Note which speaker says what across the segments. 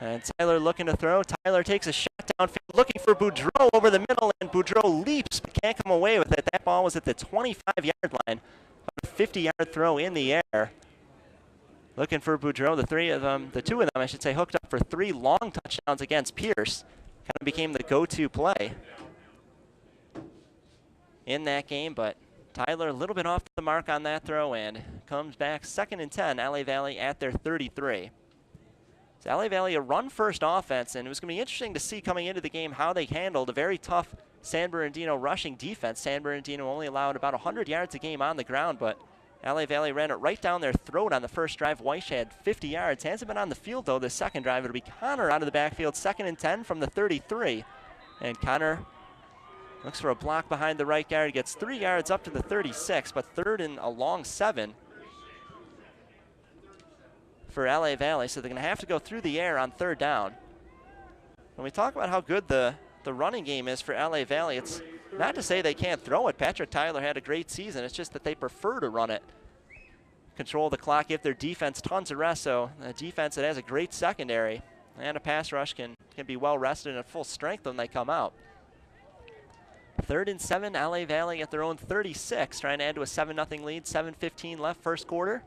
Speaker 1: And Tyler looking to throw. Tyler takes a shot downfield, looking for Boudreau over the middle, and Boudreau leaps but can't come away with it. That ball was at the 25-yard line. A 50-yard throw in the air. Looking for Boudreau. The two of them, I should say, hooked up for 3 long touchdowns against Pierce. Kind of became the go-to play in that game, but Tyler a little bit off the mark on that throw and comes back 2nd and 10, LA Valley at their 33. So LA Valley a run-first offense, and it was going to be interesting to see coming into the game how they handled a very tough San Bernardino rushing defense. San Bernardino only allowed about 100 yards a game on the ground, but LA Valley ran it right down their throat on the first drive. Weish had 50 yards. Hasn't been on the field, though, the second drive. It'll be Connor out of the backfield, 2nd and 10 from the 33. And Connor looks for a block behind the right guard. Gets 3 yards up to the 36, but 3rd and a long 7 for LA Valley. So they're going to have to go through the air on 3rd down. When we talk about how good the running game is for LA Valley, it's not to say they can't throw it. Patrick Tyler had a great season. It's just that they prefer to run it. Control the clock, give their defense tons of rest. So a defense that has a great secondary and a pass rush can be well rested and at full strength when they come out. 3rd and 7, LA Valley at their own 36, trying to add to a 7-0 lead. 7:15 left first quarter.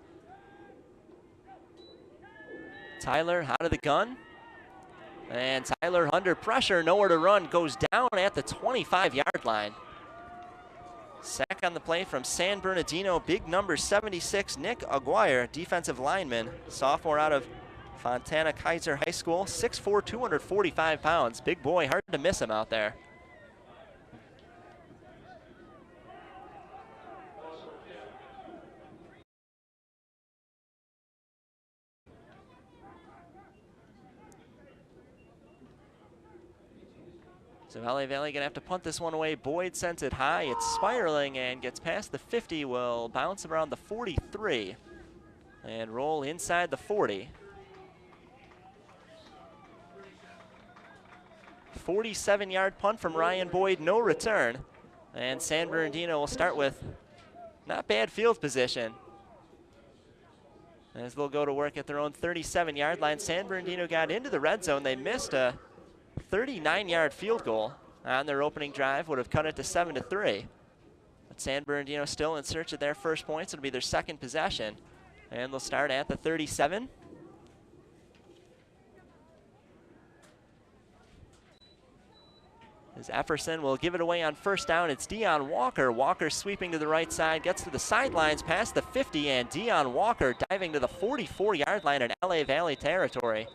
Speaker 1: Tyler out of the gun. And Tyler under pressure, nowhere to run, goes down at the 25-yard line. Sack on the play from San Bernardino, big number 76, Nick Aguirre, defensive lineman, sophomore out of Fontana Kaiser High School, 6'4", 245 pounds. Big boy, hard to miss him out there. So LA Valley gonna have to punt this one away. Boyd sends it high. It's spiraling and gets past the 50. Will bounce around the 43 and roll inside the 40. 47-yard punt from Ryan Boyd, no return. And San Bernardino will start with not bad field position, as they'll go to work at their own 37-yard line. San Bernardino got into the red zone. They missed a 39-yard field goal on their opening drive, would have cut it to 7-3. But San Bernardino still in search of their first points. It'll be their second possession. And they'll start at the 37. As Efferson will give it away on first down. It's Deion Walker. Walker sweeping to the right side, gets to the sidelines past the 50, and Deion Walker diving to the 44-yard line in LA Valley territory.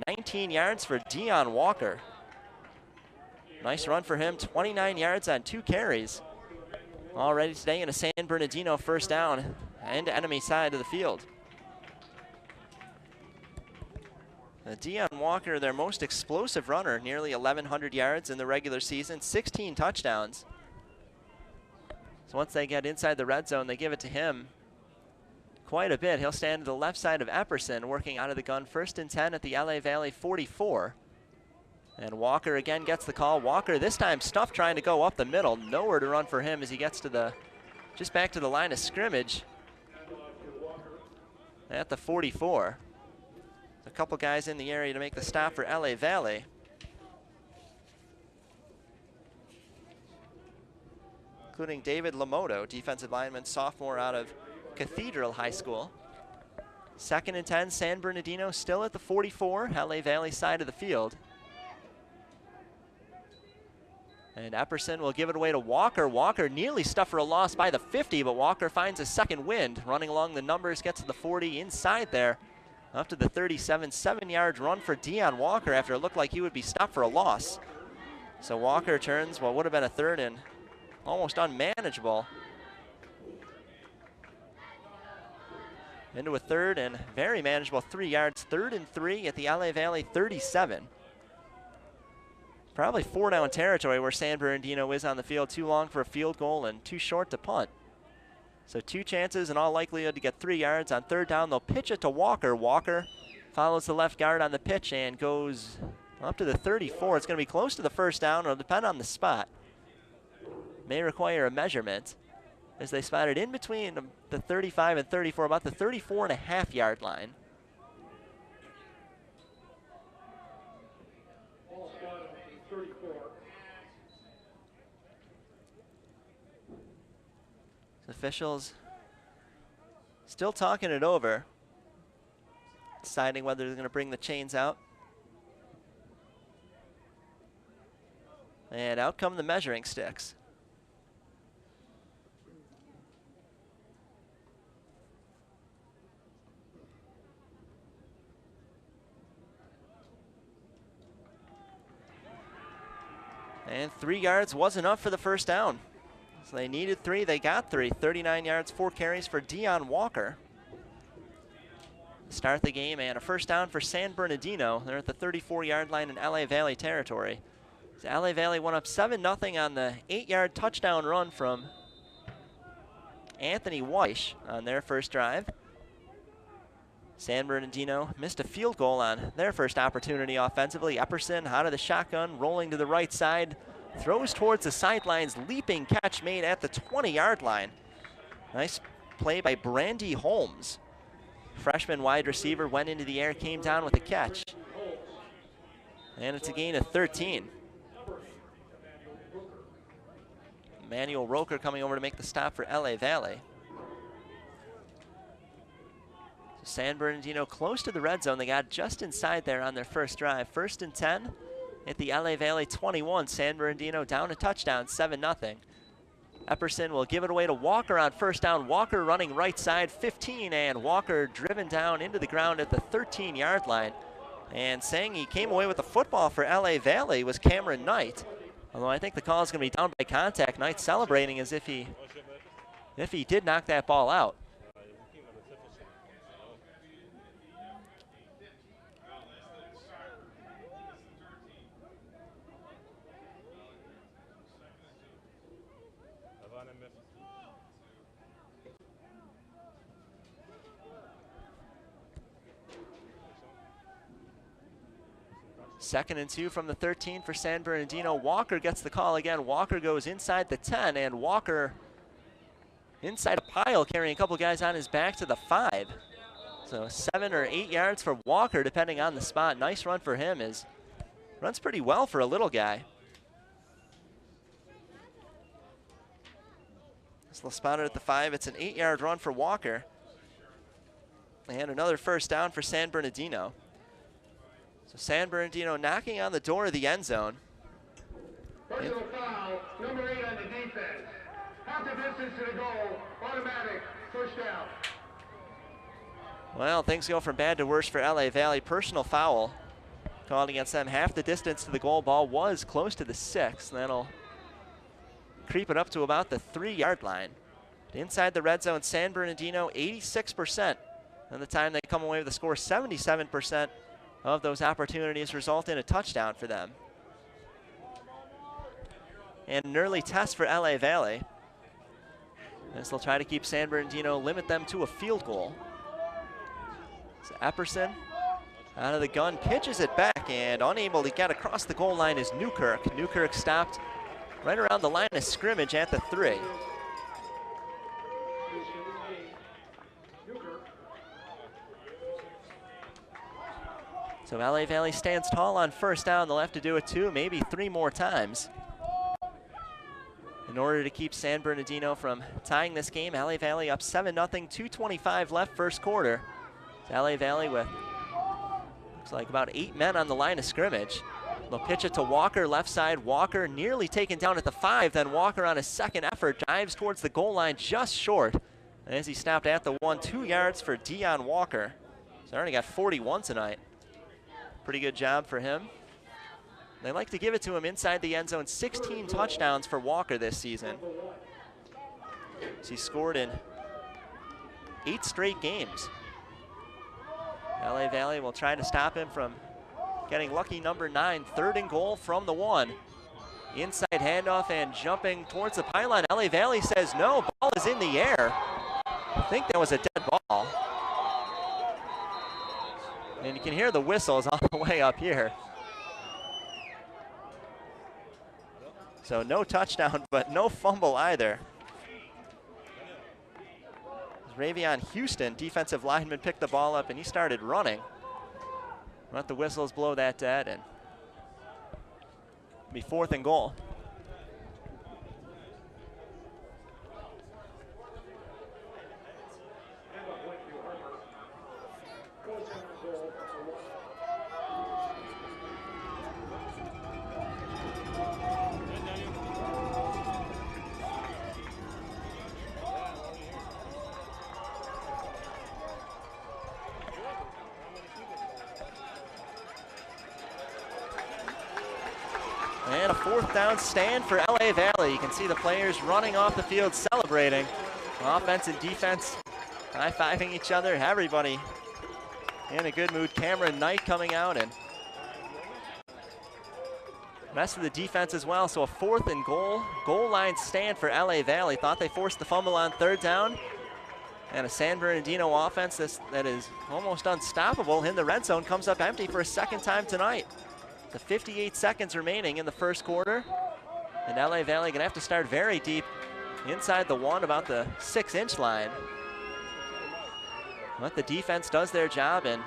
Speaker 1: 19 yards for Deion Walker. Nice run for him, 29 yards on 2 carries. Already today in a San Bernardino first down and enemy side of the field. Deion Walker, their most explosive runner, nearly 1,100 yards in the regular season, 16 touchdowns. So once they get inside the red zone, they give it to him quite a bit. He'll stand to the left side of Epperson, working out of the gun, 1st and 10 at the LA Valley 44. And Walker again gets the call. Walker this time stuffed, trying to go up the middle. Nowhere to run for him as he gets to just back to the line of scrimmage at the 44. A couple guys in the area to make the stop for LA Valley. Including David Lamoto, defensive lineman, sophomore out of Cathedral High School. 2nd and 10, San Bernardino still at the 44, LA Valley side of the field. And Epperson will give it away to Walker. Walker nearly stuffed for a loss by the 50, but Walker finds a second wind, running along the numbers, gets to the 40 inside there, up to the 37. 7-yard run for Deion Walker after it looked like he would be stopped for a loss. So Walker turns what would have been a 3rd and almost unmanageable into a 3rd and very manageable 3 yards. 3rd and 3 at the LA Valley 37. Probably 4-down territory where San Bernardino is on the field. Too long for a field goal and too short to punt. So 2 chances in all likelihood to get 3 yards. On 3rd down, they'll pitch it to Walker. Walker follows the left guard on the pitch and goes up to the 34. It's going to be close to the first down. It'll depend on the spot. May require a measurement, as they spotted in between the 35 and 34, about the 34.5-yard line. officials still talking it over, deciding whether they're going to bring the chains out. And out come the measuring sticks. And 3 yards was enough for the first down. So they needed 3, they got 3. 39 yards, 4 carries for Dion Walker. Start the game, and a first down for San Bernardino. They're at the 34-yard line in LA Valley territory. So LA Valley went up 7-0 on the 8-yard touchdown run from Anthony Weish on their first drive. San Bernardino missed a field goal on their first opportunity offensively. Epperson out of the shotgun, rolling to the right side, throws towards the sidelines, leaping catch made at the 20-yard line. Nice play by Brandy Holmes. Freshman wide receiver went into the air, came down with a catch. And it's a gain of 13. Emmanuel Roker coming over to make the stop for LA Valley. San Bernardino close to the red zone. They got just inside there on their first drive. 1st and 10 at the LA Valley 21. San Bernardino down a touchdown, 7-0. Epperson will give it away to Walker on first down. Walker running right side, 15, and Walker driven down into the ground at the 13-yard line. And saying he came away with the football for LA Valley was Cameron Knight. Although I think the call is going to be down by contact. Knight celebrating as if he did knock that ball out. Second and 2 from the 13 for San Bernardino. Walker gets the call again. Walker goes inside the 10, and Walker inside a pile, carrying a couple guys on his back to the 5. So 7 or 8 yards for Walker, depending on the spot. Nice run for him. Runs pretty well for a little guy. This little spotted at the 5. It's an 8-yard run for Walker. And another first down for San Bernardino. So San Bernardino knocking on the door of the end zone.
Speaker 2: Personal foul, number 8 on the defense. Half the distance to the goal, automatic, first down.
Speaker 1: Well, things go from bad to worse for LA Valley. Personal foul called against them. Half the distance to the goal. Ball was close to the 6. That'll creep it up to about the 3-yard line. Inside the red zone, San Bernardino 86%. And the time they come away with the score, 77% of those opportunities result in a touchdown for them. And an early test for LA Valley. This will try to keep San Bernardino, limit them to a field goal. So Epperson out of the gun, pitches it back, and unable to get across the goal line is Newkirk. Newkirk stopped right around the line of scrimmage at the 3. So LA Valley stands tall on first down. They'll have to do it 2, maybe 3 more times in order to keep San Bernardino from tying this game. LA Valley up 7-0, 2:25 left first quarter. So LA Valley with, looks like about 8 men on the line of scrimmage. They'll pitch it to Walker, left side. Walker nearly taken down at the 5, then Walker on his second effort dives towards the goal line just short. And as he stopped at the 1, 2 yards for Dion Walker. He's already got 41 tonight. Pretty good job for him. They like to give it to him inside the end zone. 16 touchdowns for Walker this season. So he scored in 8 straight games. LA Valley will try to stop him from getting lucky number 9. 3rd and goal from the 1. Inside handoff and jumping towards the pylon. LA Valley says no, ball is in the air. I think that was a dead ball. And you can hear the whistles all the way up here. So no touchdown, but no fumble either. Ravion Houston, defensive lineman, picked the ball up and he started running. Let the whistles blow that dead, and it'll be 4th and goal. a 4th down stand for LA Valley. You can see the players running off the field celebrating. Offense and defense high-fiving each other. Everybody in a good mood. Cameron Knight coming out, and rest of the defense as well. So a 4th and goal line stand for LA Valley. Thought they forced the fumble on 3rd down. And a San Bernardino offense that is almost unstoppable in the red zone comes up empty for a 2nd time tonight. The 58 seconds remaining in the 1st quarter. And LA Valley gonna have to start very deep inside the 1, about the 6-inch line. But the defense does their job, and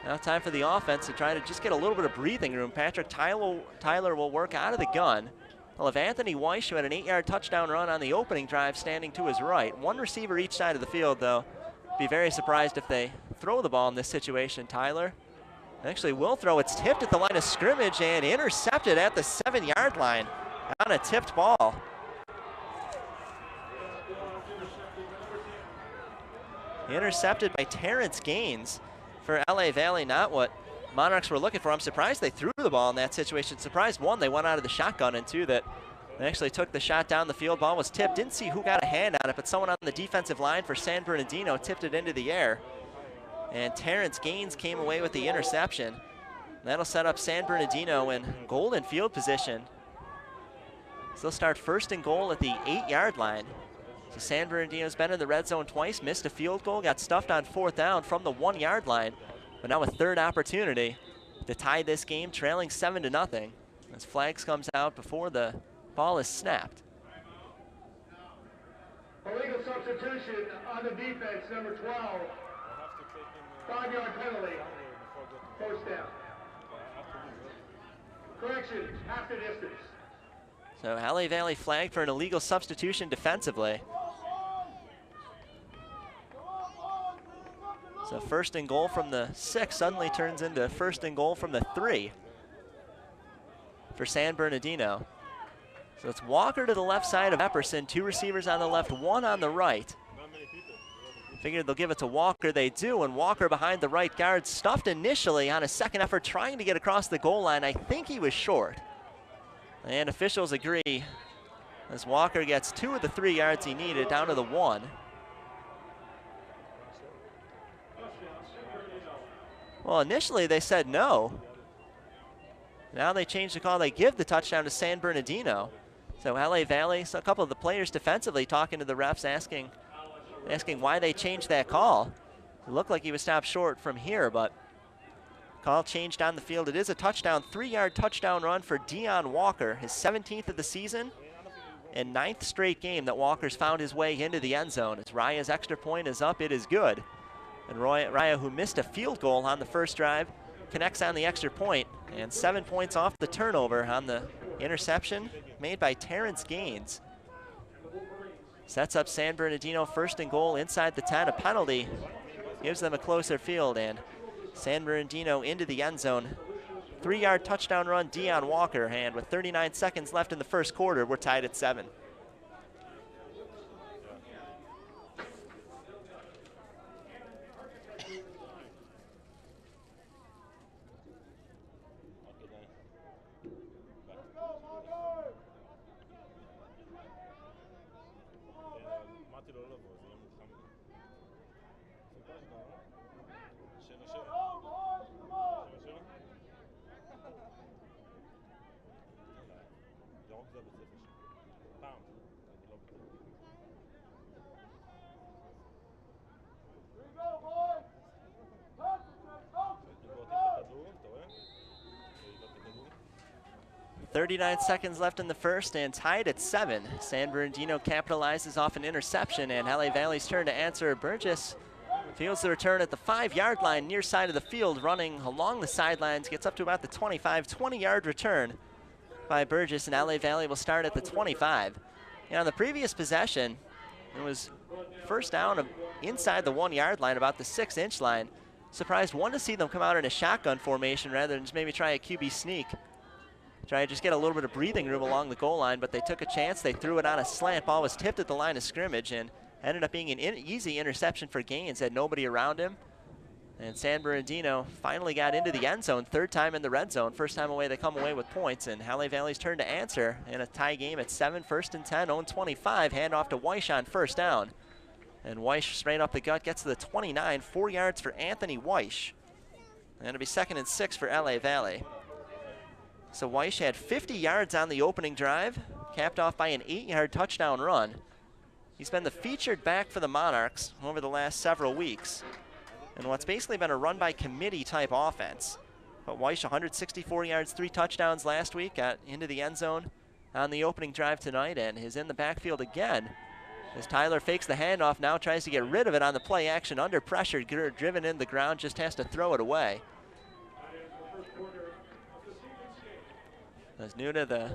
Speaker 1: now time for the offense to try to just get a little bit of breathing room. Patrick Tyler will work out of the gun. Well, if Anthony Weiss, who had an 8-yard touchdown run on the opening drive, standing to his right. 1 receiver each side of the field, though. Be very surprised if they throw the ball in this situation. Tyler actually will throw. It's tipped at the line of scrimmage and intercepted at the 7-yard line on a tipped ball. Intercepted by Terrence Gaines for LA Valley. Not what Monarchs were looking for. I'm surprised they threw the ball in that situation. Surprised, 1, they went out of the shotgun, and 2, that they actually took the shot down the field. Ball was tipped. Didn't see who got a hand on it, but someone on the defensive line for San Bernardino tipped it into the air. And Terrence Gaines came away with the interception. That'll set up San Bernardino in golden field position. So they'll start 1st and goal at the 8-yard line. So San Bernardino's been in the red zone twice, missed a field goal, got stuffed on 4th down from the 1-yard line. But now a 3rd opportunity to tie this game, trailing 7-0. As flags comes out before the ball is snapped.
Speaker 2: Illegal substitution on the defense, number 12. 5-yard penalty. 1st down. Correction, half the distance.
Speaker 1: So LA Valley flagged for an illegal substitution defensively. So 1st and goal from the 6 suddenly turns into 1st and goal from the 3 for San Bernardino. So it's Walker to the left side of Epperson, 2 receivers on the left, 1 on the right. Figured they'll give it to Walker, they do, and Walker behind the right guard, stuffed initially on a 2nd effort trying to get across the goal line. I think he was short. And officials agree as Walker gets 2 of the 3 yards he needed down to the 1. Well, initially they said no. Now they changed the call. They give the touchdown to San Bernardino. So LA Valley, so a couple of the players defensively talking to the refs, asking why they changed that call. It looked like he was stopped short from here, but call changed on the field. It is a touchdown, 3-yard touchdown run for Dion Walker, his 17th of the season and 9th straight game that Walker's found his way into the end zone. As Raya's extra point is up, it is good. And Raya, who missed a field goal on the 1st drive, connects on the extra point, and 7 points off the turnover on the interception made by Terrence Gaines. Sets up San Bernardino 1st and goal inside the 10. A penalty gives them a closer field, and San Bernardino into the end zone. 3-yard touchdown run, Dion Walker, and with 39 seconds left in the 1st quarter, we're tied at 7. .39 seconds left in the 1st and tied at 7. San Bernardino capitalizes off an interception, and LA Valley's turn to answer. Burgess fields the return at the 5-yard line, near side of the field, running along the sidelines, gets up to about the 25, 20-yard return by Burgess, and LA Valley will start at the 25. And on the previous possession, it was 1st down inside the 1-yard line, about the 6-inch line. Surprised, 1, to see them come out in a shotgun formation rather than just maybe try a QB sneak. Try to just get a little bit of breathing room along the goal line, but they took a chance. They threw it on a slant. Ball was tipped at the line of scrimmage and ended up being an easy interception for Gaines. Had nobody around him. And San Bernardino finally got into the end zone, third time in the red zone. First time away, they come away with points, and Halle Valley's turn to answer in a tie game at 7, 1st and 10, own 25, handoff to Weish on first down. And Weish straight up the gut, gets to the 29, 4 yards for Anthony Weish. And it'll be 2nd and 6 for LA Valley. So Weish had 50 yards on the opening drive, capped off by an 8-yard touchdown run. He's been the featured back for the Monarchs over the last several weeks, and what's basically been a run-by-committee type offense. But Weish, 164 yards, 3 touchdowns last week, got into the end zone on the opening drive tonight, and is in the backfield again. As Tyler fakes the handoff, now tries to get rid of it on the play action, under pressure, driven in the ground, just has to throw it away. As Nuda, the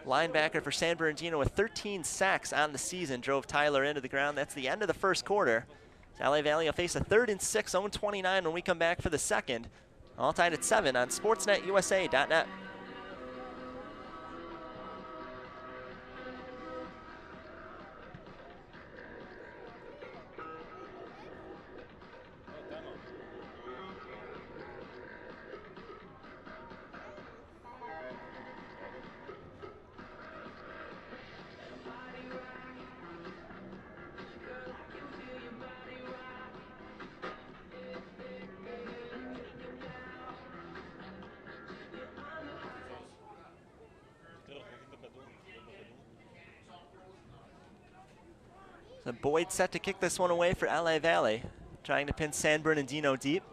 Speaker 1: linebacker for San Bernardino with 13 sacks on the season, drove Tyler into the ground. That's the end of the first quarter. LA Valley will face a 3rd and 6, own 29 when we come back for the second. All tied at 7 on SportsNetUSA.net. So Boyd set to kick this one away for LA Valley, trying to pin San Bernardino deep.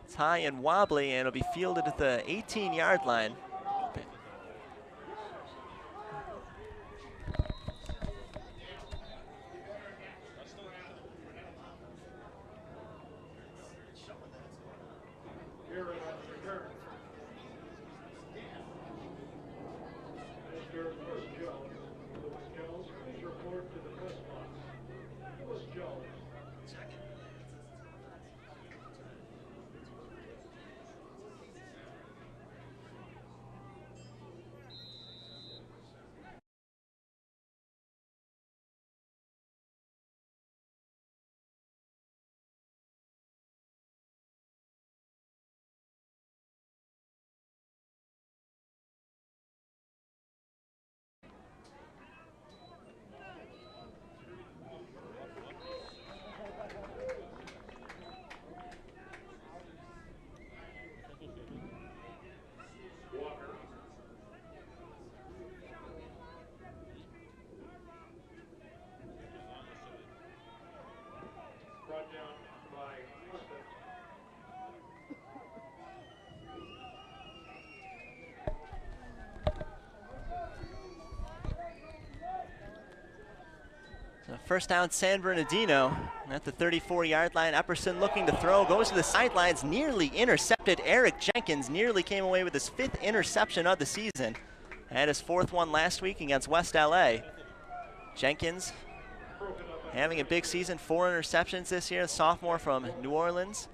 Speaker 1: It's high and wobbly, and it'll be fielded at the 18-yard line. First down, San Bernardino at the 34-yard line. Epperson looking to throw, goes to the sidelines, nearly intercepted. Eric Jenkins nearly came away with his 5th interception of the season. Had his 4th one last week against West LA. Jenkins having a big season, 4 interceptions this year. A sophomore from New Orleans,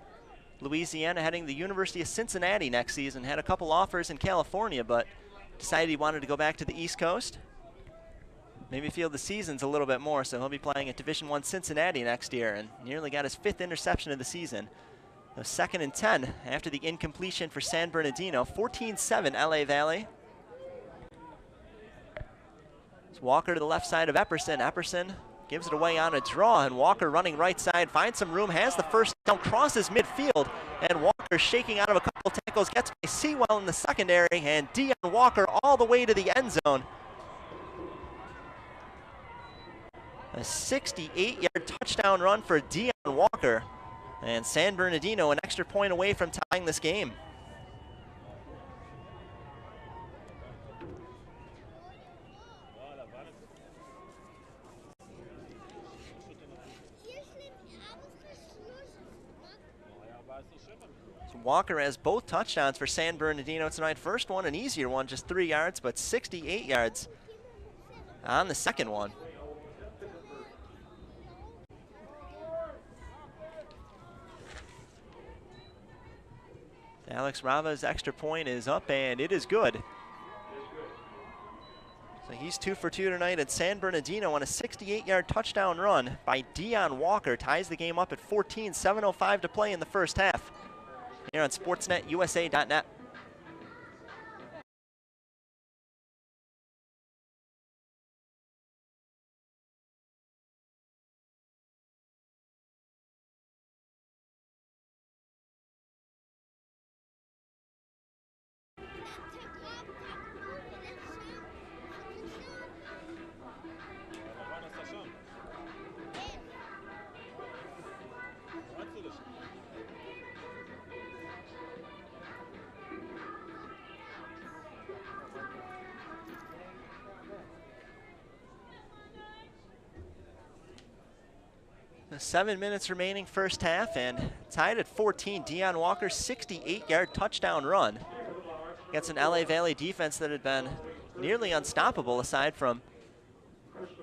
Speaker 1: Louisiana, heading to the University of Cincinnati next season. Had a couple offers in California, but decided he wanted to go back to the East Coast. Maybe field the seasons a little bit more, so he'll be playing at Division I Cincinnati next year, and nearly got his 5th interception of the season. So 2nd and 10 after the incompletion for San Bernardino. 14-7 LA Valley. It's Walker to the left side of Epperson. Epperson gives it away on a draw, and Walker running right side, finds some room, has the first down, crosses midfield, and Walker shaking out of a couple tackles, gets by Sewell in the secondary, and Dion Walker all the way to the end zone. A 68-yard touchdown run for Dion Walker, and San Bernardino an extra point away from tying this game. So Walker has both touchdowns for San Bernardino tonight. First one an easier one, just 3 yards, but 68 yards on the second one. Alex Rava's extra point is up, and it is good. So he's 2 for 2 tonight at San Bernardino on a 68-yard touchdown run by Dion Walker. Ties the game up at 14, 7:05 to play in the first half. Here on SportsNetUSA.net. The 7 minutes remaining first half, and tied at 14. Dion Walker's 68-yard touchdown run against an LA Valley defense that had been nearly unstoppable aside from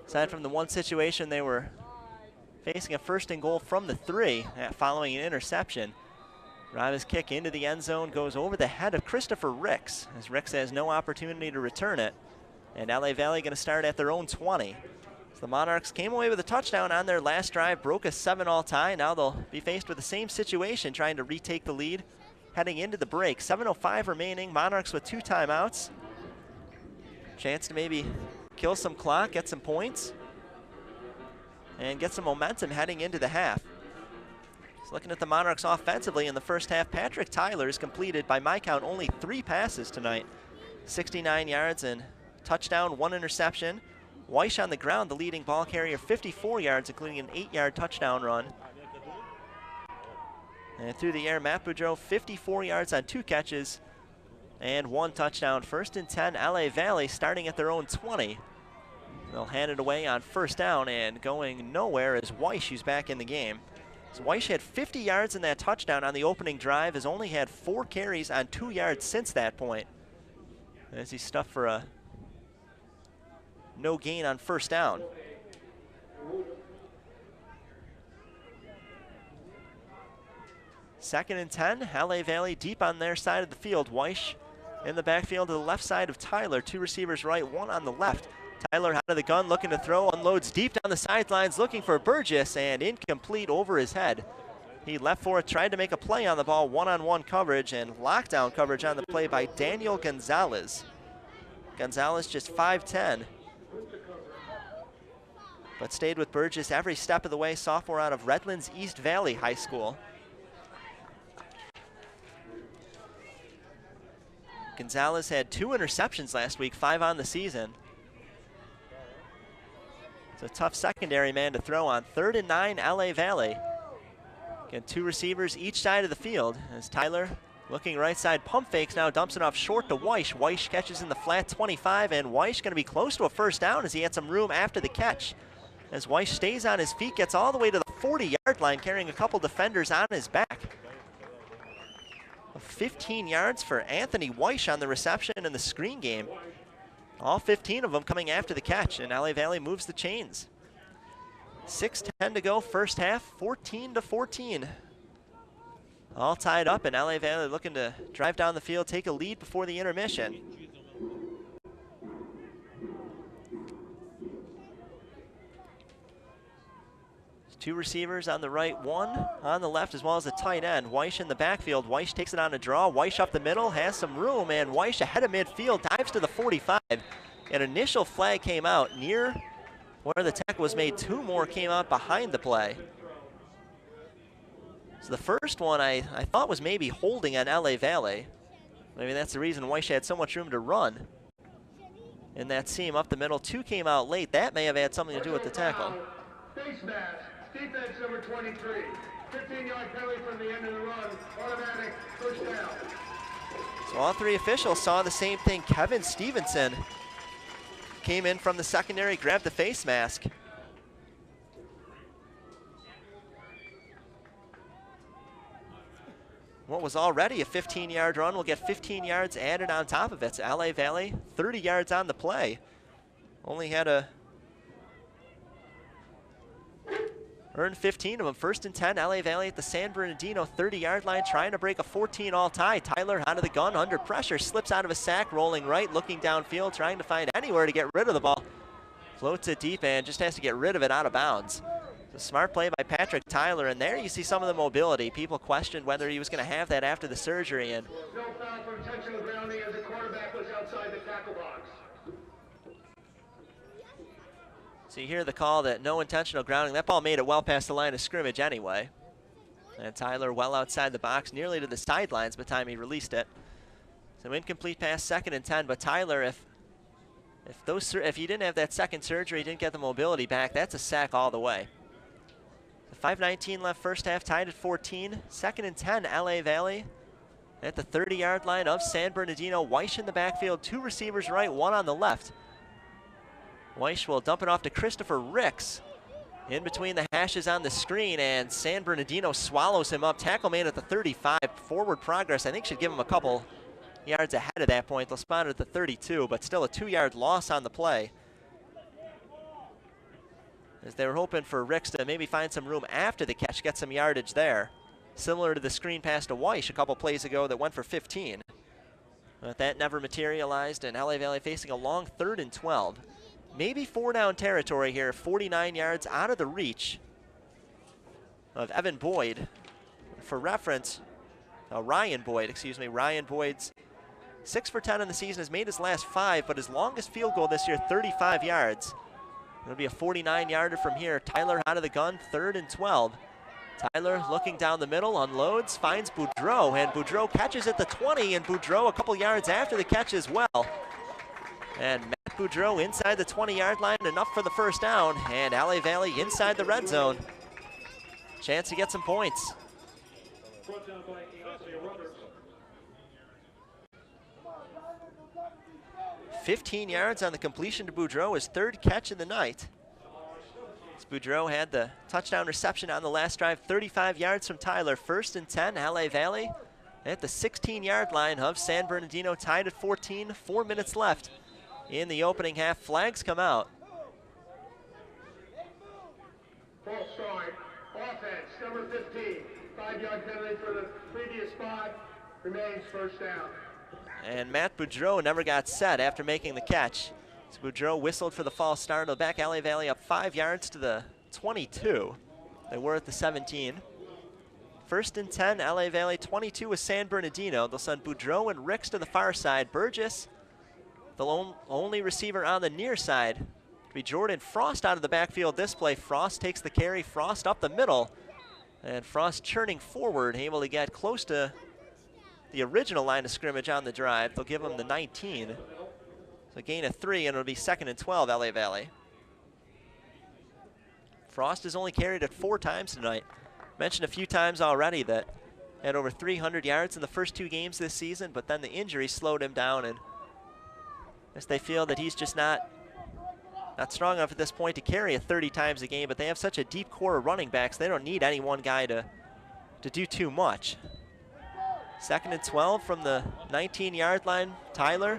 Speaker 1: the one situation they were facing a 1st and goal from the 3 following an interception. Rava's kick into the end zone goes over the head of Christopher Ricks, as Ricks has no opportunity to return it. And LA Valley going to start at their own 20. So the Monarchs came away with a touchdown on their last drive, broke a 7-all tie. Now they'll be faced with the same situation, trying to retake the lead heading into the break. 7:05 remaining, Monarchs with 2 timeouts. Chance to maybe kill some clock, get some points, and get some momentum heading into the half. So looking at the Monarchs offensively in the first half, Patrick Tyler's completed, by my count, only 3 passes tonight. 69 yards and touchdown, 1 interception. Weish on the ground, the leading ball carrier, 54 yards, including an 8-yard touchdown run. And through the air, Matt Boudreau, 54 yards on 2 catches and 1 touchdown. 1st and 10, LA Valley starting at their own 20. They'll hand it away on 1st down, and going nowhere is Weish, who's back in the game. So Weish had 50 yards in that touchdown on the opening drive, has only had 4 carries on 2 yards since that point, as he stuffed for a no gain on 1st down. Second and 10, LA Valley deep on their side of the field. Weish in the backfield to the left side of Tyler. 2 receivers right, 1 on the left. Tyler out of the gun, looking to throw, unloads deep down the sidelines, looking for Burgess, and incomplete over his head. He left for it, tried to make a play on the ball, one-on-one coverage and lockdown coverage on the play by Daniel Gonzalez. Gonzalez just 5'10", but stayed with Burgess every step of the way, sophomore out of Redlands East Valley High School. Gonzalez had 2 interceptions last week, 5 on the season. It's a tough secondary man to throw on. 3rd and 9, LA Valley. Again, 2 receivers each side of the field, as Tyler looking right side, pump fakes now, dumps it off short to Weish. Weish catches in the flat 25, and Weish going to be close to a 1st down as he had some room after the catch. As Weish stays on his feet, gets all the way to the 40-yard line, carrying a couple defenders on his back. 15 yards for Anthony Weish on the reception and the screen game. All 15 of them coming after the catch, and LA Valley moves the chains. 6:10 to go, first half, 14-14. All tied up, and LA Valley looking to drive down the field, take a lead before the intermission. Two receivers on the right, 1 on the left, as well as a tight end. Weish in the backfield. Weish takes it on a draw. Weish up the middle, has some room, and Weish ahead of midfield, dives to the 45. An initial flag came out near where the tackle was made. 2 more came out behind the play. So the first one I thought was maybe holding on LA Valley. Maybe that's the reason Weish had so much room to run in that seam up the middle. 2 came out late. That may have had something to do with the tackle.
Speaker 2: Face mask, defense number 23. 15-yard penalty from the end of the run. Automatic, 1st down.
Speaker 1: So all 3 officials saw the same thing. Kevin Stevenson came in from the secondary, grabbed the face mask. What was already a 15-yard run will get 15 yards added on top of it. So LA Valley, 30 yards on the play. Only had a Earned 15 of them. 1st and 10, LA Valley at the San Bernardino 30-yard line, trying to break a 14-all tie. Tyler out of the gun, under pressure, slips out of a sack, rolling right, looking downfield, trying to find anywhere to get rid of the ball. Floats it deep and just has to get rid of it out of bounds. A smart play by Patrick Tyler, and there you see some of the mobility. People questioned whether he was going to have that after the surgery. And
Speaker 2: no foul for intentional grounding as the quarterback was outside the tackle box.
Speaker 1: so you hear the call that no intentional grounding. That ball made it well past the line of scrimmage anyway. And Tyler well outside the box, nearly to the sidelines by the time he released it. So incomplete pass, 2nd and 10. But Tyler, if he didn't have that second surgery, didn't get the mobility back, that's a sack all the way. 5:19 left first half, tied at 14. 2nd and 10, LA Valley at the 30-yard line of San Bernardino. Weish in the backfield, 2 receivers right, 1 on the left. Weish will dump it off to Christopher Ricks in between the hashes on the screen, and San Bernardino swallows him up. Tackle made at the 35. Forward progress, I think, should give him a couple yards ahead of that point. They'll spot it at the 32, but still a 2-yard loss on the play, as they were hoping for Ricks to maybe find some room after the catch, get some yardage there. Similar to the screen pass to Weish a couple plays ago that went for 15. But that never materialized, and LA Valley facing a long 3rd and 12. Maybe 4-down territory here, 49 yards out of the reach of Evan Boyd. For reference, Ryan Boyd, Ryan Boyd's 6 for 10 in the season, has made his last 5, but his longest field goal this year, 35 yards. It'll be a 49-yarder from here. Tyler out of the gun, 3rd and 12. Tyler looking down the middle, unloads, finds Boudreau, and Boudreau catches at the 20, and Boudreau a couple yards after the catch as well. And Matt Boudreau inside the 20-yard line, enough for the first down, and LA Valley inside the red zone. Chance to get some points. 15 yards on the completion to Boudreau, his 3rd catch of the night. As Boudreau had the touchdown reception on the last drive, 35 yards from Tyler. 1st and 10, LA Valley at the 16-yard line of San Bernardino, tied at 14, 4 minutes left in the opening half. Flags come out.
Speaker 2: False start, offense, number 15. 5-yard penalty for the previous spot, remains first down.
Speaker 1: And Matt Boudreau never got set after making the catch. So Boudreau whistled for the false start. They'll back LA Valley up 5 yards to the 22. They were at the 17. 1st and 10, LA Valley, 22 with San Bernardino. They'll send Boudreau and Ricks to the far side. Burgess, the only receiver on the near side, to be Jordan Frost out of the backfield this play. Frost takes the carry, Frost up the middle, and Frost churning forward, able to get close to the original line of scrimmage on the drive. They'll give him the 19. So gain of 3, and it'll be 2nd and 12, LA Valley. Frost has only carried it 4 times tonight. Mentioned a few times already that he had over 300 yards in the first 2 games this season, but then the injury slowed him down, and I guess they feel that he's just not strong enough at this point to carry it 30 times a game, but they have such a deep core of running backs, they don't need any one guy to do too much. 2nd and 12 from the 19-yard line. Tyler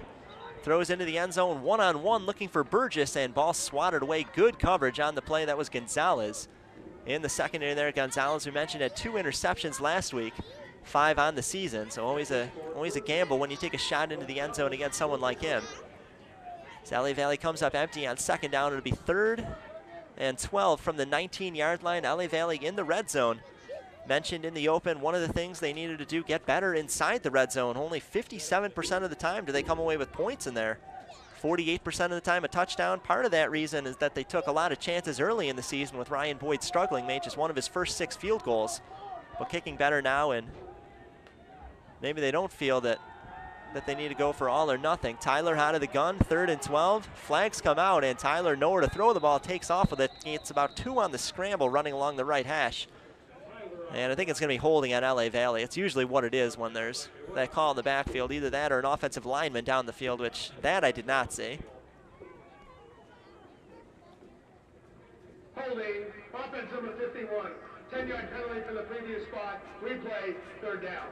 Speaker 1: throws into the end zone, one-on-one, looking for Burgess, and ball swatted away. Good coverage on the play. That was Gonzalez in the secondary there. Gonzalez, we mentioned, had 2 interceptions last week, 5 on the season, so always a gamble when you take a shot into the end zone against someone like him. As LA Valley comes up empty on 2nd down, it'll be 3rd and 12 from the 19-yard line. LA Valley in the red zone. Mentioned in the open, one of the things they needed to do, get better inside the red zone. Only 57% of the time do they come away with points in there. 48% of the time a touchdown. Part of that reason is that they took a lot of chances early in the season with Ryan Boyd struggling, made just one of his first 6 field goals. But kicking better now, and maybe they don't feel that they need to go for all or nothing. Tyler out of the gun, 3rd and 12. Flags come out, and Tyler nowhere to throw the ball, takes off with it. It's about 2 on the scramble running along the right hash. And I think it's going to be holding at LA Valley. It's usually what it is when there's that call in the backfield, either that or an offensive lineman down the field, which that I did not see.
Speaker 2: Holding, offense number 51. 10-yard penalty for the previous spot. Replay, 3rd down.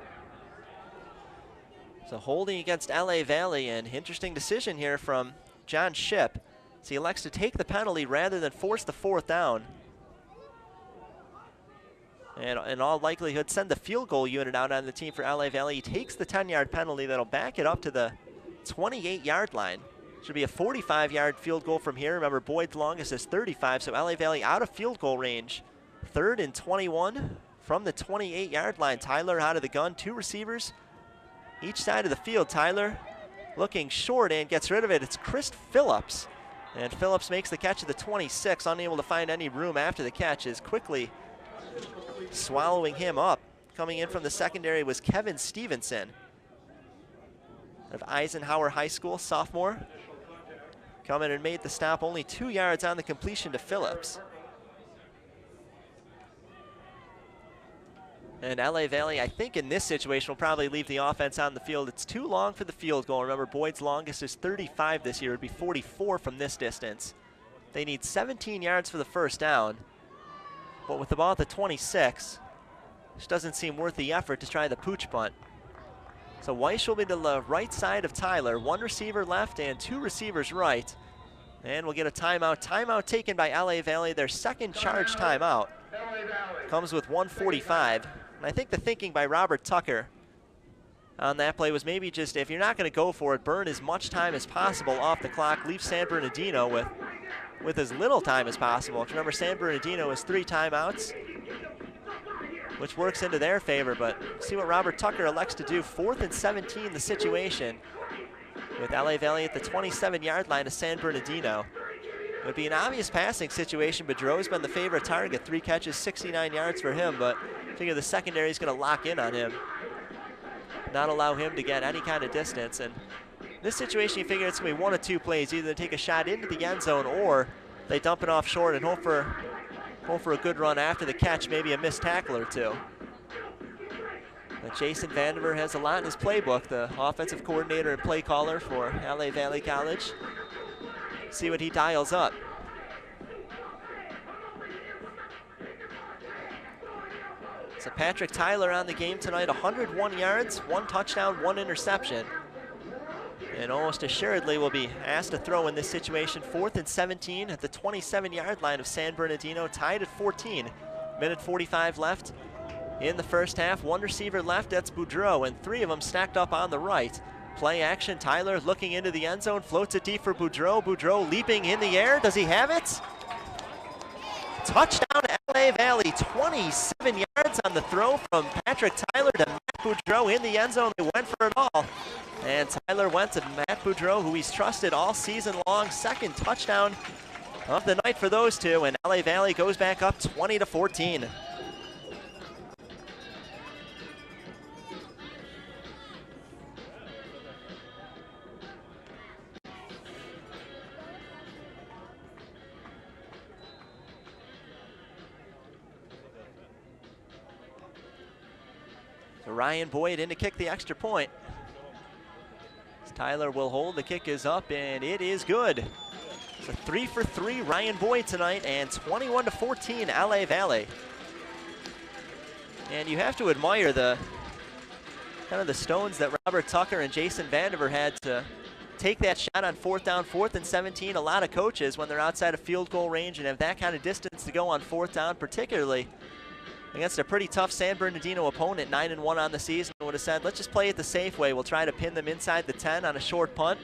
Speaker 1: So holding against LA Valley, and interesting decision here from John Shipp. So he elects to take the penalty rather than force the 4th down. and in all likelihood send the field goal unit out on the team for LA Valley. He takes the 10-yard penalty that'll back it up to the 28-yard line. Should be a 45-yard field goal from here. Remember, Boyd's longest is 35, so LA Valley out of field goal range. 3rd and 21 from the 28-yard line. Tyler out of the gun, 2 receivers each side of the field. Tyler looking short and gets rid of it. It's Chris Phillips, and Phillips makes the catch at the 26, unable to find any room after the catch, is quickly swallowing him up. Coming in from the secondary was Kevin Stevenson of Eisenhower High School, sophomore. Coming and made the stop, only 2 yards on the completion to Phillips. And LA Valley, I think in this situation, will probably leave the offense on the field. It's too long for the field goal. Remember, Boyd's longest is 35 this year. It would be 44 from this distance. They need 17 yards for the first down. But with the ball at the 26, it doesn't seem worth the effort to try the pooch punt. So Weiss will be to the right side of Tyler. 1 receiver left and 2 receivers right. And we'll get a timeout. Timeout taken by LA Valley, their second charge timeout. Comes with 1:45. And I think the thinking by Robert Tucker on that play was maybe just, if you're not going to go for it, burn as much time as possible off the clock. Leave San Bernardino with as little time as possible. Remember, San Bernardino has 3 timeouts, which works into their favor, but see what Robert Tucker elects to do. 4th and 17 the situation, with LA Valley at the 27-yard line of San Bernardino. It would be an obvious passing situation, but Bedreau's been the favorite target. 3 catches, 69 yards for him, but I figure the secondary is going to lock in on him, not allow him to get any kind of distance. And in this situation, you figure it's going to be 1 of 2 plays. Either they take a shot into the end zone, or they dump it off short and hope for a good run after the catch, maybe a missed tackle or 2. But Jason Vandiver has a lot in his playbook, the offensive coordinator and play caller for LA Valley College. See what he dials up. So Patrick Tyler on the game tonight, 101 yards, 1 touchdown, 1 interception. And almost assuredly will be asked to throw in this situation. 4th and 17 at the 27-yard line of San Bernardino, tied at 14. Minute 45 left in the first half. 1 receiver left, that's Boudreau, and 3 of them stacked up on the right. Play action, Tyler looking into the end zone, floats it deep for Boudreau. Boudreau leaping in the air, does he have it? Touchdown LA Valley, 27 yards on the throw from Patrick Tyler to Matt Boudreau in the end zone. They went for it all. And Tyler went to Matt Boudreau, who he's trusted all season long. 2nd touchdown of the night for those 2, and LA Valley goes back up 20-14. So Ryan Boyd in to kick the extra point. Tyler will hold, the kick is up, and it is good. It's a 3 for 3 Ryan Boyd tonight, and 21-14 LA Valley. And you have to admire the kind of the stones that Robert Tucker and Jason Vandiver had to take that shot on 4th down, 4th and 17. A lot of coaches, when they're outside of field goal range and have that kind of distance to go on 4th down, particularly against a pretty tough San Bernardino opponent, 9-1 on the season, would have said, let's just play it the safe way. We'll try to pin them inside the 10 on a short punt.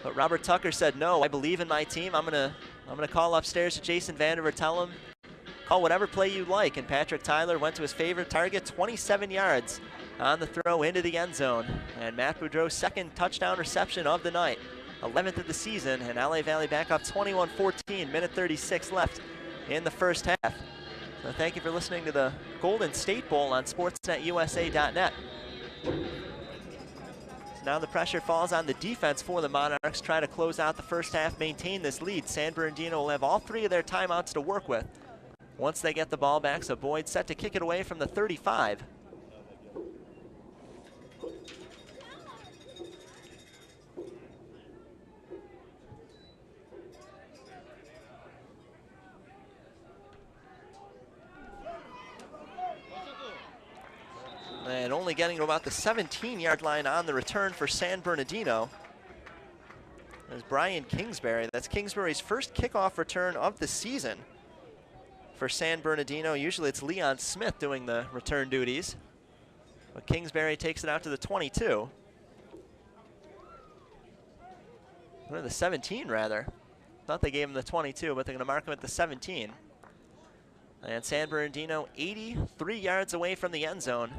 Speaker 1: But Robert Tucker said, no, I believe in my team. I'm gonna call upstairs to Jason Vandiver, tell him, call whatever play you like. And Patrick Tyler went to his favorite target, 27 yards on the throw into the end zone. And Matt Boudreau's 2nd touchdown reception of the night, 11th of the season, and LA Valley back up 21-14, minute 36 left in the first half. So thank you for listening to the Golden State Bowl on SportsNetUSA.net. So now the pressure falls on the defense for the Monarchs, try to close out the first half, maintain this lead. San Bernardino will have all 3 of their timeouts to work with once they get the ball back, so Boyd set to kick it away from the 35. And only getting to about the 17-yard line on the return for San Bernardino. There's Brian Kingsbury. That's Kingsbury's first kickoff return of the season for San Bernardino. Usually it's Leon Smith doing the return duties, but Kingsbury takes it out to the 22. Or the 17, rather. Thought they gave him the 22, but they're going to mark him at the 17. And San Bernardino 83 yards away from the end zone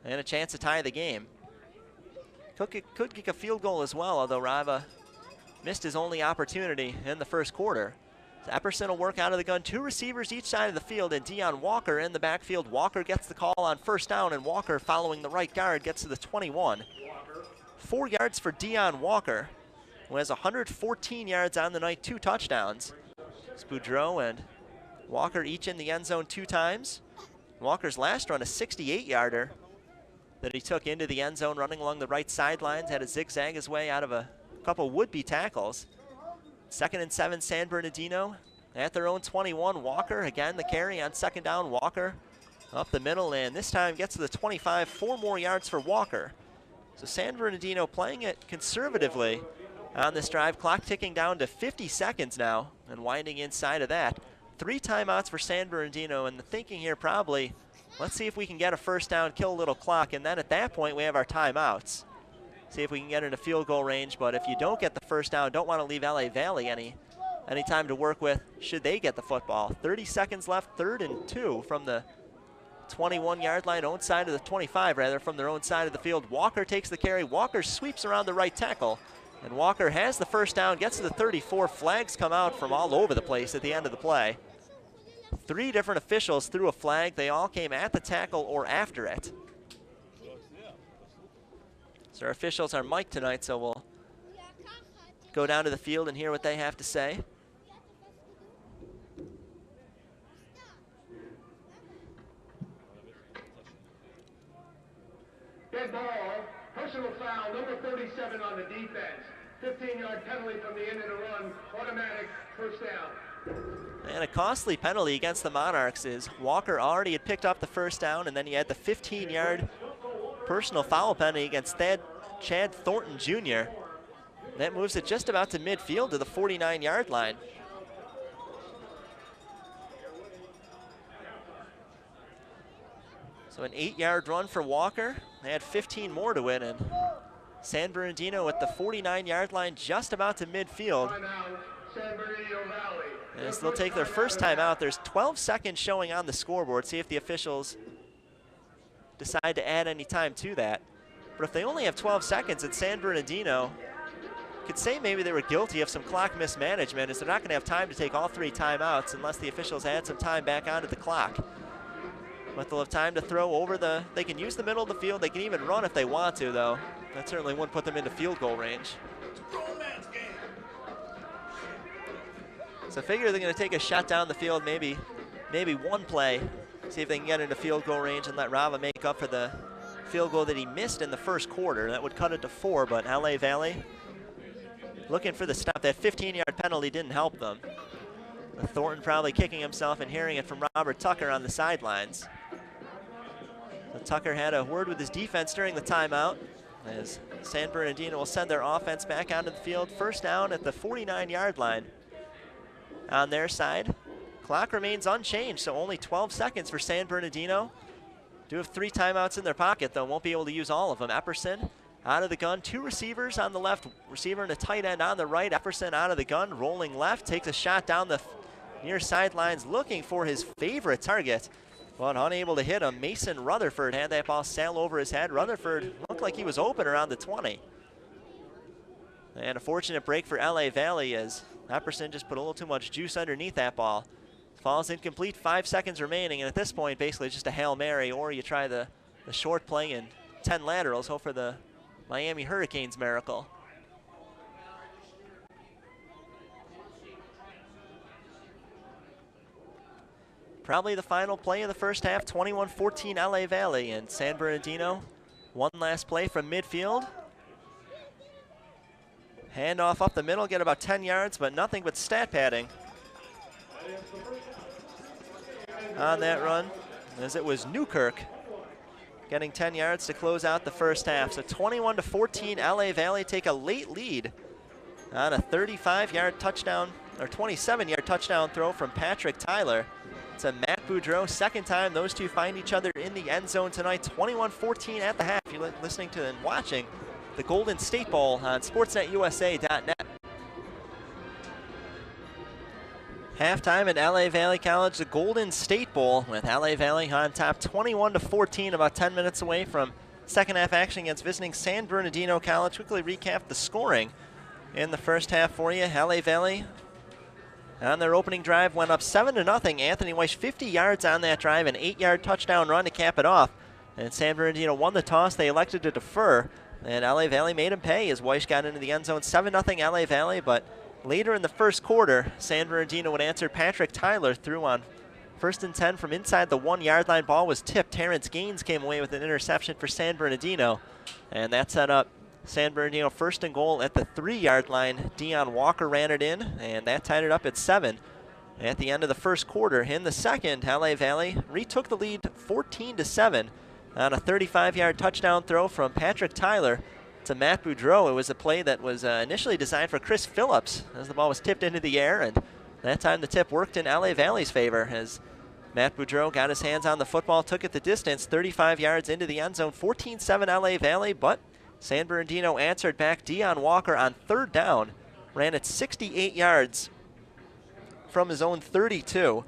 Speaker 1: and a chance to tie the game. Could kick a field goal as well, although Rava missed his only opportunity in the first quarter. So Epperson will work out of the gun. 2 receivers each side of the field, and Dion Walker in the backfield. Walker gets the call on first down, and Walker, following the right guard, gets to the 21. 4 yards for Dion Walker, who has 114 yards on the night, 2 touchdowns. Boudreau and Walker each in the end zone 2 times. Walker's last run, a 68-yarder that he took into the end zone, running along the right sidelines, had a zigzag his way out of a couple would-be tackles. 2nd and 7, San Bernardino at their own 21. Walker, again, the carry on 2nd down. Walker up the middle, and this time gets to the 25. 4 more yards for Walker. So San Bernardino playing it conservatively on this drive. Clock ticking down to 50 seconds now and winding inside of that. 3 timeouts for San Bernardino, and the thinking here probably, let's see if we can get a first down, kill a little clock, and then at that point we have our timeouts. See if we can get into field goal range, but if you don't get the first down, don't want to leave LA Valley any time to work with should they get the football. 30 seconds left, 3rd and 2 from the 21-yard line, own side of the 25 rather, from their own side of the field. Walker takes the carry. Walker sweeps around the right tackle, and Walker has the first down, gets to the 34. Flags come out from all over the place at the end of the play. 3 different officials threw a flag. They all came at the tackle or after it. So our officials are mic'd tonight, so we'll go down to the field and hear what they have to say.
Speaker 2: Dead ball, personal foul, number 37 on the defense. 15-yard penalty from the end of the run, automatic first down.
Speaker 1: And a costly penalty against the Monarchs is Walker already had picked up the first down, and then he had the 15-yard personal foul penalty against Chad Thornton Jr. That moves it just about to midfield to the 49-yard line. So an 8-yard run for Walker. They had 15 more to it, and San Bernardino at the 49-yard line, just about to midfield.
Speaker 2: San Bernardino Valley.
Speaker 1: As they'll take their first time out, there's 12 seconds showing on the scoreboard. See if the officials decide to add any time to that. But if they only have 12 seconds, at San Bernardino could say maybe they were guilty of some clock mismanagement, as they're not going to have time to take all 3 timeouts unless the officials add some time back onto the clock. But they'll have time to throw over they can use the middle of the field. They can even run if they want to, though. That certainly wouldn't put them into field goal range. So I figure they're going to take a shot down the field, maybe one play, see if they can get into field goal range and let Rava make up for the field goal that he missed in the first quarter. That would cut it to 4, but LA Valley looking for the stop. That 15-yard penalty didn't help them. Thornton probably kicking himself and hearing it from Robert Tucker on the sidelines. So Tucker had a word with his defense during the timeout, as San Bernardino will send their offense back onto the field. First down at the 49-yard line on their side. Clock remains unchanged, so only 12 seconds for San Bernardino. Do have 3 timeouts in their pocket, though. Won't be able to use all of them. Epperson out of the gun. 2 receivers on the left, receiver and a tight end on the right. Epperson out of the gun, rolling left, takes a shot down the near sidelines, looking for his favorite target, but unable to hit him. Mason Rutherford had that ball sail over his head. Rutherford looked like he was open around the 20. And a fortunate break for LA Valley, as Epperson just put a little too much juice underneath that ball. Falls incomplete, 5 seconds remaining, and at this point, basically just a Hail Mary, or you try the short play and 10 laterals, hope for the Miami Hurricanes miracle. Probably the final play of the first half, 21-14 LA Valley, and San Bernardino. One last play from midfield. Handoff up the middle, get about 10 yards, but nothing but stat padding on that run, as it was Newkirk getting 10 yards to close out the first half. So 21-14, LA Valley take a late lead on a 35-yard touchdown, or 27-yard touchdown throw from Patrick Tyler. to Matt Boudreau. Second time those two find each other in the end zone tonight. 21-14 at the half. You're listening to and watching the Golden State Bowl on SportsNetUSA.net. Halftime at LA Valley College, the Golden State Bowl, with LA Valley on top 21-14, about 10 minutes away from second half action against visiting San Bernardino College. Quickly recap the scoring in the first half for you. LA Valley on their opening drive went up 7-0. Anthony Weiss 50 yards on that drive, an 8-yard touchdown run to cap it off. And San Bernardino won the toss. They elected to defer, and LA Valley made him pay as Weiss got into the end zone. 7-0 LA Valley, but later in the first quarter, San Bernardino would answer. Patrick Tyler threw on 1st and 10 from inside the 1-yard line. Ball was tipped. Terrence Gaines came away with an interception for San Bernardino, and that set up San Bernardino 1st and goal at the 3-yard line. Deion Walker ran it in, and that tied it up at 7 at the end of the first quarter. In the second, LA Valley retook the lead 14-7 on a 35-yard touchdown throw from Patrick Tyler to Matt Boudreau. It was a play that was initially designed for Chris Phillips as the ball was tipped into the air, and that time the tip worked in LA Valley's favor as Matt Boudreau got his hands on the football, took it the distance, 35 yards into the end zone. 14-7 LA Valley, but San Bernardino answered back. Deion Walker on 3rd down ran it 68 yards from his own 32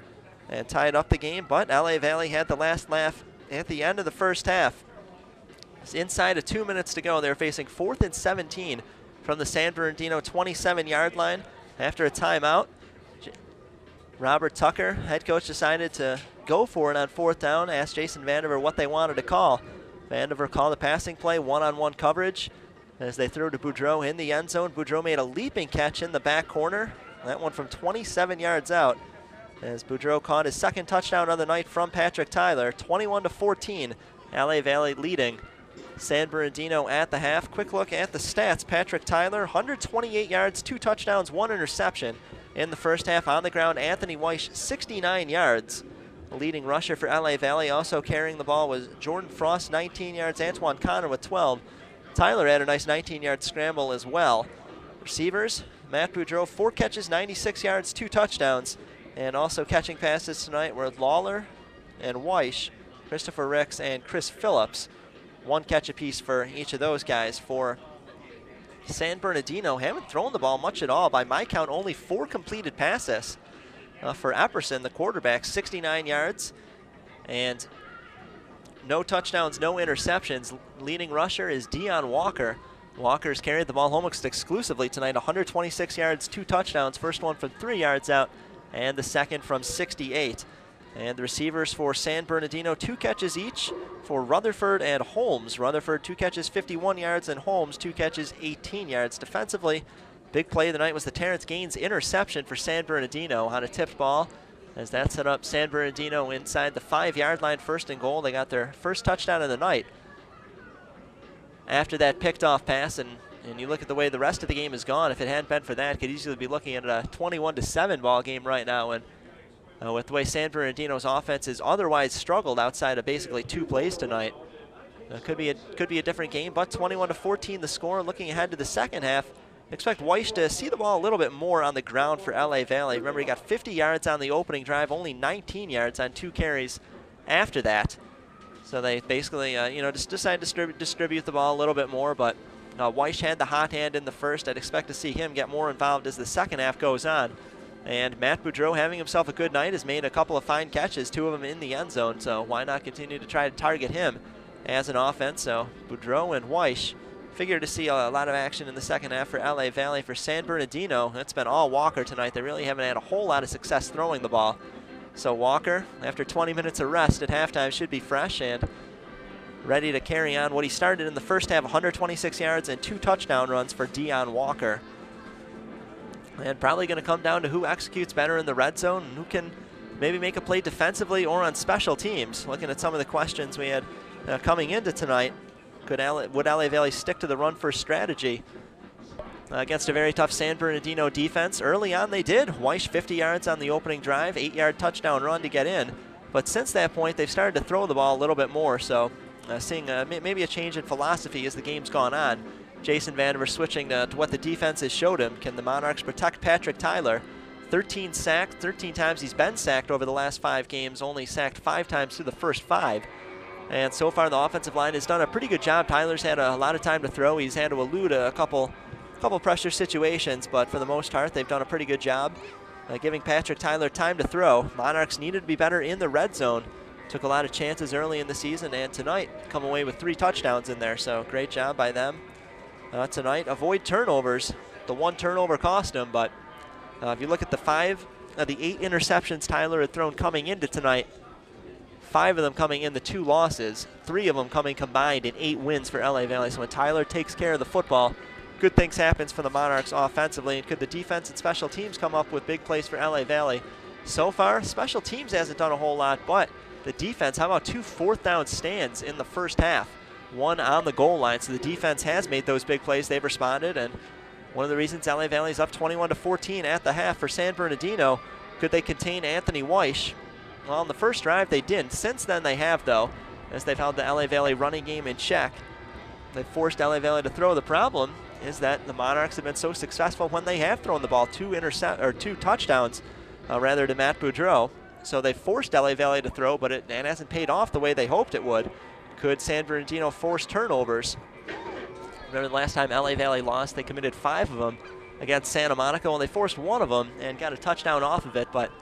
Speaker 1: and tied up the game, but LA Valley had the last laugh at the end of the first half. Inside of 2 minutes to go, they're facing 4th and 17 from the San Bernardino 27-yard line. After a timeout, Robert Tucker, head coach, decided to go for it on 4th down, asked Jason Vandiver what they wanted to call. Vandiver called a passing play, one-on-one coverage, as they threw to Boudreau in the end zone. Boudreau made a leaping catch in the back corner, that one from 27 yards out, as Boudreau caught his second touchdown of the night from Patrick Tyler. 21-14, LA Valley leading San Bernardino at the half. Quick look at the stats. Patrick Tyler, 128 yards, 2 touchdowns, 1 interception in the first half. On the ground, Anthony Weiss, 69 yards. The leading rusher for LA Valley, also carrying the ball, was Jordan Frost, 19 yards. Antoine Connor with 12. Tyler had a nice 19-yard scramble as well. Receivers, Matt Boudreau, 4 catches, 96 yards, 2 touchdowns. And also catching passes tonight were Lawler and Weiss, Christopher Ricks, and Chris Phillips. 1 catch apiece for each of those guys. For San Bernardino, haven't thrown the ball much at all. By my count, only 4 completed passes. For Epperson, the quarterback, 69 yards, and no touchdowns, no interceptions. Leading rusher is Deion Walker. Walker's carried the ball almost exclusively tonight, 126 yards, 2 touchdowns. First one from 3 yards out, and the second from 68. And the receivers for San Bernardino, 2 catches each for Rutherford and Holmes. Rutherford, 2 catches, 51 yards, and Holmes, 2 catches, 18 yards. Defensively, big play of the night was the Terrence Gaines interception for San Bernardino on a tipped ball, as that set up San Bernardino inside the 5-yard line, 1st and goal. They got their first touchdown of the night after that picked off pass, and you look at the way the rest of the game has gone. If it hadn't been for that, could easily be looking at a 21-7 ball game right now. And with the way San Bernardino's offense has otherwise struggled outside of basically 2 plays tonight, could be a different game. But 21-14 the score. Looking ahead to the second half, expect Weiss to see the ball a little bit more on the ground for LA Valley. Remember, he got 50 yards on the opening drive, only 19 yards on 2 carries after that. So they basically, just decided to distribute the ball a little bit more. But Weiss had the hot hand in the first. I'd expect to see him get more involved as the second half goes on. And Matt Boudreau, having himself a good night, has made a couple of fine catches, 2 of them in the end zone. So why not continue to try to target him as an offense? So Boudreau and Weiss figure to see a lot of action in the second half for LA Valley. For San Bernardino, it's been all Walker tonight. They really haven't had a whole lot of success throwing the ball. So Walker, after 20 minutes of rest at halftime, should be fresh and ready to carry on what he started in the first half. 126 yards and 2 touchdown runs for Deion Walker. And probably going to come down to who executes better in the red zone and who can maybe make a play defensively or on special teams. Looking at some of the questions we had coming into tonight, would LA Valley stick to the run-first strategy against a very tough San Bernardino defense? Early on they did. Weiss 50 yards on the opening drive, 8-yard touchdown run to get in. But since that point, they've started to throw the ball a little bit more. So seeing maybe a change in philosophy as the game's gone on. Jason Vandiver switching to what the defense has showed him. Can the Monarchs protect Patrick Tyler 13 sacked, 13 times he's been sacked over the last 5 games, only sacked 5 times through the first 5. And so far the offensive line has done a pretty good job. Tyler's had a lot of time to throw. He's had to elude a couple pressure situations, but for the most part they've done a pretty good job giving Patrick Tyler time to throw. Monarchs needed to be better in the red zone. Took a lot of chances early in the season, and tonight come away with 3 touchdowns in there, so great job by them tonight. Avoid turnovers. The 1 turnover cost him, but if you look at the 8 interceptions Tyler had thrown coming into tonight, 5 of them coming in the 2 losses, 3 of them coming combined in 8 wins for LA Valley. So when Tyler takes care of the football, good things happens for the Monarchs offensively. And could the defense and special teams come up with big plays for LA Valley? So far, special teams hasn't done a whole lot, but the defense, how about 2 4th down stands in the first half? 1 on the goal line, so the defense has made those big plays. They've responded, and one of the reasons LA Valley is up 21-14 at the half for San Bernardino. Could they contain Anthony Weish? Well, on the first drive they didn't. Since then they have, though, as they've held the LA Valley running game in check. They've forced LA Valley to throw. The problem is that the Monarchs have been so successful when they have thrown the ball, 2 touchdowns rather to Matt Boudreau. So they forced LA Valley to throw, but it hasn't paid off the way they hoped it would. Could San Bernardino force turnovers? Remember the last time LA Valley lost, they committed 5 of them against Santa Monica, and they forced 1 of them and got a touchdown off of it, but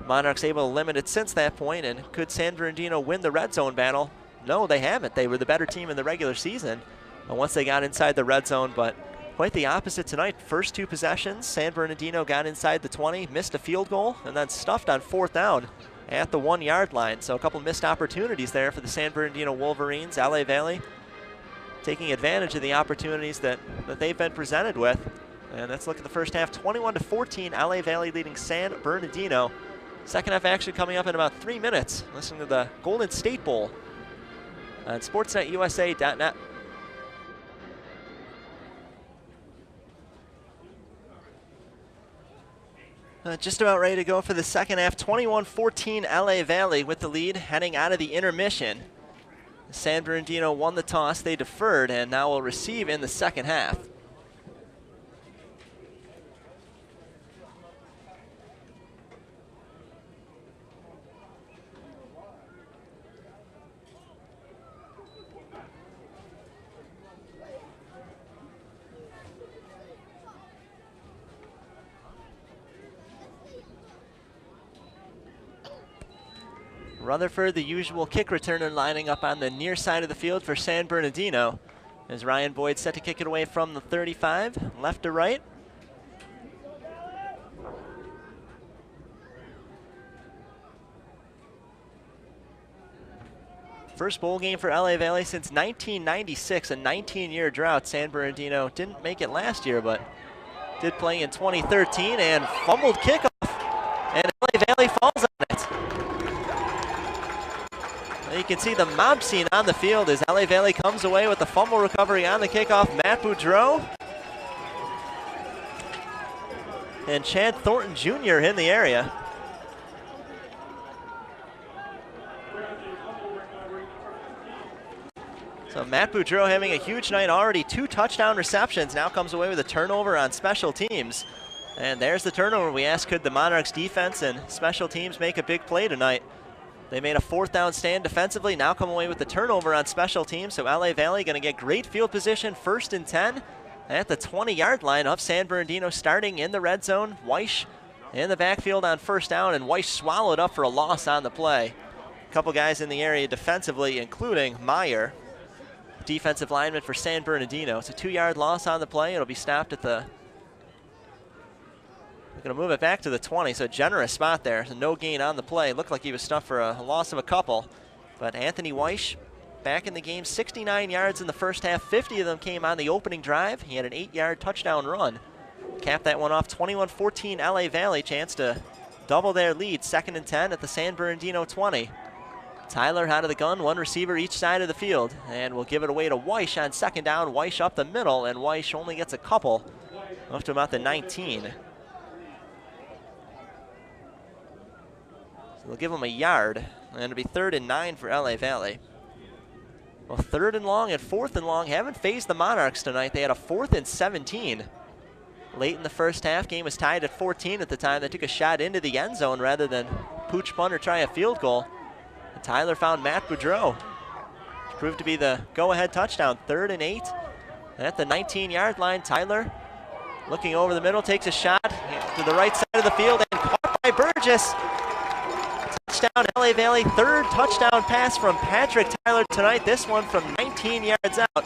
Speaker 1: Monarchs able to limit it since that point. And could San Bernardino win the red zone battle? No, they haven't. They were the better team in the regular season once they got inside the red zone, but quite the opposite tonight. First 2 possessions, San Bernardino got inside the 20, missed a field goal, and then stuffed on 4th down at the 1-yard line. So a couple missed opportunities there for the San Bernardino Wolverines. LA Valley taking advantage of the opportunities that they've been presented with. And let's look at the first half, 21-14, LA Valley leading San Bernardino. Second half actually coming up in about 3 minutes. Listen to the Golden State Bowl on sportsnetusa.net. Just about ready to go for the second half. 21-14 LA Valley with the lead heading out of the intermission. San Bernardino won the toss, they deferred, and now will receive in the second half. Rutherford, the usual kick returner, lining up on the near side of the field for San Bernardino. As Ryan Boyd set to kick it away from the 35, left to right. First bowl game for LA Valley since 1996, a 19-year drought. San Bernardino didn't make it last year, but did play in 2013 and fumbled kickoff. And LA Valley falls on it. You can see the mob scene on the field as LA Valley comes away with the fumble recovery on the kickoff. Matt Boudreau and Chad Thornton Jr. in the area. So Matt Boudreau having a huge night already, 2 touchdown receptions, now comes away with a turnover on special teams. And there's the turnover. We asked, could the Monarchs defense and special teams make a big play tonight? They made a 4th down stand defensively, now come away with the turnover on special teams. So LA Valley going to get great field position, 1st and 10 at the 20-yard line of San Bernardino, starting in the red zone. Weish in the backfield on 1st down, and Weish swallowed up for a loss on the play. A couple guys in the area defensively, including Meyer, defensive lineman for San Bernardino. It's a 2-yard loss on the play. It'll be stopped at the... We're going to move it back to the 20, so generous spot there. So no gain on the play. Looked like he was stuffed for a loss of a couple. But Anthony Weish back in the game, 69 yards in the first half. 50 of them came on the opening drive. He had an 8-yard touchdown run. Capped that one off. 21-14 LA Valley. Chance to double their lead. 2nd and 10 at the San Bernardino 20. Tyler out of the gun, 1 receiver each side of the field. And we'll give it away to Weish on 2nd down. Weish up the middle, and Weish only gets a couple. Up to about the 19. They'll give them a yard, and it'll be 3rd and 9 for LA Valley. Well, 3rd and long and 4th and long haven't phased the Monarchs tonight. They had a 4th and 17 late in the first half. Game was tied at 14 at the time. They took a shot into the end zone rather than pooch punt or try a field goal. And Tyler found Matt Boudreau, which proved to be the go-ahead touchdown. 3rd and 8 at the 19-yard line. Tyler looking over the middle, takes a shot to the right side of the field and caught by Burgess. Touchdown LA Valley, 3rd touchdown pass from Patrick Tyler tonight. This one from 19 yards out.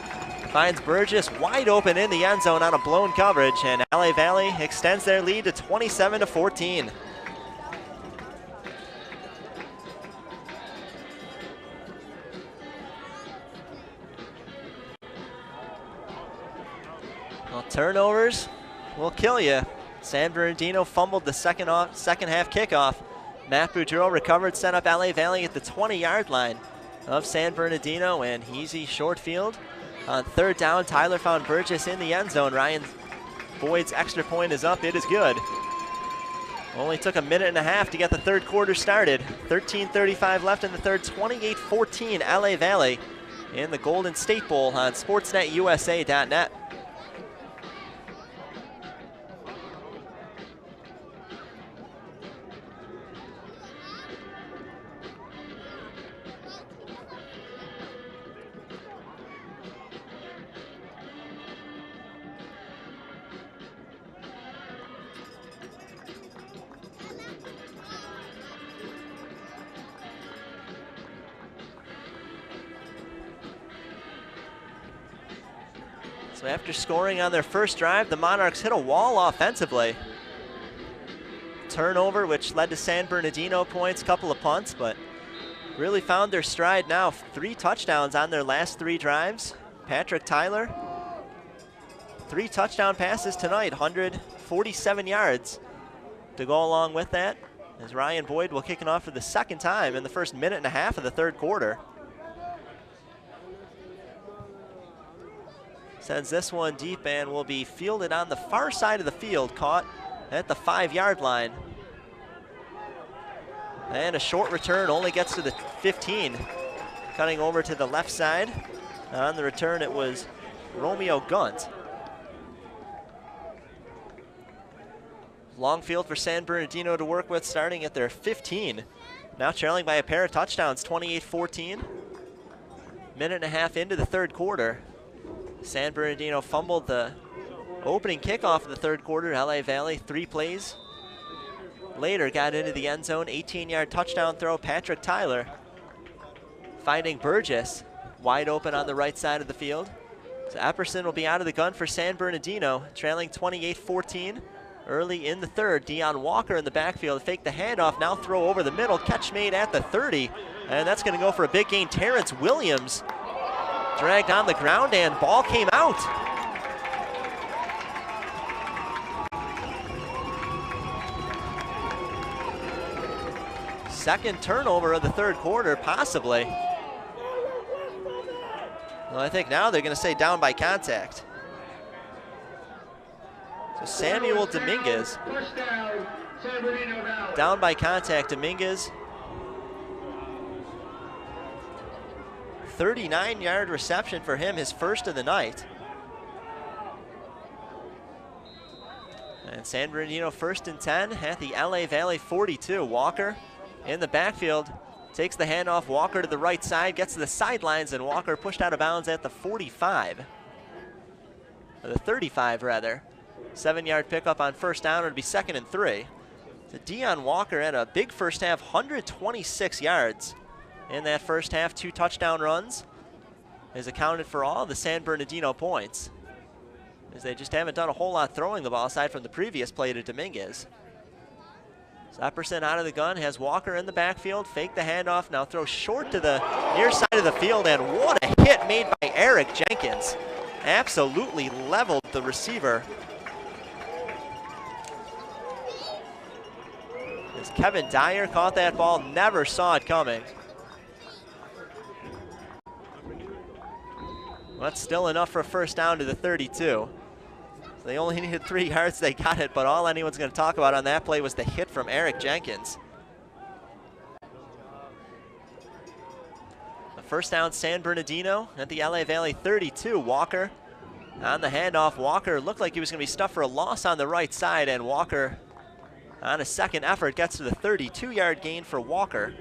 Speaker 1: Finds Burgess wide open in the end zone on a blown coverage, and LA Valley extends their lead to 27-14. Well, turnovers will kill you. San Bernardino fumbled the second half kickoff. Matt Boudreau recovered, set up LA Valley at the 20-yard line of San Bernardino, and easy short field. On 3rd down, Tyler found Burgess in the end zone. Ryan Boyd's extra point is up. It is good. Only took a minute and a half to get the 3rd quarter started. 13:35 left in the 3rd, 28-14 LA Valley in the Golden State Bowl on SportsNetUSA.net. So after scoring on their first drive, the Monarchs hit a wall offensively. Turnover, which led to San Bernardino points, couple of punts, but really found their stride now. 3 touchdowns on their last 3 drives. Patrick Tyler, 3 touchdown passes tonight, 147 yards to go along with that, as Ryan Boyd will kick it off for the 2nd time in the first minute and a half of the 3rd quarter. Sends this one deep and will be fielded on the far side of the field, caught at the 5-yard line. And a short return, only gets to the 15. Cutting over to the left side. On the return, it was Romeo Gunt. Long field for San Bernardino to work with, starting at their 15. Now trailing by a pair of touchdowns, 28-14. Minute and a half into the 3rd quarter. San Bernardino fumbled the opening kickoff of the 3rd quarter. LA Valley, 3 plays later, got into the end zone. 18-yard touchdown throw. Patrick Tyler finding Burgess wide open on the right side of the field. So Epperson will be out of the gun for San Bernardino, trailing 28-14. Early in the 3rd, Deion Walker in the backfield. Fake the handoff, now throw over the middle. Catch made at the 30, and that's going to go for a big gain. Terrence Williams dragged on the ground, and ball came out. Second turnover of the 3rd quarter, possibly. Well, I think now they're going to say down by contact. So Samuel Dominguez, down by contact. Dominguez, 39-yard reception for him, his first of the night. And San Bernardino 1st and 10 at the LA Valley 42. Walker in the backfield, takes the handoff. Walker to the right side, gets to the sidelines, and Walker pushed out of bounds at the 45. Or the 35, rather. 7-yard pickup on 1st down. It'll be 2nd and 3. So Deion Walker had a big first half, 126 yards. In that first half, 2 touchdown runs has accounted for all the San Bernardino points, as they just haven't done a whole lot throwing the ball aside from the previous play to Dominguez. So Epperson out of the gun, has Walker in the backfield, fake the handoff, now throw short to the near side of the field, and what a hit made by Eric Jenkins. Absolutely leveled the receiver. As Kevin Dyer caught that ball, never saw it coming. Well, that's still enough for a 1st down to the 32. So they only needed 3 yards, they got it, but all anyone's going to talk about on that play was the hit from Eric Jenkins. The 1st down, San Bernardino at the LA Valley 32. Walker On the handoff, Walker looked like he was going to be stuffed for a loss on the right side, and Walker, on a second effort, gets to the 32-yard gain for Walker.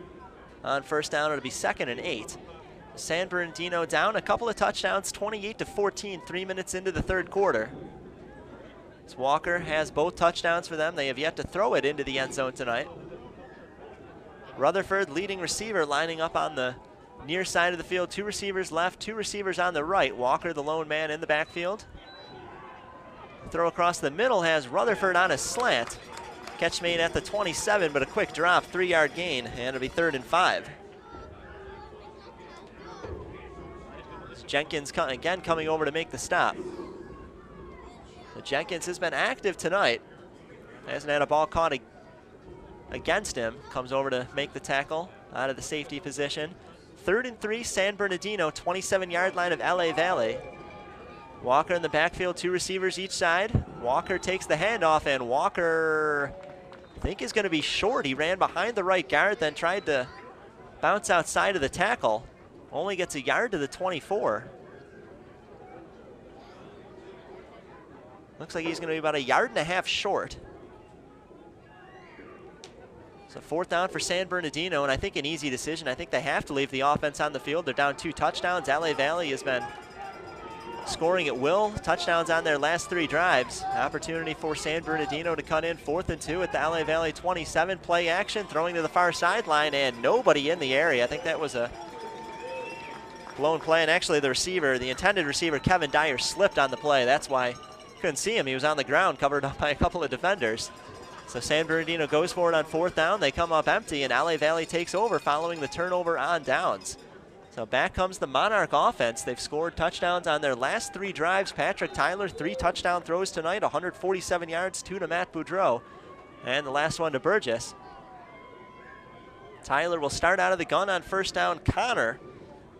Speaker 1: On first down, it'll be 2nd and 8. San Bernardino down a couple of touchdowns, 28-14, 3 minutes into the third quarter. As Walker has both touchdowns for them. They have yet to throw it into the end zone tonight. Rutherford, leading receiver, lining up on the near side of the field. 2 receivers left, 2 receivers on the right. Walker, the lone man in the backfield. Throw across the middle has Rutherford on a slant. Catch made at the 27, but a quick drop, 3-yard gain, and it'll be 3rd and 5. Jenkins again coming over to make the stop. So Jenkins has been active tonight. Hasn't had a ball caught against him. Comes over to make the tackle out of the safety position. 3rd and 3, San Bernardino, 27-yard line of LA Valley. Walker in the backfield, 2 receivers each side. Walker takes the handoff, and Walker, I think, is going to be short. He ran behind the right guard, then tried to bounce outside of the tackle. Only gets a yard to the 24. Looks like he's going to be about a yard and a half short. So 4th down for San Bernardino, and I think an easy decision. I think they have to leave the offense on the field. They're down 2 touchdowns. LA Valley has been scoring at will. Touchdowns on their last 3 drives. Opportunity for San Bernardino to cut in 4th and 2 at the LA Valley 27. Play action, throwing to the far sideline, and nobody in the area. I think that was a blown play, and actually the receiver, the intended receiver, Kevin Dyer, slipped on the play. That's why couldn't see him. He was on the ground, covered up by a couple of defenders. So San Bernardino goes for it on 4th down. They come up empty, and LA Valley takes over following the turnover on downs. So back comes the Monarch offense. They've scored touchdowns on their last 3 drives. Patrick Tyler, 3 touchdown throws tonight, 147 yards, 2 to Matt Boudreau, and the last one to Burgess. Tyler will start out of the gun on first down. Connor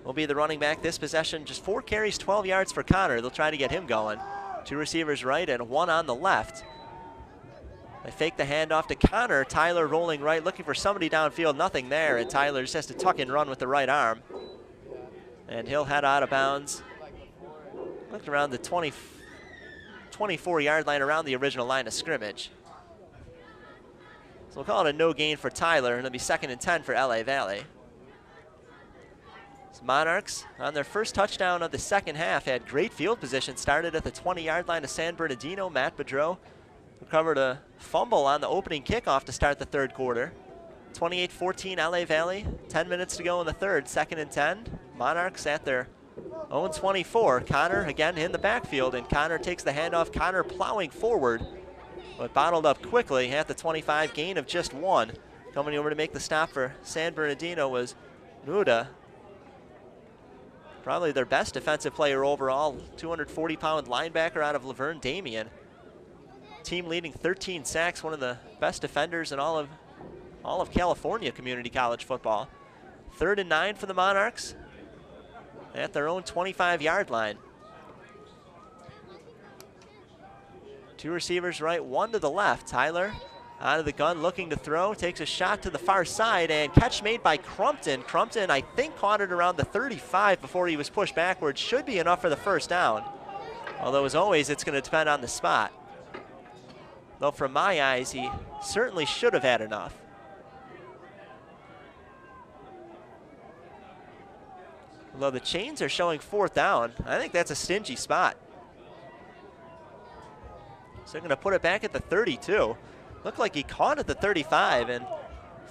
Speaker 1: will be the running back this possession. Just 4 carries, 12 yards for Connor. They'll try to get him going. 2 receivers right and 1 on the left. They fake the handoff to Connor. Tyler rolling right, looking for somebody downfield. Nothing there, and Tyler just has to tuck and run with the right arm. And he'll head out of bounds. Looked around the 24-yard line, around the original line of scrimmage. So we'll call it a no gain for Tyler, and it'll be 2nd and 10 for LA Valley. Monarchs, on their first touchdown of the second half, had great field position. Started at the 20-yard line of San Bernardino. Matt Boudreau recovered a fumble on the opening kickoff to start the third quarter. 28-14 LA Valley, 10 minutes to go in the third, 2nd and 10. Monarchs at their own 24. Connor again in the backfield, and Connor takes the handoff. Connor plowing forward, but bottled up quickly at the 25, gain of just 1. Coming over to make the stop for San Bernardino was Nuda. Probably their best defensive player overall, 240-pound linebacker out of Laverne Damien. Team leading 13 sacks, one of the best defenders in all of California community college football. 3rd and 9 for the Monarchs at their own 25-yard line. 2 receivers right, 1 to the left. Tyler out of the gun, looking to throw, takes a shot to the far side, and catch made by Crumpton. Crumpton, I think, caught it around the 35 before he was pushed backwards. Should be enough for the first down. Although, as always, it's going to depend on the spot. Though from my eyes, he certainly should have had enough. Although the chains are showing 4th down, I think that's a stingy spot. So they're going to put it back at the 32. Looked like he caught at the 35, and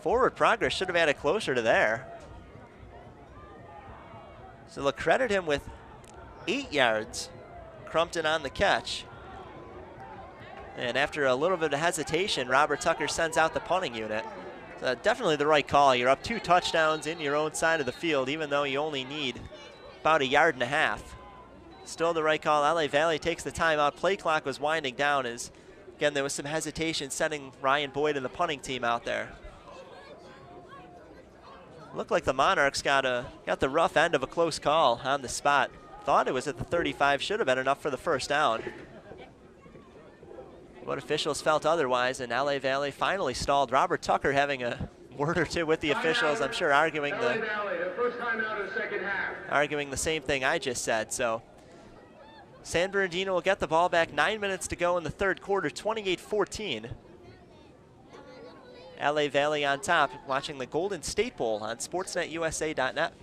Speaker 1: forward progress should have had it closer to there. So they'll credit him with 8 yards. Crumpton on the catch. And after a little bit of hesitation, Robert Tucker sends out the punting unit. So definitely the right call. You're up 2 touchdowns in your own side of the field, even though you only need about a yard and a half. Still the right call. LA Valley takes the timeout. Play clock was winding down as, again, there was some hesitation sending Ryan Boyd and the punting team out there. Looked like the Monarchs got the rough end of a close call on the spot. Thought it was at the 35, should have been enough for the first down. But officials felt otherwise, and LA Valley finally stalled. Robert Tucker having a word or two with the officials, I'm sure arguing the same thing I just said. So San Bernardino will get the ball back. 9 minutes to go in the third quarter, 28-14. LA Valley on top, watching the Golden State Bowl on sportsnetusa.net.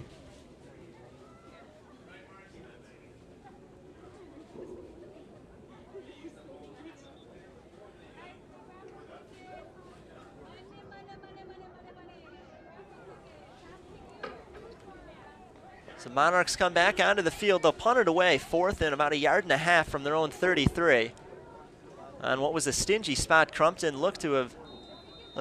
Speaker 1: So Monarchs come back onto the field. They'll punt it away, fourth and about 1.5 yards from their own 33. On what was a stingy spot, Crumpton looked to have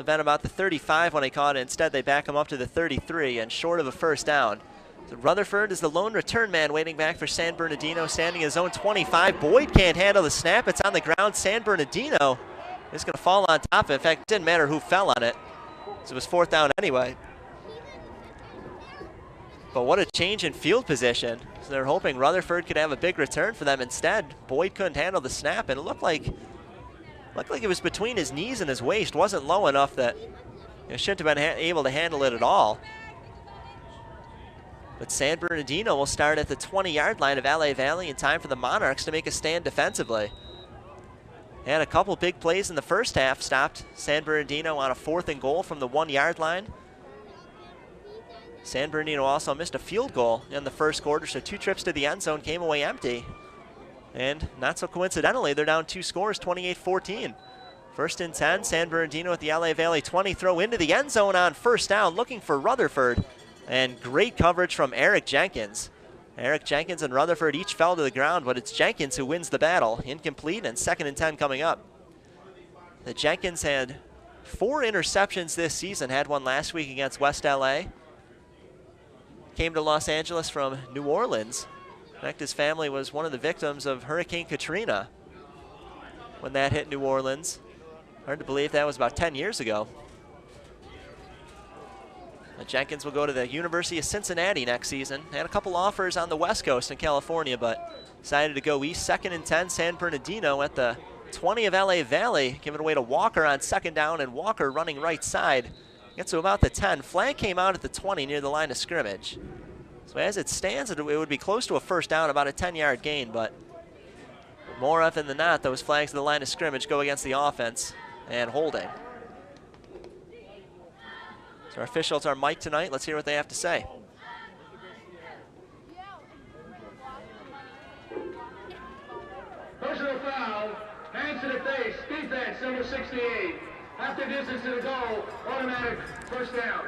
Speaker 1: been about the 35 when they caught it. Instead, they back him up to the 33 and short of a first down. So Rutherford is the lone return man waiting back for San Bernardino, standing his own 25. Boyd can't handle the snap. It's on the ground. San Bernardino is going to fall on top of it. In fact, it didn't matter who fell on it, so it was fourth down anyway. But what a change in field position. So they're hoping Rutherford could have a big return for them. Instead, Boyd couldn't handle the snap, and it looked like it was between his knees and his waist. Wasn't low enough that he shouldn't have been able to handle it at all. But San Bernardino will start at the 20-yard line of LA Valley in time for the Monarchs to make a stand defensively. They had a couple big plays in the first half, stopped San Bernardino on a 4th and goal from the 1-yard line. San Bernardino also missed a field goal in the first quarter, so 2 trips to the end zone came away empty. And not so coincidentally, they're down 2 scores, 28-14. First and 10, San Bernardino at the LA Valley 20, throw into the end zone on first down, looking for Rutherford. And great coverage from Eric Jenkins. Eric Jenkins and Rutherford each fell to the ground, but it's Jenkins who wins the battle. Incomplete, and 2nd and 10 coming up. The Jenkins had 4 interceptions this season, had one last week against West LA. Came to Los Angeles from New Orleans. In fact, his family was one of the victims of Hurricane Katrina when that hit New Orleans. Hard to believe that was about 10 years ago. Jenkins will go to the University of Cincinnati next season. Had a couple offers on the West Coast in California, but decided to go east. 2nd and 10, San Bernardino at the 20 of LA Valley. Give it away to Walker on 2nd down, and Walker running right side. Gets to about the 10. Flag came out at the 20 near the line of scrimmage. So as it stands, it would be close to a first down, about a 10-yard gain, but more often than not, those flags at the line of scrimmage go against the offense and holding. So our officials are mic'd tonight. Let's hear what they have to say.
Speaker 2: Personal foul, hands to the face, defense, number 68. Half the distance to the goal, automatic first down.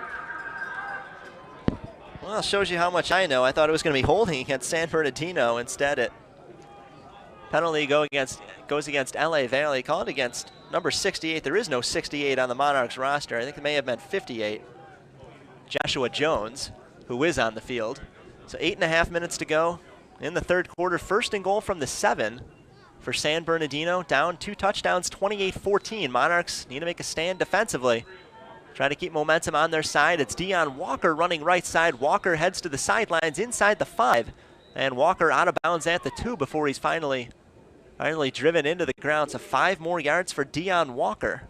Speaker 1: Well, it shows you how much I know. I thought it was going to be holding against San Bernardino. Instead, penalty goes against LA Valley. Called against number 68. There is no 68 on the Monarchs roster. I think it may have been 58. Joshua Jones, who is on the field. So 8.5 minutes to go in the third quarter. 1st and goal from the 7 for San Bernardino. Down 2 touchdowns, 28-14. Monarchs need to make a stand defensively. Trying to keep momentum on their side. It's Deion Walker running right side. Walker heads to the sidelines inside the 5. And Walker out of bounds at the 2 before he's finally driven into the ground. So 5 more yards for Deion Walker.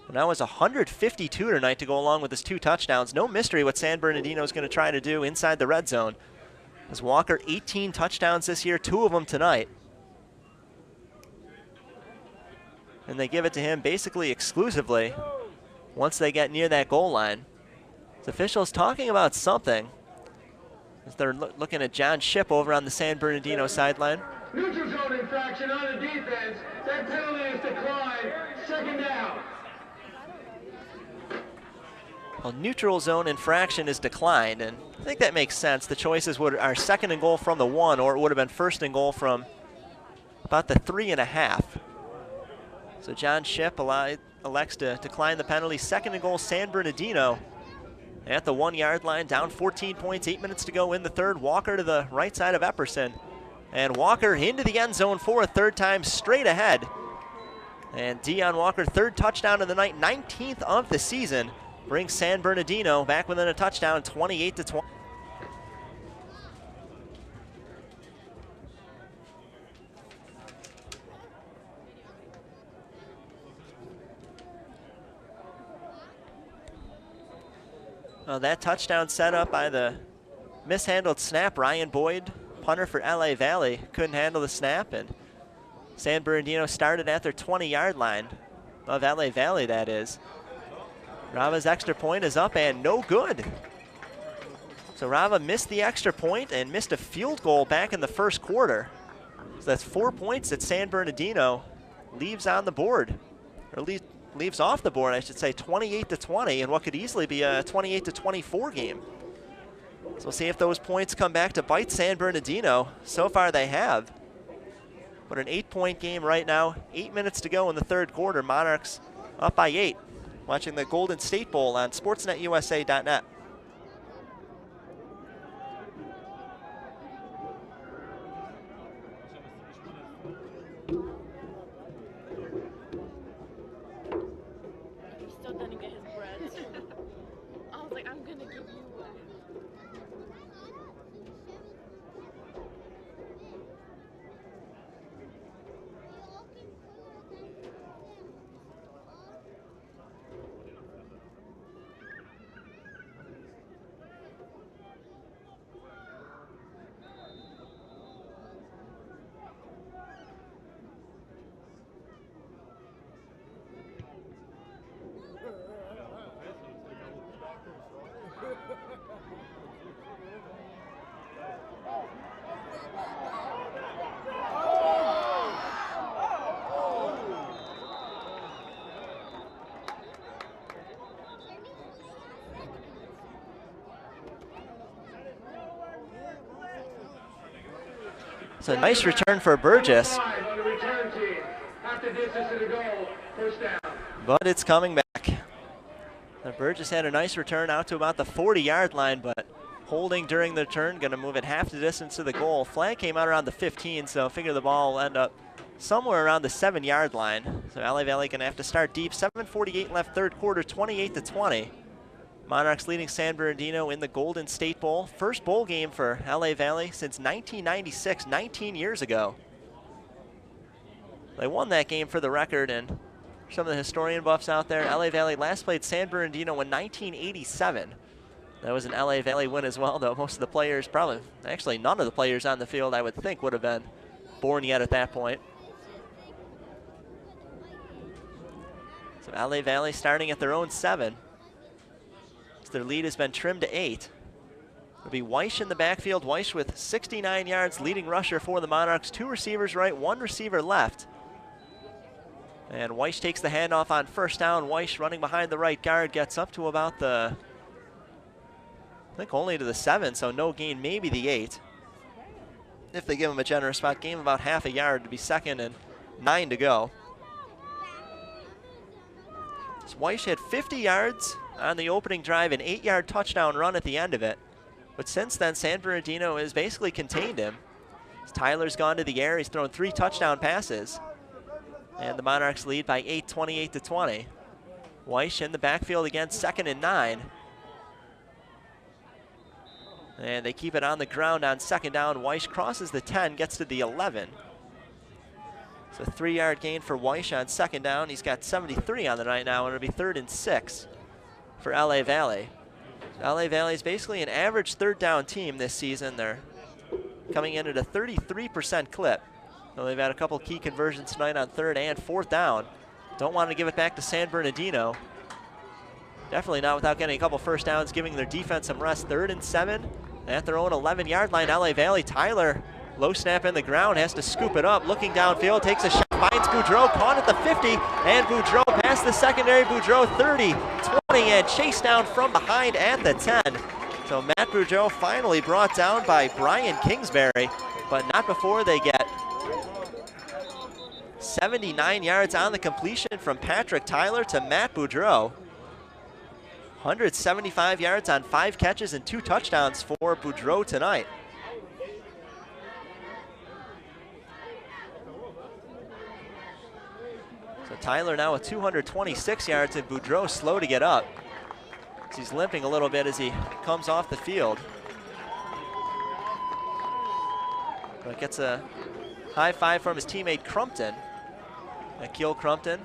Speaker 1: And that was 152 tonight to go along with his 2 touchdowns. No mystery what San Bernardino is going to try to do inside the red zone. As Walker, 18 touchdowns this year, 2 of them tonight. And they give it to him basically exclusively once they get near that goal line. The officials talking about something as they're looking at John Shipp over on the San Bernardino sideline.
Speaker 2: Neutral zone infraction on the defense. That penalty is declined. 2nd down.
Speaker 1: Well, neutral zone infraction is declined, and I think that makes sense. The choices are 2nd and goal from the 1, or it would have been 1st and goal from about the 3.5. So John Shipp elects to decline the penalty. 2nd and goal, San Bernardino at the 1-yard line, down 14 points, 8 minutes to go in the third. Walker to the right side of Epperson. And Walker into the end zone for a 3rd time, straight ahead. And Deion Walker, 3rd touchdown of the night, 19th of the season, brings San Bernardino back within a touchdown, 28-20. That touchdown set up by the mishandled snap. Ryan Boyd punter for LA Valley, couldn't handle the snap, and San Bernardino started at their 20-yard line of LA Valley, that is. Rava's extra point is up and no good. So Rava missed the extra point and missed a field goal back in the first quarter. So that's 4 points that San Bernardino leaves on the board, or leaves off the board, I should say, 28-20, and what could easily be a 28-24 game. So we'll see if those points come back to bite San Bernardino. So far they have. But an 8-point game right now, 8 minutes to go in the third quarter. Monarchs up by 8. Watching the Golden State Bowl on sportsnetusa.net.
Speaker 3: Still didn't get his bread. I was like, I'm gonna give you one.
Speaker 1: It's a nice return for Burgess,
Speaker 2: On the return team. Half the distance to the goal. First down.
Speaker 1: but it's coming back. Now Burgess had a nice return out to about the 40-yard line, but holding during the turn, going to move it half the distance to the goal. Flag came out around the 15, so figure the ball will end up somewhere around the 7-yard line. So LA Valley going to have to start deep. 7:48 left third quarter, 28-20. Monarchs leading San Bernardino in the Golden State Bowl. First bowl game for LA Valley since 1996, 19 years ago. They won that game for the record, and some of the historian buffs out there, LA Valley last played San Bernardino in 1987. That was an LA Valley win as well, though most of the players, probably, actually none of the players on the field I would think would have been born yet at that point. So LA Valley starting at their own 7. Their lead has been trimmed to 8. It'll be Weish in the backfield. Weish with 69 yards, leading rusher for the Monarchs. 2 receivers right, 1 receiver left. And Weish takes the handoff on first down. Weish running behind the right guard, gets up to about the, I think only to the 7, so no gain, maybe the 8. If they give him a generous spot, gain about half a yard to be second and 9 to go. So Weish had 50 yards on the opening drive, an 8-yard touchdown run at the end of it. But since then, San Bernardino has basically contained him. Tyler's gone to the air. He's thrown 3 touchdown passes. And the Monarchs lead by 8, 28-20. Weish in the backfield again, 2nd and 9. And they keep it on the ground on 2nd down. Weish crosses the 10, gets to the 11. So 3-yard gain for Weish on 2nd down. He's got 73 on the night now, and it'll be 3rd and 6 for LA Valley. LA Valley is basically an average 3rd down team this season. They're coming in at a 33% clip. So they've had a couple key conversions tonight on 3rd and 4th down. Don't want to give it back to San Bernardino. Definitely not without getting a couple first downs, giving their defense some rest. 3rd and 7 at their own 11-yard line. LA Valley, Tyler, low snap in the ground, has to scoop it up. Looking downfield, takes a shot, finds Boudreau, caught at the 50, and Boudreau past the secondary. Boudreau 30, 20, and chased down from behind at the 10. So Matt Boudreau finally brought down by Brian Kingsbury, but not before they get 79 yards on the completion from Patrick Tyler to Matt Boudreau. 175 yards on 5 catches and 2 touchdowns for Boudreau tonight. So Tyler now with 226 yards, and Boudreau slow to get up. He's limping a little bit as he comes off the field. But gets a high five from his teammate Crumpton. Akil Crumpton.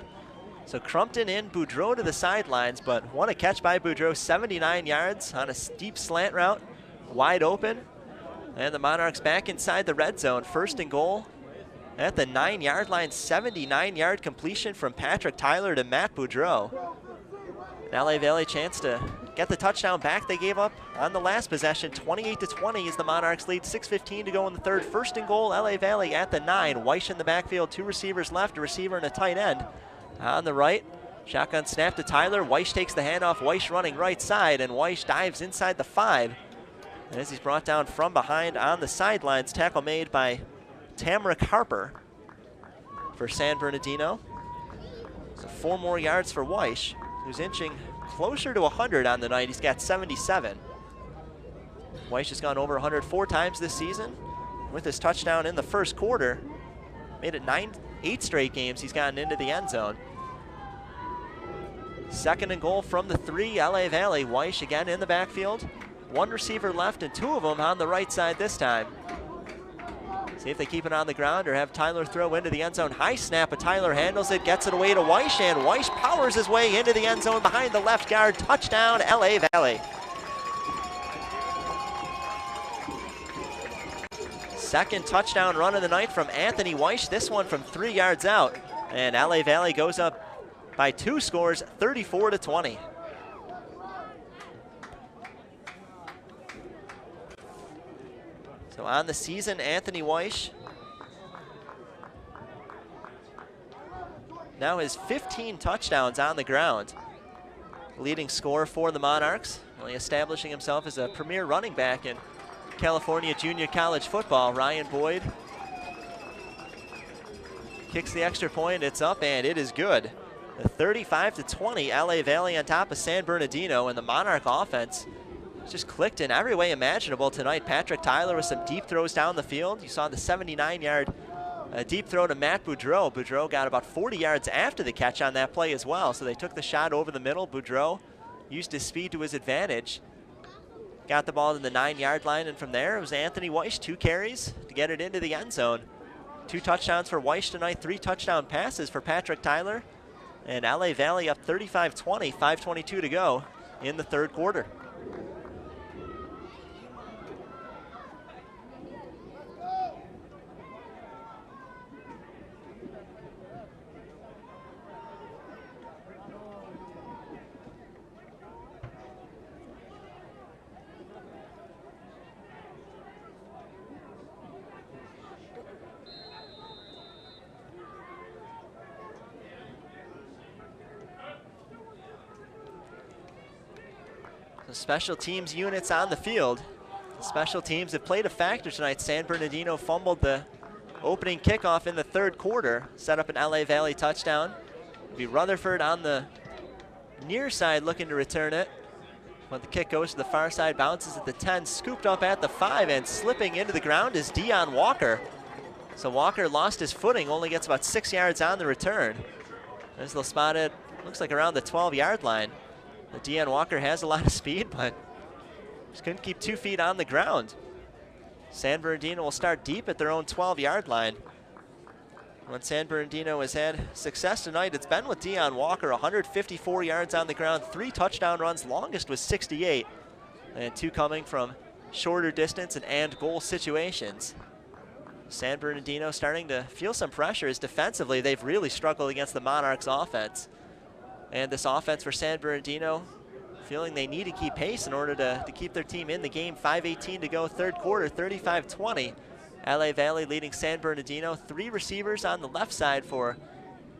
Speaker 1: So Crumpton in, Boudreau to the sidelines, but what a catch by Boudreau, 79 yards on a steep slant route, wide open. And the Monarchs back inside the red zone. First and goal at the 9-yard line. 79-yard completion from Patrick Tyler to Matt Boudreau. An LA Valley chance to get the touchdown back they gave up on the last possession. 28-20 as the Monarchs lead. 6:15 to go in the third. First and goal, LA Valley at the 9. Weish in the backfield, 2 receivers left, a receiver and a tight end. On the right, shotgun snap to Tyler. Weish takes the handoff. Weish running right side, and Weish dives inside the 5. As he's brought down from behind on the sidelines. Tackle made by Tamrick Harper for San Bernardino. So 4 more yards for Weish, who's inching closer to 100 on the night. He's got 77. Weish has gone over 104 times this season. With his touchdown in the first quarter, made it 8 straight games he's gotten into the end zone. Second and goal from the 3, LA Valley. Weish again in the backfield. 1 receiver left and 2 of them on the right side this time. See if they keep it on the ground or have Tyler throw into the end zone. High snap, but Tyler handles it, gets it away to Weish, and Weish powers his way into the end zone behind the left guard. Touchdown, LA Valley. Second touchdown run of the night from Anthony Weish, this one from 3 yards out. And LA Valley goes up by 2 scores, 34-20. So on the season, Anthony Weish now has 15 touchdowns on the ground. Leading scorer for the Monarchs, really establishing himself as a premier running back in California junior college football. Ryan Boyd kicks the extra point, it's up and it is good. The 35-20, LA Valley on top of San Bernardino, and the Monarch offense just clicked in every way imaginable tonight. Patrick Tyler with some deep throws down the field. You saw the 79-yard deep throw to Matt Boudreau. Boudreau got about 40 yards after the catch on that play as well. So they took the shot over the middle. Boudreau used his speed to his advantage. Got the ball to the 9-yard line, and from there it was Anthony Weish, 2 carries to get it into the end zone. 2 touchdowns for Weish tonight, 3 touchdown passes for Patrick Tyler. And LA Valley up 35-20, 5:22 to go in the third quarter. The special teams units on the field. The special teams have played a factor tonight. San Bernardino fumbled the opening kickoff in the third quarter, set up an LA Valley touchdown. It'll be Rutherford on the near side looking to return it. When the kick goes to the far side, bounces at the 10, scooped up at the 5, and slipping into the ground is Dion Walker. So Walker lost his footing, only gets about 6 yards on the return. As they'll spot it, looks like around the 12-yard line. Dion Walker has a lot of speed, but just couldn't keep 2 feet on the ground. San Bernardino will start deep at their own 12-yard line. When San Bernardino has had success tonight, it's been with Dion Walker. 154 yards on the ground, 3 touchdown runs, longest was 68, and 2 coming from shorter distance and goal situations. San Bernardino starting to feel some pressure as defensively they've really struggled against the Monarchs offense. And this offense for San Bernardino feeling they need to keep pace in order to keep their team in the game. 5:18 to go, third quarter, 35-20. LA Valley leading San Bernardino. 3 receivers on the left side for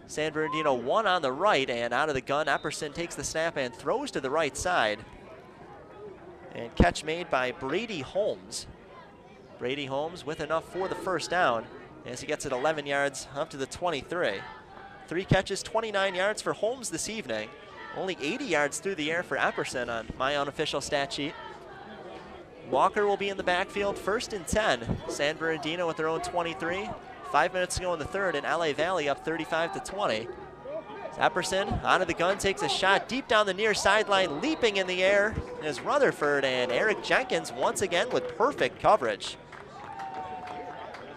Speaker 1: San Bernardino, 1 on the right, and out of the gun, Epperson takes the snap and throws to the right side. And catch made by Brady Holmes. Brady Holmes with enough for the first down as he gets it 11 yards up to the 23. 3 catches, 29 yards for Holmes this evening. Only 80 yards through the air for Epperson on my unofficial stat sheet. Walker will be in the backfield, 1st and 10. San Bernardino with their own 23. 5 minutes to go in the third, and LA Valley up 35-20. Epperson out of the gun, takes a shot deep down the near sideline, leaping in the air is Rutherford, and Eric Jenkins once again with perfect coverage.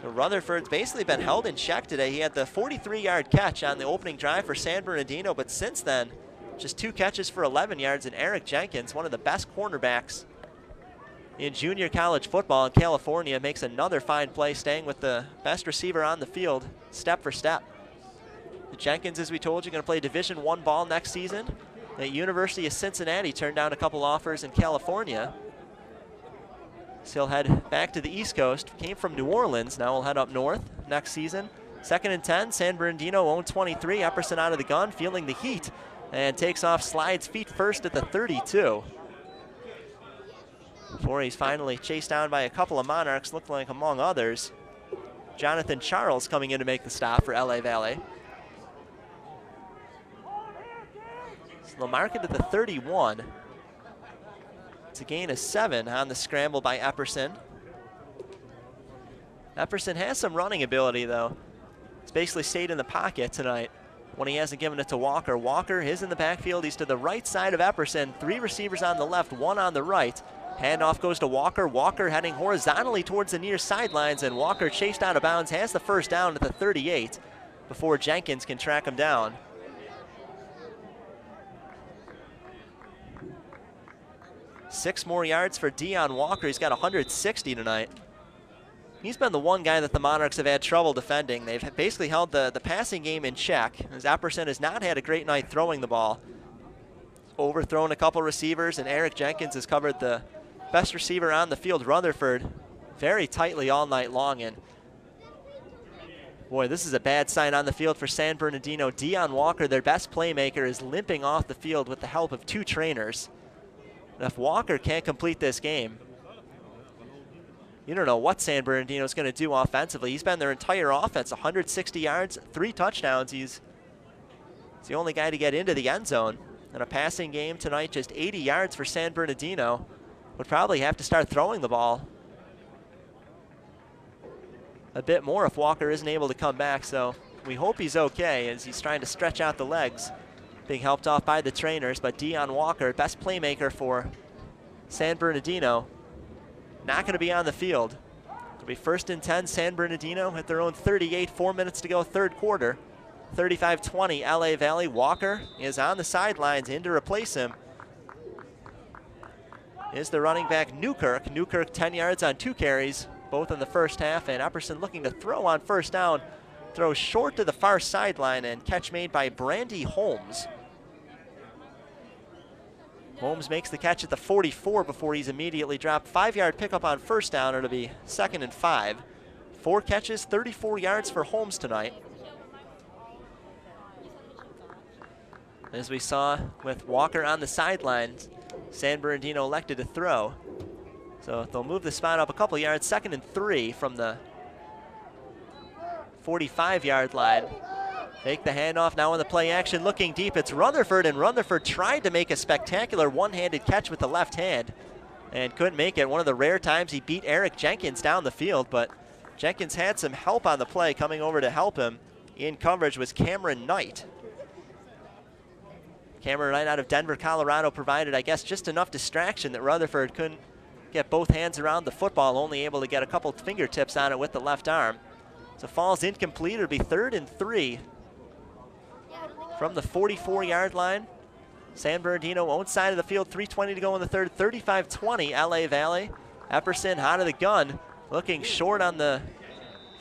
Speaker 1: So Rutherford's basically been held in check today. He had the 43-yard catch on the opening drive for San Bernardino, but since then, just 2 catches for 11 yards, and Eric Jenkins, one of the best cornerbacks in junior college football in California, makes another fine play, staying with the best receiver on the field, step for step. Jenkins, as we told you, going to play Division I ball next season. At University of Cincinnati, turned down a couple offers in California. So he'll head back to the East Coast. Came from New Orleans, now we'll head up north next season. 2nd and 10, San Bernardino, own 23. Epperson out of the gun, feeling the heat, and takes off, slides feet first at the 32. Before he's finally chased down by a couple of Monarchs, looked like among others, Jonathan Charles coming in to make the stop for LA Valley. So Lamarcus at the 31. It's a gain of 7 on the scramble by Epperson. Epperson has some running ability, though. He's basically stayed in the pocket tonight when he hasn't given it to Walker. Walker is in the backfield. He's to the right side of Epperson. 3 receivers on the left, 1 on the right. Handoff goes to Walker. Walker heading horizontally towards the near sidelines, and Walker chased out of bounds, has the first down at the 38 before Jenkins can track him down. Six more yards for Deion Walker. He's got 160 tonight. He's been the one guy that the Monarchs have had trouble defending. They've basically held the passing game in check, as Epperson has not had a great night throwing the ball. Overthrown a couple receivers, and Eric Jenkins has covered the best receiver on the field, Rutherford, very tightly all night long. And boy, this is a bad sign on the field for San Bernardino. Deion Walker, their best playmaker, is limping off the field with the help of 2 trainers. And if Walker can't complete this game, you don't know what San Bernardino is going to do offensively. He's been their entire offense, 160 yards, 3 touchdowns. He's the only guy to get into the end zone. In a passing game tonight, just 80 yards for San Bernardino. Would probably have to start throwing the ball a bit more if Walker isn't able to come back. So we hope he's okay, as he's trying to stretch out the legs, being helped off by the trainers. But Deion Walker, best playmaker for San Bernardino, not going to be on the field. It'll be 1st and 10, San Bernardino at their own 38, 4 minutes to go, 3rd quarter. 35-20 LA Valley. Walker is on the sidelines. In to replace him is the running back Newkirk. Newkirk 10 yards on 2 carries, both in the first half, and Epperson looking to throw on first down. Throws short to the far sideline, and catch made by Brandy Holmes. Holmes makes the catch at the 44 before he's immediately dropped. 5-yard pickup on first down. It'll be 2nd and 5. 4 catches, 34 yards for Holmes tonight. As we saw with Walker on the sidelines, San Bernardino elected to throw. So they'll move the spot up a couple yards. 2nd and 3 from the 45-yard line. Take the handoff now in the play action, looking deep. It's Rutherford, and Rutherford tried to make a spectacular one-handed catch with the left hand and couldn't make it. One of the rare times he beat Eric Jenkins down the field, but Jenkins had some help on the play. Coming over to help him in coverage was Cameron Knight. Cameron Knight out of Denver, Colorado, provided, I guess, just enough distraction that Rutherford couldn't get both hands around the football, only able to get a couple fingertips on it with the left arm. So falls incomplete. It'll be 3rd and 3 from the 44-yard line. San Bernardino own side of the field, 3:20 to go in the 3rd, 35-20 LA Valley. Epperson out of the gun, looking short on the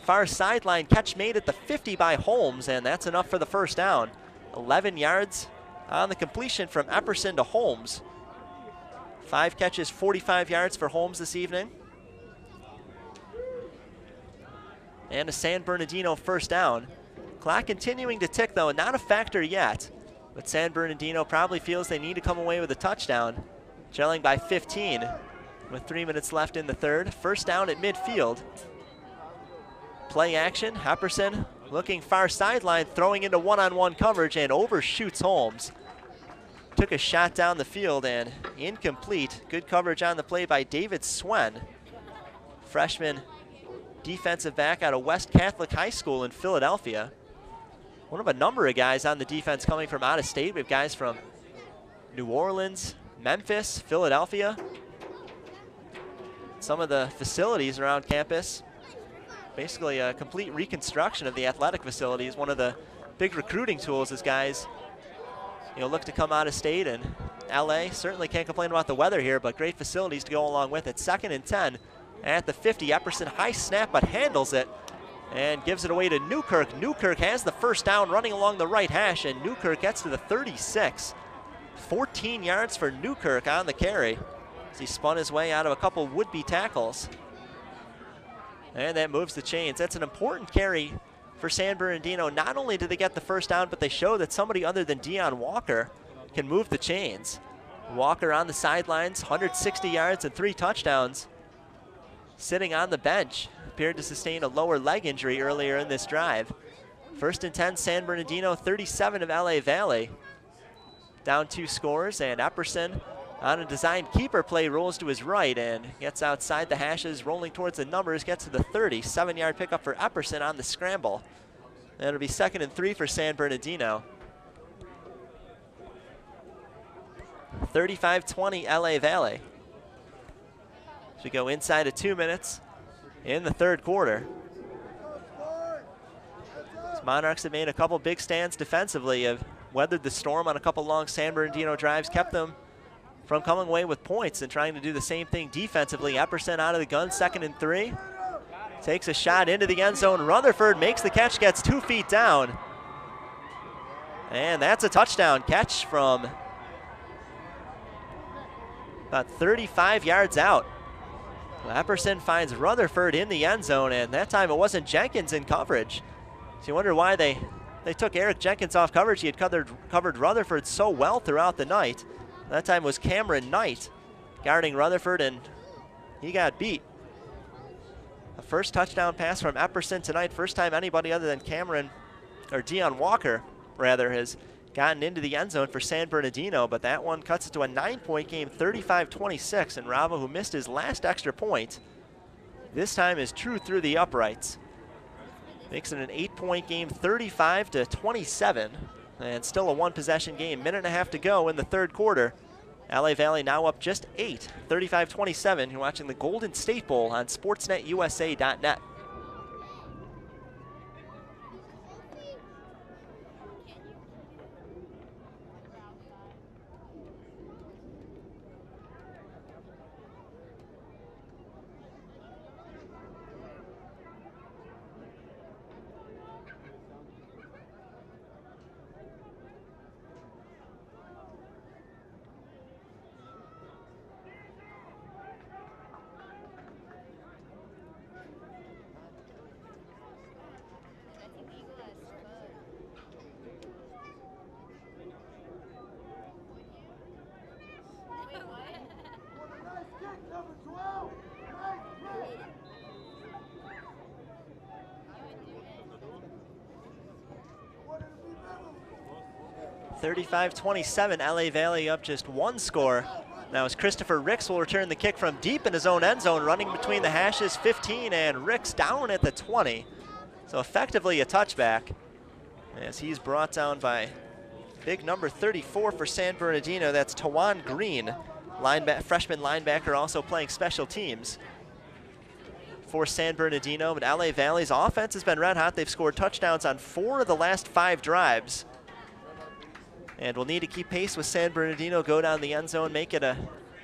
Speaker 1: far sideline. Catch made at the 50 by Holmes, and that's enough for the first down. 11 yards on the completion from Epperson to Holmes. 5 catches, 45 yards for Holmes this evening. And a San Bernardino first down. Clock continuing to tick, though, not a factor yet. But San Bernardino probably feels they need to come away with a touchdown. Trailing by 15 with 3 minutes left in the 3rd. First down at midfield. Play action. Epperson looking far sideline, throwing into one-on-one coverage, and overshoots Holmes. Took a shot down the field and incomplete. Good coverage on the play by David Swen, freshman defensive back out of West Catholic High School in Philadelphia. One of a number of guys on the defense coming from out of state. We have guys from New Orleans, Memphis, Philadelphia. Some of the facilities around campus, basically a complete reconstruction of the athletic facilities. One of the big recruiting tools is guys look to come out of state and LA. Certainly can't complain about the weather here, but great facilities to go along with it. 2nd and 10 at the 50. Epperson high snap, but handles it and gives it away to Newkirk. Newkirk has the first down running along the right hash, and Newkirk gets to the 36. 14 yards for Newkirk on the carry as he spun his way out of a couple would-be tackles. And that moves the chains. That's an important carry for San Bernardino. Not only did they get the first down, but they show that somebody other than Deion Walker can move the chains. Walker on the sidelines, 160 yards and 3 touchdowns. Sitting on the bench, appeared to sustain a lower leg injury earlier in this drive. 1st and 10, San Bernardino, 37 of LA Valley. Down 2 scores, and Epperson on a designed keeper play rolls to his right and gets outside the hashes, rolling towards the numbers, gets to the 30. 7-yard pickup for Epperson on the scramble. That'll be 2nd and 3 for San Bernardino. 35-20 LA Valley. As we go inside of 2 minutes in the 3rd quarter. As Monarchs have made a couple big stands defensively, have weathered the storm on a couple long San Bernardino drives, kept them from coming away with points, and trying to do the same thing defensively. Epperson out of the gun, 2nd and 3. Takes a shot into the end zone. Rutherford makes the catch, gets 2 feet down. And that's a touchdown catch from about 35 yards out. Epperson finds Rutherford in the end zone, and that time it wasn't Jenkins in coverage. So you wonder why they took Eric Jenkins off coverage. He had covered Rutherford so well throughout the night. That time was Cameron Knight guarding Rutherford, and he got beat. The first touchdown pass from Epperson tonight. First time anybody other than Deion Walker, rather, has gotten into the end zone for San Bernardino, but that one cuts it to a 9-point game, 35-26, and Rava, who missed his last extra point, this time is true through the uprights. Makes it an 8-point game, 35-27, and still a 1-possession game. Minute and a half to go in the 3rd quarter. LA Valley now up just 8, 35-27. You're watching the Golden State Bowl on SportsNetUSA.net.
Speaker 4: Number 12.
Speaker 1: 35-27, LA Valley up just 1 score. Now as Christopher Ricks will return the kick from deep in his own end zone, running between the hashes, 15, and Ricks down at the 20. So effectively a touchback as he's brought down by big number 34 for San Bernardino. That's Tawan Green, freshman linebacker, also playing special teams for San Bernardino. But LA Valley's offense has been red hot. They've scored touchdowns on 4 of the last 5 drives. And we'll need to keep pace with San Bernardino, go down the end zone, make it a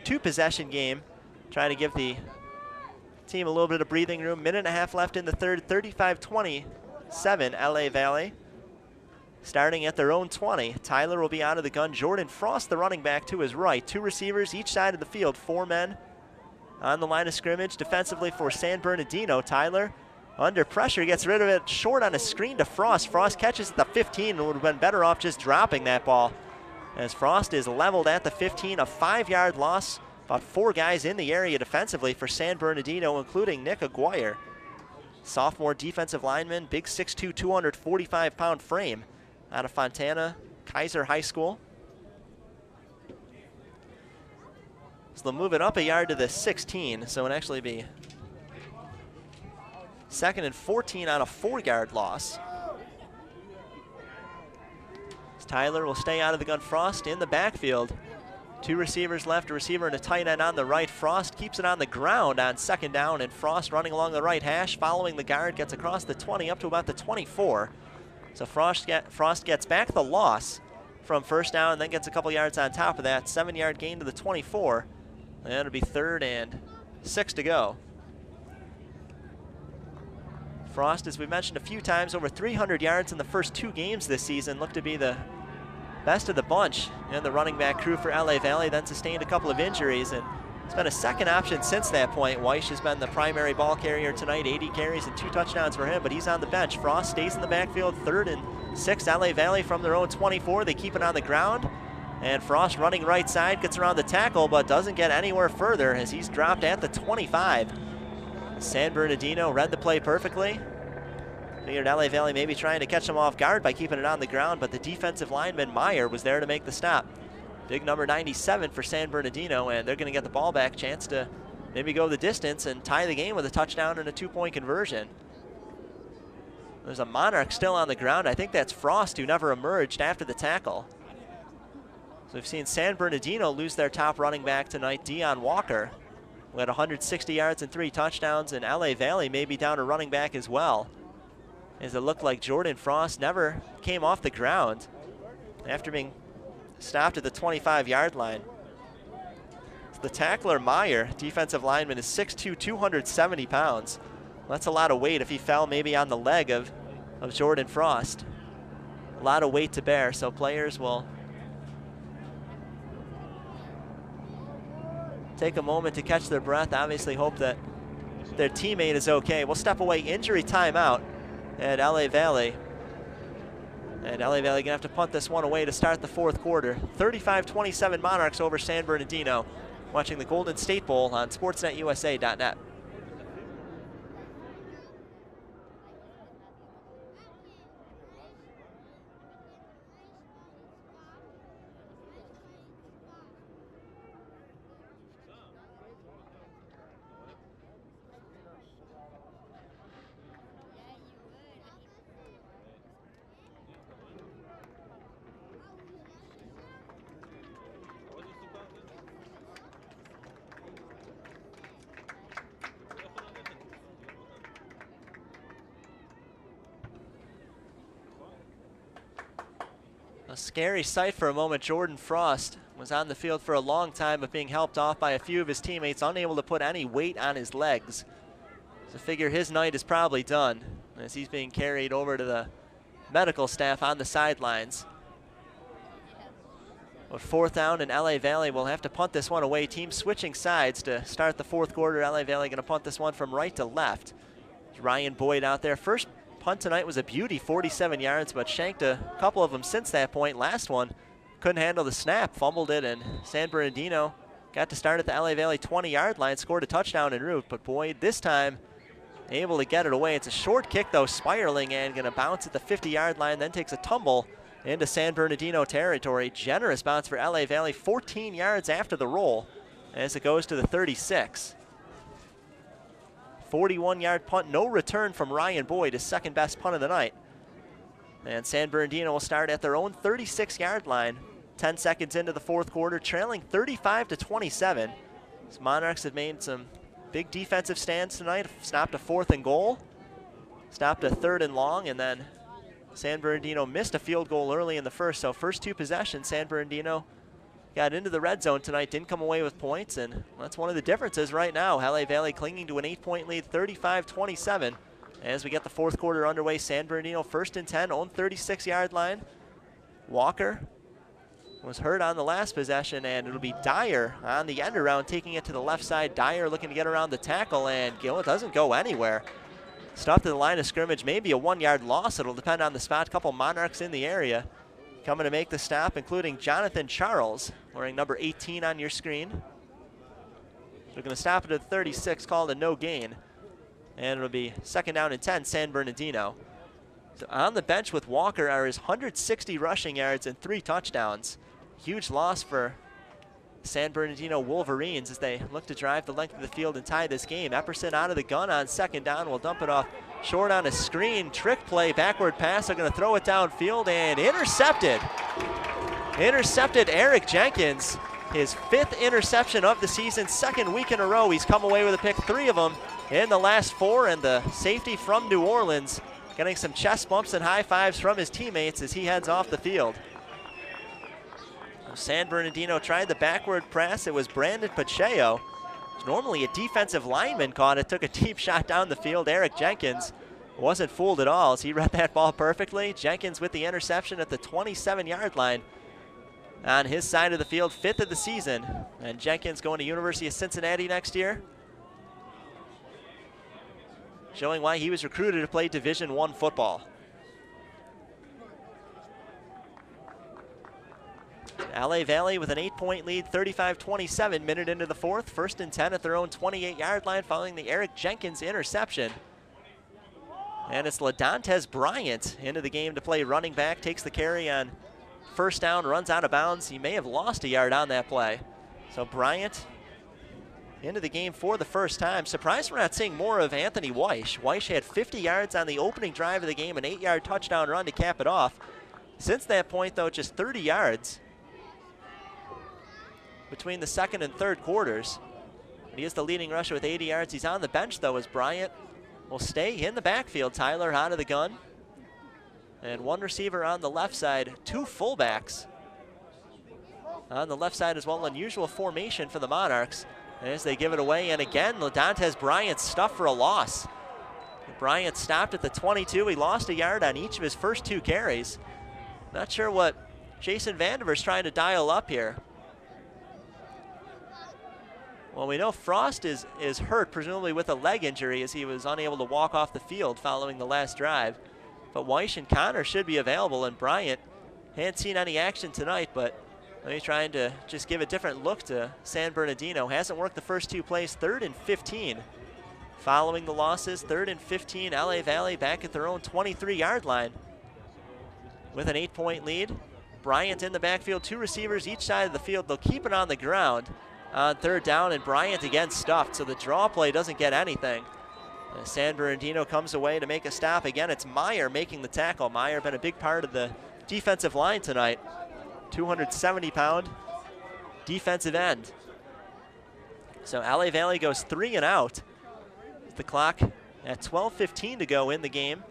Speaker 1: 2-possession game, trying to give the team a little bit of breathing room. Minute and a half left in the 3rd, 35-27 LA Valley. Starting at their own 20, Tyler will be out of the gun. Jordan Frost, the running back, to his right. 2 receivers each side of the field, 4 men on the line of scrimmage. Defensively for San Bernardino, Tyler under pressure, gets rid of it short on a screen to Frost. Frost catches at the 15 and would have been better off just dropping that ball, as Frost is leveled at the 15, a 5-yard loss. About 4 guys in the area defensively for San Bernardino, including Nick Aguirre. Sophomore defensive lineman, big 6'2", 245-pound frame out of Fontana Kaiser High School. So they'll move it up a yard to the 16, so it'll actually be 2nd and 14 on a 4-yard loss. Tyler will stay out of the gun. Frost in the backfield. 2 receivers left, a receiver and a tight end on the right. Frost keeps it on the ground on 2nd down, and Frost running along the right hash, following the guard, gets across the 20 up to about the 24. So Frost gets back the loss. from first down and then gets a couple yards on top of that. 7-yard gain to the 24. And it'll be 3rd and 6 to go. Frost, as we mentioned a few times, over 300 yards in the first 2 games this season. Looked to be the best of the bunch in the running back crew for LA Valley, then sustained a couple of injuries, and it's been a second option since that point. Weish has been the primary ball carrier tonight, 80 carries and 2 touchdowns for him, but he's on the bench. Frost stays in the backfield, 3rd and 6, LA Valley from their own 24. They keep it on the ground, and Frost running right side, gets around the tackle, but doesn't get anywhere further as he's dropped at the 25. San Bernardino read the play perfectly. Figured LA Valley maybe trying to catch him off guard by keeping it on the ground, but the defensive lineman Meyer was there to make the stop. Big number 97 for San Bernardino, and they're going to get the ball back, chance to maybe go the distance and tie the game with a touchdown and a 2-point conversion. There's a Monarch still on the ground. I think that's Frost, who never emerged after the tackle. So we've seen San Bernardino lose their top running back tonight, Dion Walker, who had 160 yards and 3 touchdowns, and LA Valley may be down a running back as well, as it looked like Jordan Frost never came off the ground after being stopped at the 25-yard line. So the tackler, Meyer, defensive lineman, is 6'2", 270 pounds. That's a lot of weight if he fell maybe on the leg of Jordan Frost. A lot of weight to bear, so players will take a moment to catch their breath, obviously hope that their teammate is okay. We'll step away, injury timeout at LA Valley. And LA Valley gonna have to punt this one away to start the 4th quarter. 35-27 Monarchs over San Bernardino. Watching the Golden State Bowl on sportsnetusa.net. A scary sight for a moment. Jordan Frost was on the field for a long time, but being helped off by a few of his teammates, unable to put any weight on his legs. So figure his night is probably done as he's being carried over to the medical staff on the sidelines. But 4th down, and LA Valley will have to punt this one away. Team switching sides to start the 4th quarter. LA Valley going to punt this one from right to left. Ryan Boyd out there. First punt tonight was a beauty, 47 yards, but shanked a couple of them since that point. Last one couldn't handle the snap, fumbled it, and San Bernardino got to start at the LA Valley 20-yard line, scored a touchdown en route, but Boyd this time able to get it away. It's a short kick though, spiraling, and going to bounce at the 50-yard line, then takes a tumble into San Bernardino territory. Generous bounce for LA Valley, 14 yards after the roll as it goes to the 36. 41-yard punt, no return from Ryan Boyd, his 2nd best punt of the night. And San Bernardino will start at their own 36-yard line. 10 seconds into the 4th quarter, trailing 35-27. These Monarchs have made some big defensive stands tonight. Stopped a 4th and goal, stopped a 3rd and long, and then San Bernardino missed a field goal early in the first. So first 2 possessions, San Bernardino got into the red zone tonight, didn't come away with points, and that's one of the differences right now. LA Valley clinging to an 8-point lead, 35-27. As we get the 4th quarter underway, San Bernardino 1st and 10, own 36-yard line. Walker was hurt on the last possession, and it'll be Dyer on the end around, taking it to the left side. Dyer looking to get around the tackle, and Gill doesn't go anywhere. Stuffed to the line of scrimmage, maybe a 1-yard loss. It'll depend on the spot. Couple Monarchs in the area coming to make the stop, including Jonathan Charles, wearing number 18 on your screen. They're going to stop it at 36, called a no gain. And it'll be 2nd down and 10, San Bernardino. So on the bench with Walker are his 160 rushing yards and 3 touchdowns. Huge loss for San Bernardino Wolverines as they look to drive the length of the field and tie this game. Epperson out of the gun on 2nd down, will dump it off short on a screen. Trick play, backward pass. They're going to throw it downfield and intercepted. Intercepted Eric Jenkins, his 5th interception of the season, 2nd week in a row. He's come away with a pick, 3 of them in the last 4, and the safety from New Orleans getting some chest bumps and high fives from his teammates as he heads off the field. San Bernardino tried the backward press. It was Brandon Pacheco. Normally a defensive lineman caught it, took a deep shot down the field. Eric Jenkins wasn't fooled at all as he read that ball perfectly. Jenkins with the interception at the 27-yard line on his side of the field, 5th of the season. And Jenkins going to University of Cincinnati next year, showing why he was recruited to play Division I football. LA Valley with an 8-point lead, 35-27, minute into the 4th. 1st and 10 at their own 28-yard line following the Eric Jenkins interception. And it's LaDantes Bryant into the game to play running back, takes the carry on 1st down, runs out of bounds. He may have lost a yard on that play. So Bryant into the game for the first time. Surprised we're not seeing more of Anthony Weish. Weish had 50 yards on the opening drive of the game, an 8-yard touchdown run to cap it off. Since that point, though, just 30 yards between the 2nd and 3rd quarters. He is the leading rusher with 80 yards. He's on the bench, though, as Bryant will stay in the backfield. Tyler out of the gun. And one receiver on the left side, 2 fullbacks on the left side as well. Unusual formation for the Monarchs as they give it away. And again, LaDantes Bryant stuffed for a loss. Bryant stopped at the 22. He lost a yard on each of his first 2 carries. Not sure what Jason Vandiver's trying to dial up here. Well, we know Frost is hurt, presumably with a leg injury, as he was unable to walk off the field following the last drive. But Weish and Connor should be available, and Bryant hadn't seen any action tonight, but he's trying to just give a different look to San Bernardino. Hasn't worked the first 2 plays. 3rd and 15 following the losses. 3rd and 15, LA Valley back at their own 23-yard line with an 8-point lead. Bryant in the backfield, 2 receivers each side of the field. They'll keep it on the ground on 3rd down, and Bryant again stuffed, so the draw play doesn't get anything. San Bernardino comes away to make a stop. Again, it's Meyer making the tackle. Meyer been a big part of the defensive line tonight. 270-pound defensive end. So LA Valley goes 3 and out. The clock at 12:15 to go in the game.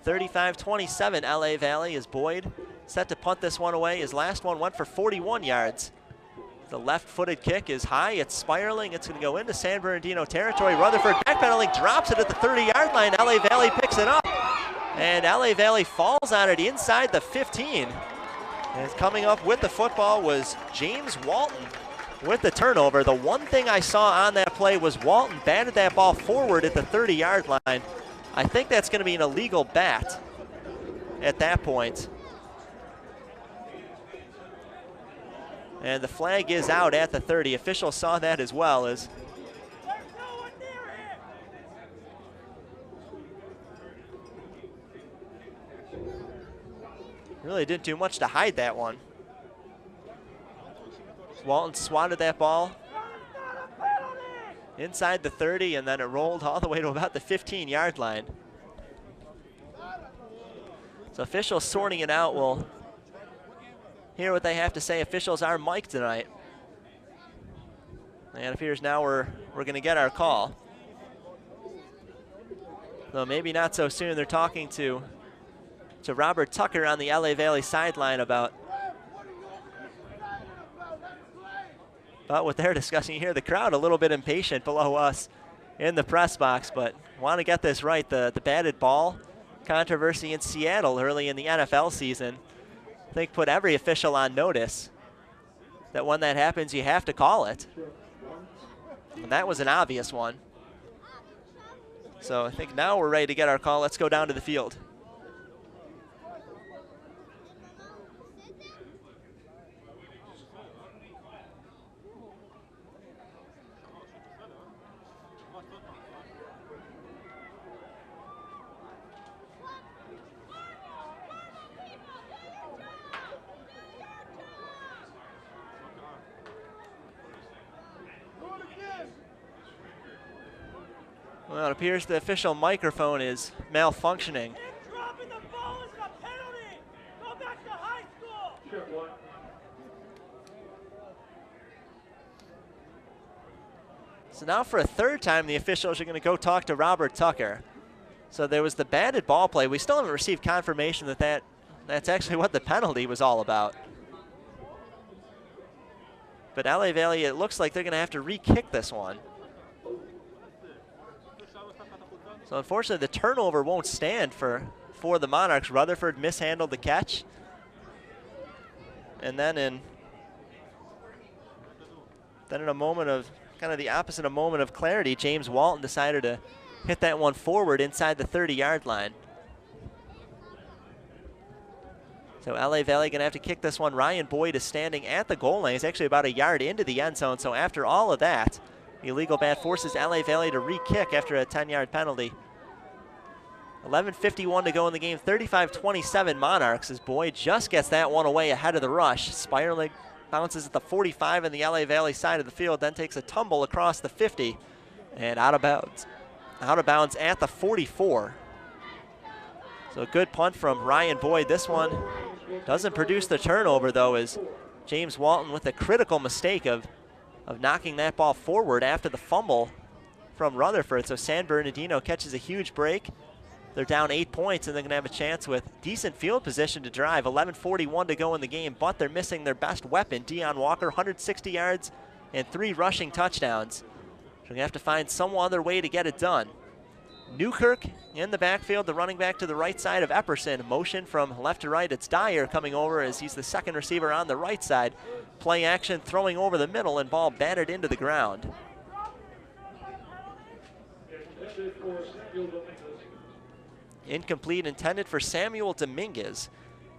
Speaker 1: 35-27 LA Valley as Boyd set to punt this one away. His last one went for 41 yards. The left-footed kick is high, it's spiraling, it's gonna go into San Bernardino territory. Rutherford backpedaling, drops it at the 30-yard line. LA Valley picks it up, and LA Valley falls on it inside the 15. And coming up with the football was James Walton with the turnover. The one thing I saw on that play was Walton batted that ball forward at the 30-yard line. I think that's gonna be an illegal bat at that point. And the flag is out at the 30. Officials saw that as well. As really didn't do much to hide that one. Walton swatted that ball inside the 30, and then it rolled all the way to about the 15-yard line. So officials sorting it out will hear what they have to say. Officials are mic'd tonight. And it appears now we're going to get our call. Though maybe not so soon. They're talking to Robert Tucker on the LA Valley sideline about what they're discussing here. The crowd a little bit impatient below us in the press box, but want to get this right. The batted ball controversy in Seattle early in the NFL season, I think, put every official on notice that when that happens, you have to call it. And that was an obvious one. So I think now we're ready to get our call. Let's go down to the field. Well, it appears the official microphone is malfunctioning.
Speaker 4: Dropping the ball is a penalty. Go back to high school.
Speaker 1: So now for a 3rd time, the officials are going to go talk to Robert Tucker. So there was the batted ball play. We still haven't received confirmation that that's actually what the penalty was all about. But LA Valley, it looks like they're going to have to re-kick this one. So unfortunately, the turnover won't stand for the Monarchs. Rutherford mishandled the catch. And then in a moment of, kind of the opposite, a moment of clarity, James Walton decided to hit that one forward inside the 30-yard line. So LA Valley going to have to kick this one. Ryan Boyd is standing at the goal line. He's actually about a yard into the end zone. So after all of that, the illegal bat forces LA Valley to re-kick after a 10-yard penalty. 11:51 to go in the game. 35-27 Monarchs as Boyd just gets that one away ahead of the rush. Spiraling bounces at the 45 on the LA Valley side of the field, then takes a tumble across the 50 and out of bounds. Out of bounds at the 44. So a good punt from Ryan Boyd. This one doesn't produce the turnover, though, as James Walton with a critical mistake of knocking that ball forward after the fumble from Rutherford. So San Bernardino catches a huge break. They're down 8 points, and they're going to have a chance with decent field position to drive. 11:41 to go in the game, but they're missing their best weapon, Deion Walker, 160 yards and 3 rushing touchdowns. So they're going to have to find some other way to get it done. Newkirk in the backfield, the running back to the right side of Epperson. Motion from left to right. It's Dyer coming over as he's the second receiver on the right side. Play action, throwing over the middle, and ball batted into the ground. Incomplete, intended for Samuel Dominguez.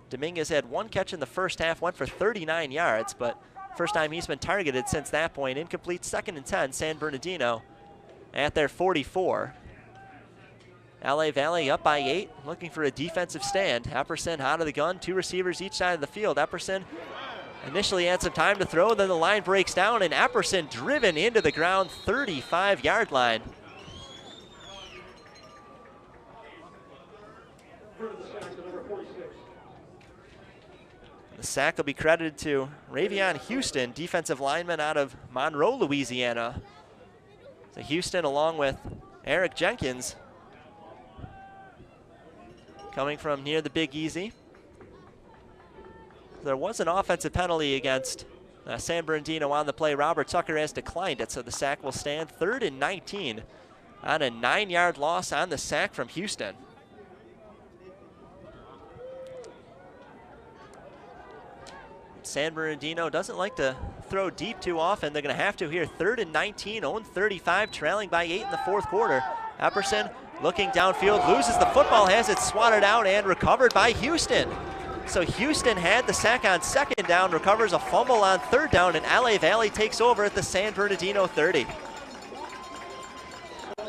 Speaker 1: Dominguez had 1 catch in the first half, went for 39 yards, but first time he's been targeted since that point. Incomplete, 2nd and 10, San Bernardino at their 44. LA Valley up by 8, looking for a defensive stand. Epperson out of the gun, 2 receivers each side of the field. Epperson initially had some time to throw, then the line breaks down, and Epperson driven into the ground, 35-yard line. The sack will be credited to Ravion Houston, defensive lineman out of Monroe, Louisiana. So Houston, along with Eric Jenkins, coming from near the Big Easy. There was an offensive penalty against San Bernardino on the play. Robert Tucker has declined it, so the sack will stand. 3rd and 19 on a 9-yard loss on the sack from Houston. San Bernardino doesn't like to throw deep too often. They're going to have to here. 3rd and 19, own 35, trailing by 8 in the 4th quarter. Epperson looking downfield, loses the football, has it swatted out and recovered by Houston. So Houston had the sack on 2nd down, recovers a fumble on 3rd down, and LA Valley takes over at the San Bernardino 30. So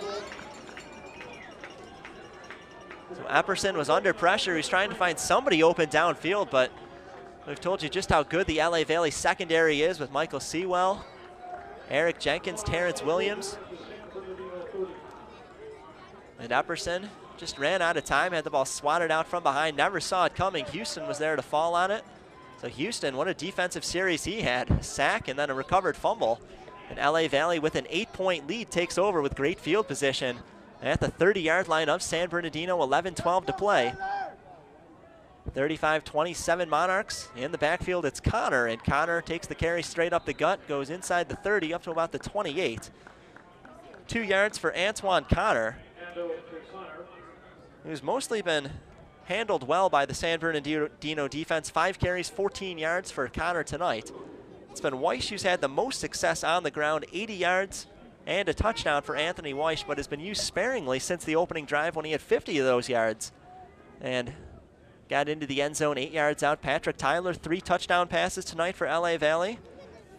Speaker 1: Epperson was under pressure. He's trying to find somebody open downfield, but we've told you just how good the LA Valley secondary is with Michael Sewell, Eric Jenkins, Terrence Williams. And Epperson just ran out of time, had the ball swatted out from behind, never saw it coming. Houston was there to fall on it. So Houston, what a defensive series he had. A sack and then a recovered fumble. And LA Valley with an 8-point lead takes over with great field position at the 30-yard line of San Bernardino, 11-12 to play. 35-27 Monarchs. In the backfield, it's Connor, and Connor takes the carry straight up the gut, goes inside the 30 up to about the 28. 2 yards for Antoine Connor, who's mostly been handled well by the San Bernardino defense. 5 carries, 14 yards for Connor tonight. It's been Weish who's had the most success on the ground, 80 yards and a touchdown for Anthony Weish, but has been used sparingly since the opening drive when he had 50 of those yards. And got into the end zone 8 yards out. Patrick Tyler, 3 touchdown passes tonight for LA Valley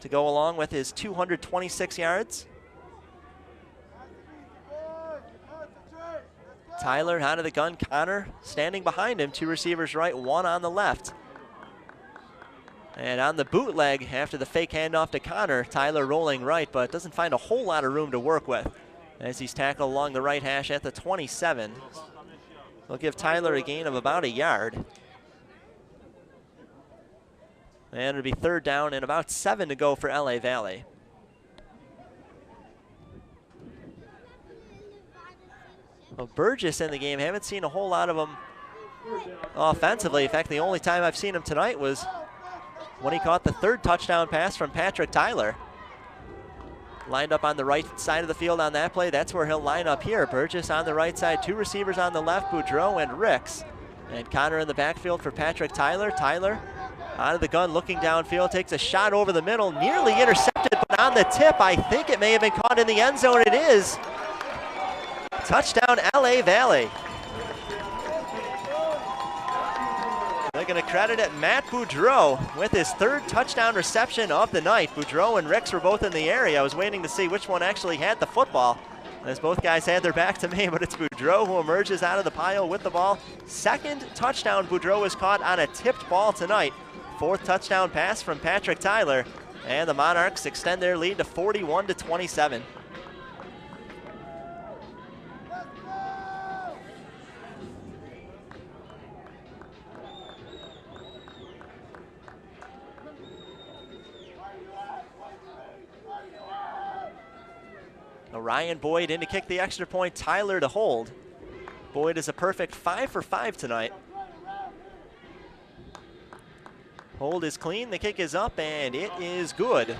Speaker 1: to go along with his 226 yards. Tyler out of the gun, Connor standing behind him, 2 receivers right, 1 on the left. And on the bootleg after the fake handoff to Connor, Tyler rolling right, but doesn't find a whole lot of room to work with as he's tackled along the right hash at the 27. They'll give Tyler a gain of about a yard. And it'll be 3rd down and about 7 to go for LA Valley. Well, Burgess in the game, haven't seen a whole lot of him offensively. In fact, the only time I've seen him tonight was when he caught the third touchdown pass from Patrick Tyler. Lined up on the right side of the field on that play. That's where he'll line up here. Burgess on the right side, two receivers on the left, Boudreau and Ricks. And Connor in the backfield for Patrick Tyler. Tyler out of the gun, looking downfield, takes a shot over the middle, nearly intercepted, but on the tip, I think it may have been caught in the end zone. It is. Touchdown, LA Valley. They're going to credit it Matt Boudreau with his third touchdown reception of the night. Boudreau and Ricks were both in the area. I was waiting to see which one actually had the football, as both guys had their back to me, but it's Boudreau who emerges out of the pile with the ball. Second touchdown Boudreau was caught on a tipped ball tonight. Fourth touchdown pass from Patrick Tyler, and the Monarchs extend their lead to 41-27. Ryan Boyd in to kick the extra point, Tyler to hold. Boyd is a perfect 5 for 5 tonight. Hold is clean, the kick is up, and it is good.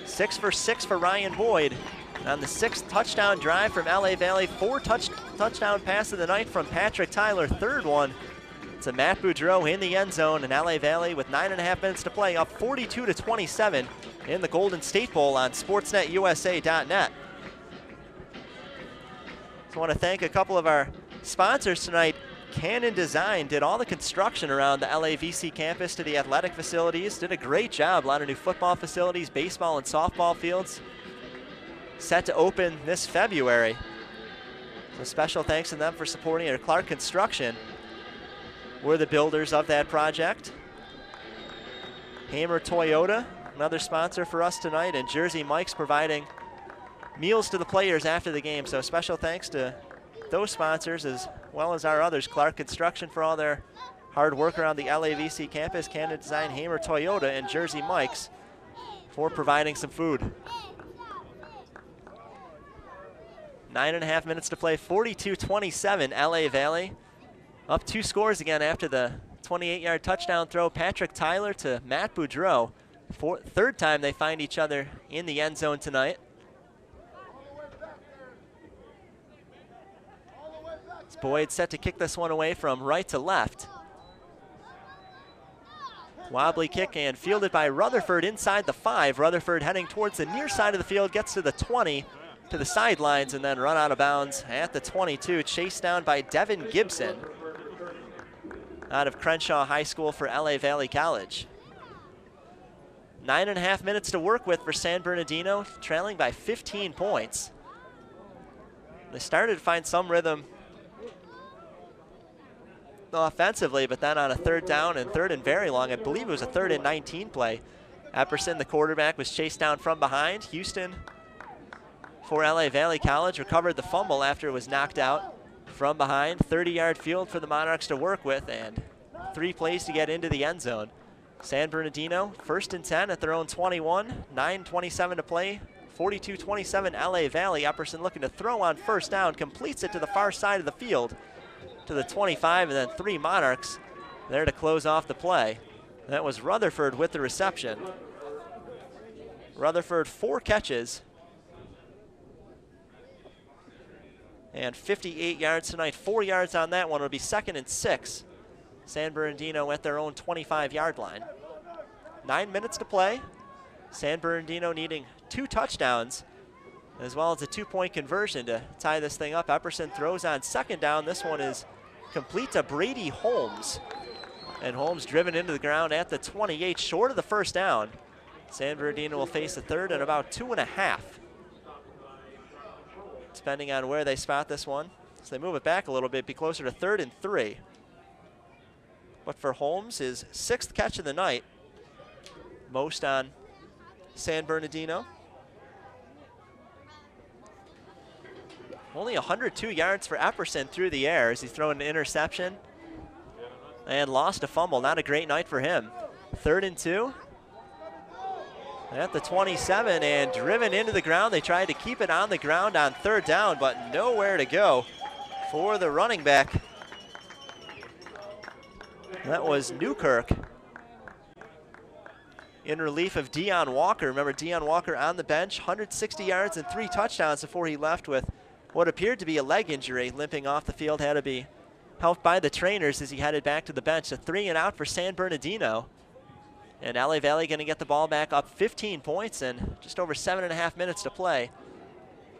Speaker 1: 6 for 6 for Ryan Boyd on the 6th touchdown drive from LA Valley. 4 touchdown pass of the night from Patrick Tyler. Third one to Matt Boudreau in the end zone, and LA Valley with 9.5 minutes to play up 42-27 in the Golden State Bowl on SportsNetUSA.net. I want to thank a couple of our sponsors tonight. Cannon Design did all the construction around the LAVC campus to the athletic facilities. Did a great job. A lot of new football facilities, baseball and softball fields set to open this February. So special thanks to them for supporting it. Clark Construction were the builders of that project. Hamer Toyota, another sponsor for us tonight, and Jersey Mike's providing meals to the players after the game. So special thanks to those sponsors as well as our others. Clark Construction for all their hard work around the LAVC campus, Canada Design, Hamer Toyota, and Jersey Mike's for providing some food. 9.5 minutes to play, 42-27, LA Valley. Up 2 scores again after the 28-yard touchdown throw. Patrick Tyler to Matt Boudreau. Third time they find each other in the end zone tonight. Boyd set to kick this one away from right to left. Wobbly kick and fielded by Rutherford inside the 5. Rutherford heading towards the near side of the field, gets to the 20, to the sidelines, and then run out of bounds at the 22. Chased down by Devin Gibson out of Crenshaw High School for LA Valley College. 9.5 minutes to work with for San Bernardino, trailing by 15 points. They started to find some rhythm offensively, but then on a third down and third and very long, I believe it was a 3rd and 19 play, Epperson, the quarterback, was chased down from behind. Houston for LA Valley College recovered the fumble after it was knocked out from behind. 30-yard field for the Monarchs to work with, and 3 plays to get into the end zone. San Bernardino 1st and 10 at their own 21, 9:27 to play, 42-27 LA Valley. Epperson looking to throw on first down, completes it to the far side of the field, to the 25, and then 3 Monarchs there to close off the play. That was Rutherford with the reception. Rutherford 4 catches and 58 yards tonight. 4 yards on that one. It'll be 2nd and 6. San Bernardino at their own 25-yard line. 9 minutes to play. San Bernardino needing 2 touchdowns as well as a 2-point conversion to tie this thing up. Epperson throws on 2nd down. This one is complete to Brady Holmes. And Holmes driven into the ground at the 28, short of the first down. San Bernardino will face a 3rd and about 2.5. Depending on where they spot this one. So they move it back a little bit, be closer to 3rd and 3. But for Holmes, his 6th catch of the night, most on San Bernardino. Only 102 yards for Epperson through the air as he's thrown an interception and lost a fumble. Not a great night for him. 3rd and 2 at the 27 and driven into the ground. They tried to keep it on the ground on 3rd down, but nowhere to go for the running back. That was Newkirk in relief of Deion Walker. Remember, Deion Walker on the bench, 160 yards and 3 touchdowns before he left with what appeared to be a leg injury. Limping off the field, had to be helped by the trainers as he headed back to the bench. A 3 and out for San Bernardino. And LA Valley going to get the ball back up 15 points and just over 7.5 minutes to play.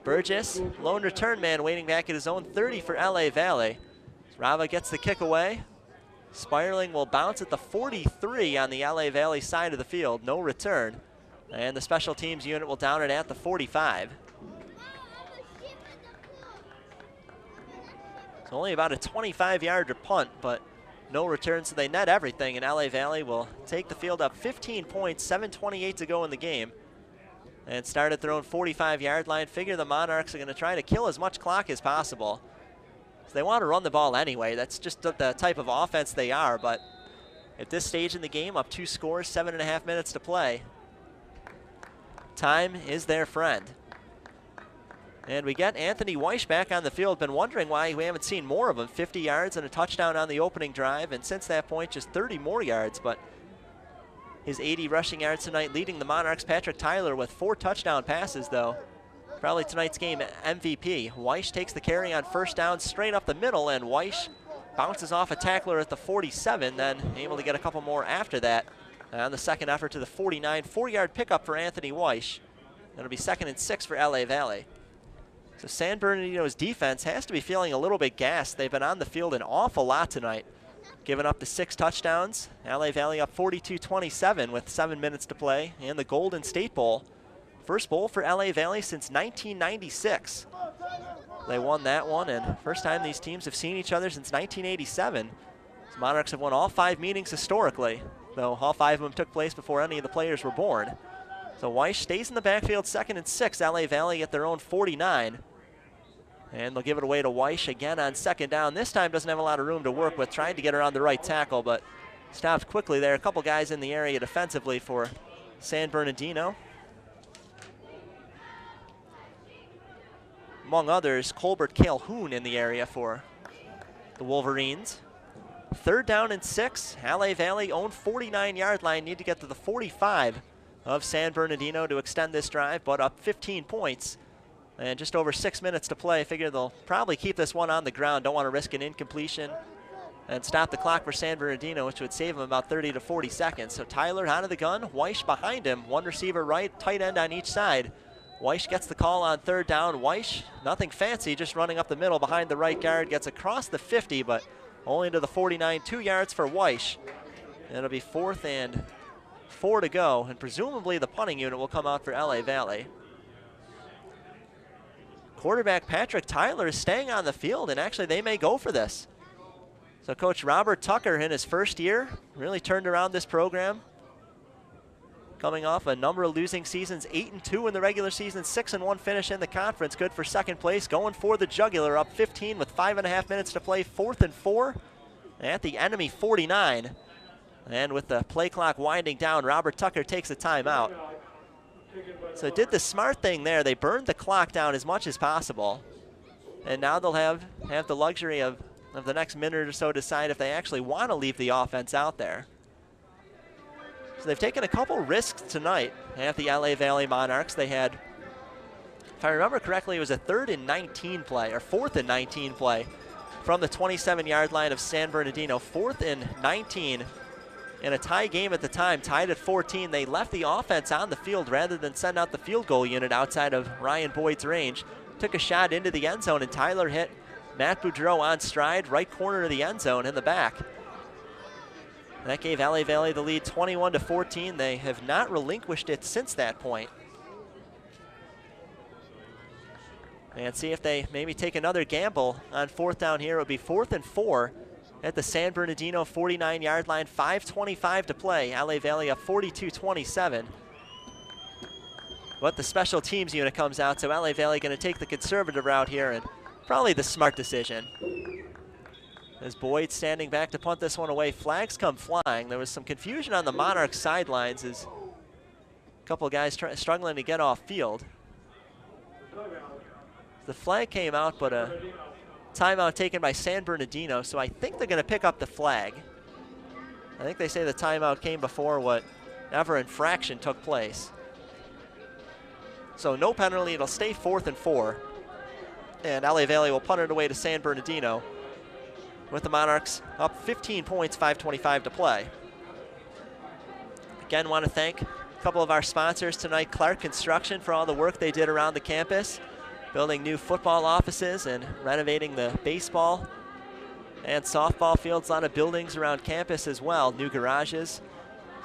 Speaker 1: Burgess, lone return man, waiting back at his own 30 for LA Valley. Rava gets the kick away. Spiraling will bounce at the 43 on the LA Valley side of the field. No return. And the special teams unit will down it at the 45. It's only about a 25-yard punt, but no return, so they net everything, and LA Valley will take the field up 15 points, 7:28 to go in the game. And start at their own 45-yard line. Figure the Monarchs are going to try to kill as much clock as possible. So they want to run the ball anyway. That's just the type of offense they are, but at this stage in the game, up 2 scores, 7.5 minutes to play. Time is their friend. And we get Anthony Weish back on the field. Been wondering why we haven't seen more of him. 50 yards and a touchdown on the opening drive, and since that point, just 30 more yards. But his 80 rushing yards tonight, leading the Monarchs. Patrick Tyler with 4 touchdown passes, though. Probably tonight's game MVP. Weish takes the carry on first down straight up the middle, and Weish bounces off a tackler at the 47, then able to get a couple more after that on the second effort to the 49. 4-yard pickup for Anthony Weish. That'll be 2nd and 6 for LA Valley. So San Bernardino's defense has to be feeling a little bit gassed. They've been on the field an awful lot tonight, giving up the 6 touchdowns. LA Valley up 42-27 with 7 minutes to play, and the Golden State Bowl. First bowl for LA Valley since 1996. They won that one, and first time these teams have seen each other since 1987. The Monarchs have won all 5 meetings historically, though all 5 of them took place before any of the players were born. So Weish stays in the backfield, 2nd and 6. LA Valley at their own 49. And they'll give it away to Weish again on 2nd down. This time doesn't have a lot of room to work with, trying to get around the right tackle, but stopped quickly there. A couple guys in the area defensively for San Bernardino. Among others, Colbert Calhoun in the area for the Wolverines. 3rd down and 6. LA Valley own 49-yard line. Need to get to the 45 of San Bernardino to extend this drive, but up 15 points. And just over 6 minutes to play. Figure they'll probably keep this one on the ground. Don't want to risk an incompletion and stop the clock for San Bernardino, which would save them about 30 to 40 seconds. So Tyler out of the gun, Weish behind him. One receiver right, tight end on each side. Weish gets the call on 3rd down. Weish, nothing fancy, just running up the middle behind the right guard. Gets across the 50, but only to the 49. 2 yards for Weish. It'll be 4th and 4 to go, and presumably the punting unit will come out for LA Valley. Quarterback Patrick Tyler is staying on the field, and actually they may go for this. So Coach Robert Tucker in his first year really turned around this program. Coming off a number of losing seasons, 8-2 in the regular season, 6-1 finish in the conference. Good for 2nd place, going for the jugular, up 15 with 5.5 minutes to play. 4th and 4 at the enemy 49. And with the play clock winding down, Robert Tucker takes a timeout. So did the smart thing there. They burned the clock down as much as possible. And now they'll have the luxury of the next minute or so to decide if they actually want to leave the offense out there. So they've taken a couple risks tonight at the LA Valley Monarchs. They had, if I remember correctly, it was a 3rd and 19 play, or 4th and 19 play from the 27-yard line of San Bernardino. 4th and 19 in a tie game at the time, tied at 14. They left the offense on the field rather than send out the field goal unit outside of Ryan Boyd's range. Took a shot into the end zone, and Tyler hit Matt Boudreau on stride, right corner of the end zone in the back. That gave LA Valley the lead 21-14. They have not relinquished it since that point. And see if they maybe take another gamble on 4th down here. It would be 4th and 4 at the San Bernardino 49-yard line. 5:25 to play. LA Valley up 42-27. But the special teams unit comes out, so LA Valley going to take the conservative route here, and probably the smart decision. As Boyd standing back to punt this one away. Flags come flying. There was some confusion on the Monarchs sidelines as a couple of guys struggling to get off field. The flag came out, but a timeout taken by San Bernardino, so I think they're going to pick up the flag. I think they say the timeout came before whatever infraction took place. So no penalty, it'll stay 4th and 4. And LA Valley will punt it away to San Bernardino with the Monarchs up 15 points, 5:25 to play. Again, want to thank a couple of our sponsors tonight, Clark Construction, for all the work they did around the campus, building new football offices and renovating the baseball and softball fields, a lot of buildings around campus as well, new garages.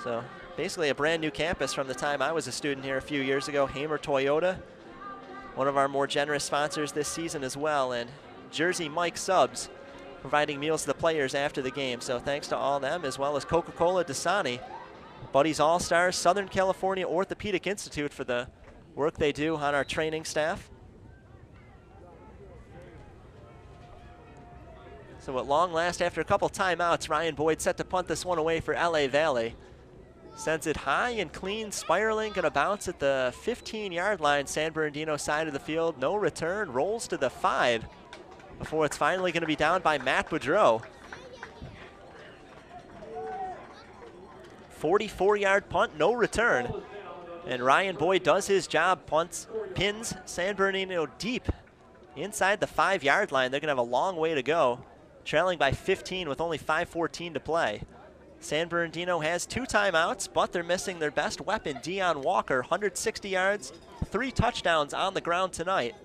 Speaker 1: So basically a brand new campus from the time I was a student here a few years ago. Hamer Toyota, one of our more generous sponsors this season as well, and Jersey Mike Subs, providing meals to the players after the game. So thanks to all of them, as well as Coca-Cola, Dasani, Buddy's All-Stars, Southern California Orthopedic Institute for the work they do on our training staff. So at long last, after a couple timeouts, Ryan Boyd set to punt this one away for LA Valley. Sends it high and clean, spiraling, gonna bounce at the 15-yard line, San Bernardino side of the field. No return, rolls to the 5 before it's finally gonna be down by Matt Boudreau. 44-yard punt, no return. And Ryan Boyd does his job, pins San Bernardino deep inside the 5-yard line. They're gonna have a long way to go, trailing by 15 with only 5:14 to play. San Bernardino has 2 timeouts, but they're missing their best weapon, Dion Walker, 160 yards, 3 touchdowns on the ground tonight.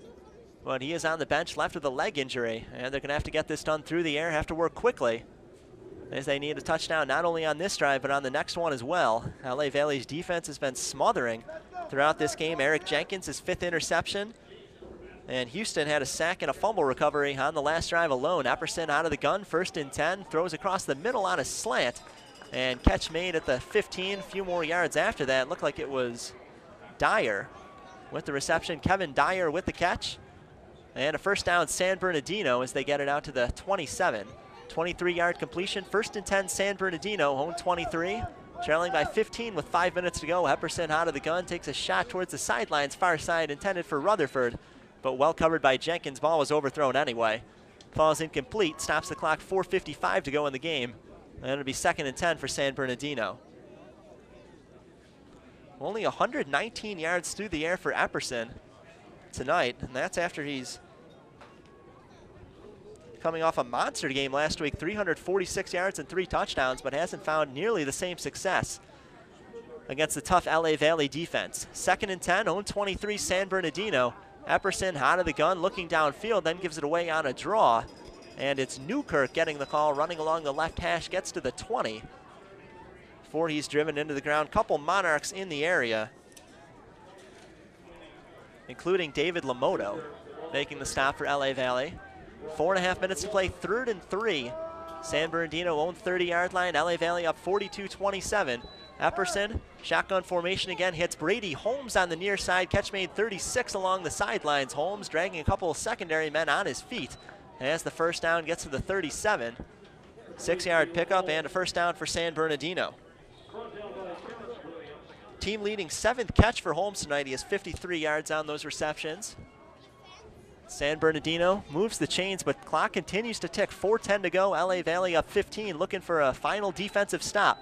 Speaker 1: But he is on the bench, left with a leg injury, and they're gonna have to get this done through the air, have to work quickly, as they need a touchdown not only on this drive, but on the next one as well. LA Valley's defense has been smothering throughout this game. Eric Jenkins, his 5th interception. And Houston had a sack and a fumble recovery on the last drive alone. Epperson out of the gun, 1st and 10, throws across the middle on a slant. And catch made at the 15, a few more yards after that. Looked like it was Dyer with the reception. Kevin Dyer with the catch. And a first down, San Bernardino, as they get it out to the 27. 23-yard completion, 1st and 10, San Bernardino, home 23. Trailing by 15 with 5 minutes to go. Epperson out of the gun, takes a shot towards the sidelines, far side, intended for Rutherford, but well covered by Jenkins. Ball was overthrown anyway. Falls incomplete, stops the clock, 4:55 to go in the game. And it'll be 2nd and 10 for San Bernardino. Only 119 yards through the air for Epperson tonight, and that's after he's coming off a monster game last week, 346 yards and 3 touchdowns, but hasn't found nearly the same success against the tough LA Valley defense. 2nd and 10, own 23, San Bernardino. Epperson out of the gun, looking downfield, then gives it away on a draw. And it's Newkirk getting the call, running along the left hash, gets to the 20 before he's driven into the ground. Couple Monarchs in the area, including David Lamoto, making the stop for LA Valley. 4.5 minutes to play, 3rd and 3. San Bernardino own 30-yard line, LA Valley up 42-27. Epperson, shotgun formation again, hits Brady Holmes on the near side. Catch made 36 along the sidelines. Holmes dragging a couple of secondary men on his feet. As the first down gets to the 37. 6-yard pickup and a first down for San Bernardino. Team leading 7th catch for Holmes tonight. He has 53 yards on those receptions. San Bernardino moves the chains, but clock continues to tick. 4:10 to go. LA Valley up 15, looking for a final defensive stop.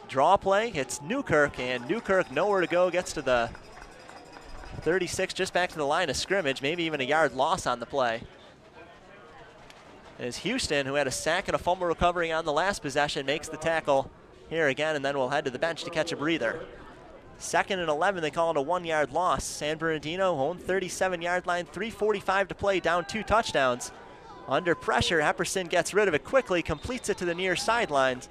Speaker 1: Draw play, it's Newkirk, and Newkirk nowhere to go, gets to the 36, just back to the line of scrimmage, maybe even a yard loss on the play. As Houston, who had a sack and a fumble recovery on the last possession, makes the tackle here again, and then we'll head to the bench to catch a breather. 2nd and 11, they call it a 1-yard loss. San Bernardino, home 37-yard line, 3:45 to play, down 2 touchdowns. Under pressure, Epperson gets rid of it quickly, completes it to the near sidelines.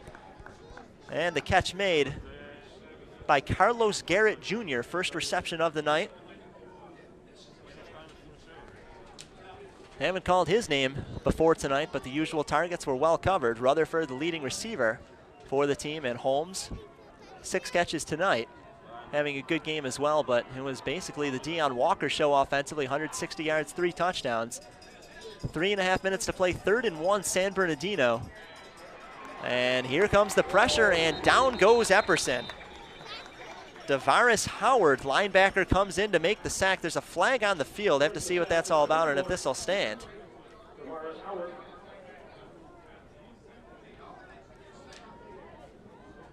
Speaker 1: And the catch made by Carlos Garrett Jr., first reception of the night. Haven't called his name before tonight, but the usual targets were well covered. Rutherford, the leading receiver for the team, and Holmes, 6 catches tonight. Having a good game as well, but it was basically the Dion Walker show offensively, 160 yards, 3 touchdowns. 3.5 minutes to play, 3rd and 1, San Bernardino. And here comes the pressure, and down goes Epperson. Davaris Howard, linebacker, comes in to make the sack. There's a flag on the field. I have to see what that's all about and if this will stand.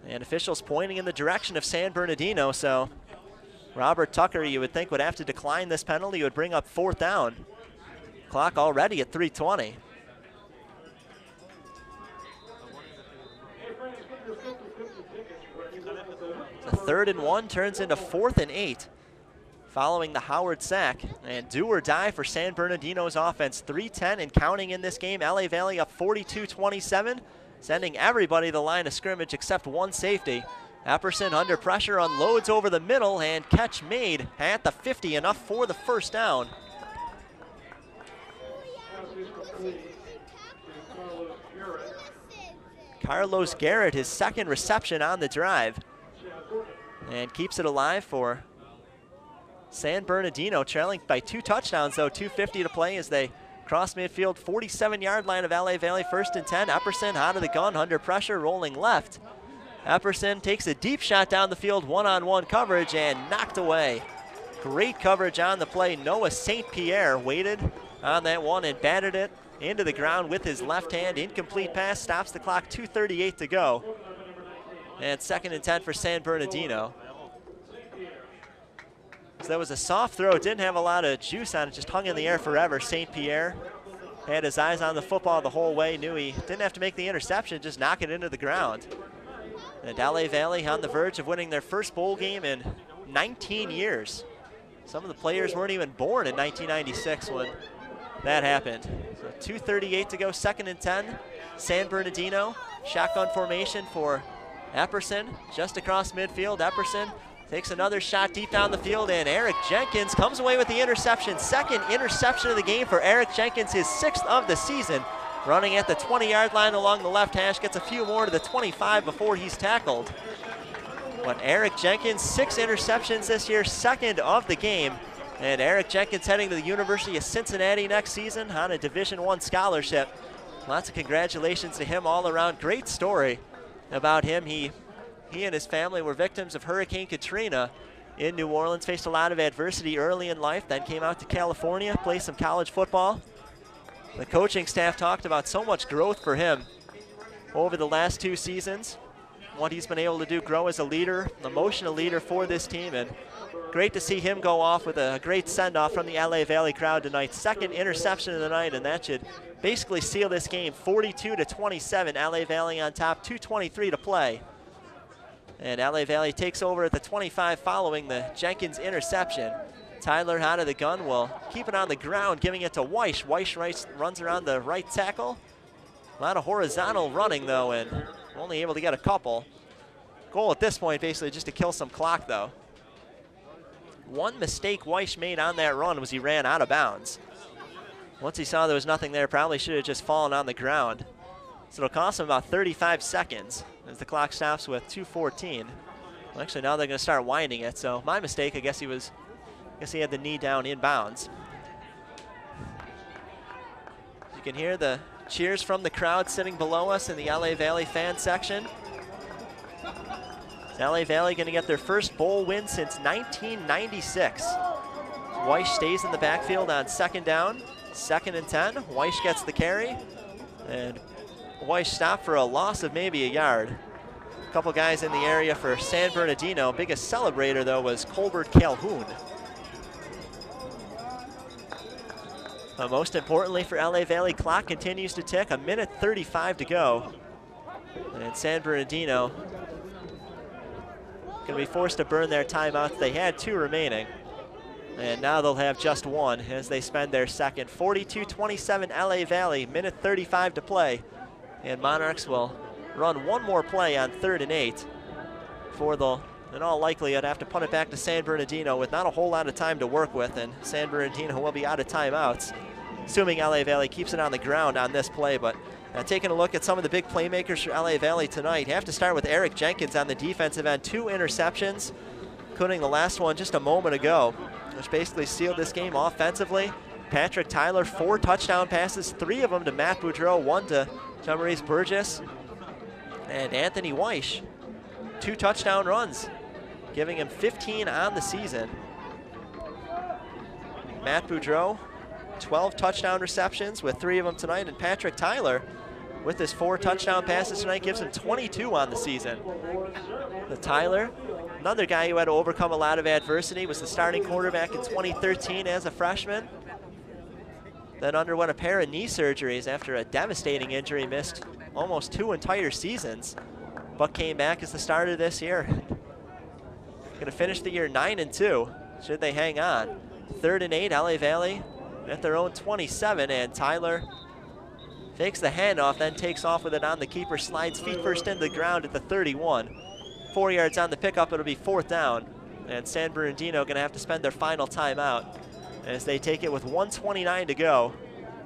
Speaker 1: And officials pointing in the direction of San Bernardino, so Robert Tucker, you would think, would have to decline this penalty. It would bring up 4th down. Clock already at 3:20. The 3rd and 1 turns into 4th and 8 following the Howard sack. And do or die for San Bernardino's offense. 3:10 and counting in this game. LA Valley up 42-27, sending everybody to the line of scrimmage except one safety. Epperson under pressure unloads over the middle, and catch made at the 50, enough for the 1st down. Carlos Garrett, his 2nd reception on the drive, and keeps it alive for San Bernardino, trailing by 2 touchdowns, though. 2:50 to play as they cross midfield, 47-yard line of LA Valley, 1st and 10. Epperson out of the gun, under pressure, rolling left. Epperson takes a deep shot down the field, one-on-one coverage, and knocked away. Great coverage on the play. Noah St. Pierre waited on that one and batted it into the ground with his left hand. Incomplete pass, stops the clock, 2:38 to go. And 2nd and 10 for San Bernardino. So that was a soft throw, didn't have a lot of juice on it, just hung in the air forever. St. Pierre had his eyes on the football the whole way, knew he didn't have to make the interception, just knock it into the ground. And LA Valley on the verge of winning their 1st bowl game in 19 years. Some of the players weren't even born in 1996 when that happened. So 2:38 to go, 2nd and 10. San Bernardino, shotgun formation for Epperson, just across midfield. Epperson takes another shot deep down the field, and Eric Jenkins comes away with the interception. 2nd interception of the game for Eric Jenkins, his 6th of the season. Running at the 20-yard line along the left hash, gets a few more to the 25 before he's tackled. But Eric Jenkins, 6 interceptions this year, 2nd of the game. And Eric Jenkins heading to the University of Cincinnati next season on a Division I scholarship. Lots of congratulations to him all around. Great story about him. He and his family were victims of Hurricane Katrina in New Orleans, faced a lot of adversity early in life, then came out to California, played some college football. The coaching staff talked about so much growth for him over the last 2 seasons, what he's been able to do, grow as a leader, emotional leader for this team, and great to see him go off with a great send-off from the LA Valley crowd tonight. 2nd interception of the night, and that should basically seal this game. 42-27, LA Valley on top, 2:23 to play. And LA Valley takes over at the 25 following the Jenkins interception. Tyler out of the gun will keep it on the ground, giving it to Weish. Weish runs around the right tackle. A lot of horizontal running, though, and only able to get a couple. Goal at this point, basically just to kill some clock, though. One mistake Weish made on that run was he ran out of bounds. Once he saw there was nothing there, probably should have just fallen on the ground. So it'll cost him about 35 seconds as the clock stops with 2:14. Well, actually, now they're going to start winding it, so my mistake, I guess he had the knee down inbounds. You can hear the cheers from the crowd sitting below us in the LA Valley fan section. Is LA Valley going to get their 1st bowl win since 1996. Weish stays in the backfield on 2nd down, 2nd and 10. Weish gets the carry, and Weish stopped for a loss of maybe a yard. A couple guys in the area for San Bernardino. Biggest celebrator, though, was Colbert Calhoun. But most importantly for LA Valley, clock continues to tick, 1:35 to go. And San Bernardino going to be forced to burn their timeouts. They had 2 remaining, and now they'll have just 1 as they spend their 2nd. 42-27 LA Valley, 1:35 to play. And Monarchs will run 1 more play on 3rd and 8 for they'll, in all likelihood, have to punt it back to San Bernardino with not a whole lot of time to work with, and San Bernardino will be out of timeouts, assuming LA Valley keeps it on the ground on this play. But taking a look at some of the big playmakers for LA Valley tonight, you have to start with Eric Jenkins on the defensive end. 2 interceptions, including the last one just a moment ago, which basically sealed this game offensively. Patrick Tyler, 4 touchdown passes, 3 of them to Matt Boudreau, 1 to Jean-Maurice Burgess. And Anthony Weish, 2 touchdown runs, giving him 15 on the season. Matt Boudreau, 12 touchdown receptions with 3 of them tonight, and Patrick Tyler with his 4 touchdown passes tonight, gives him 22 on the season. Tyler, another guy who had to overcome a lot of adversity, was the starting quarterback in 2013 as a freshman. Then underwent a pair of knee surgeries after a devastating injury, missed almost 2 entire seasons, but came back as the starter this year. Gonna finish the year 9-2, should they hang on. 3rd and 8, LA Valley at their own 27, and Tyler fakes the handoff, then takes off with it on the keeper, slides feet first into the ground at the 31. 4 yards on the pickup, it'll be 4th down, and San Bernardino gonna have to spend their final timeout as they take it with 1:29 to go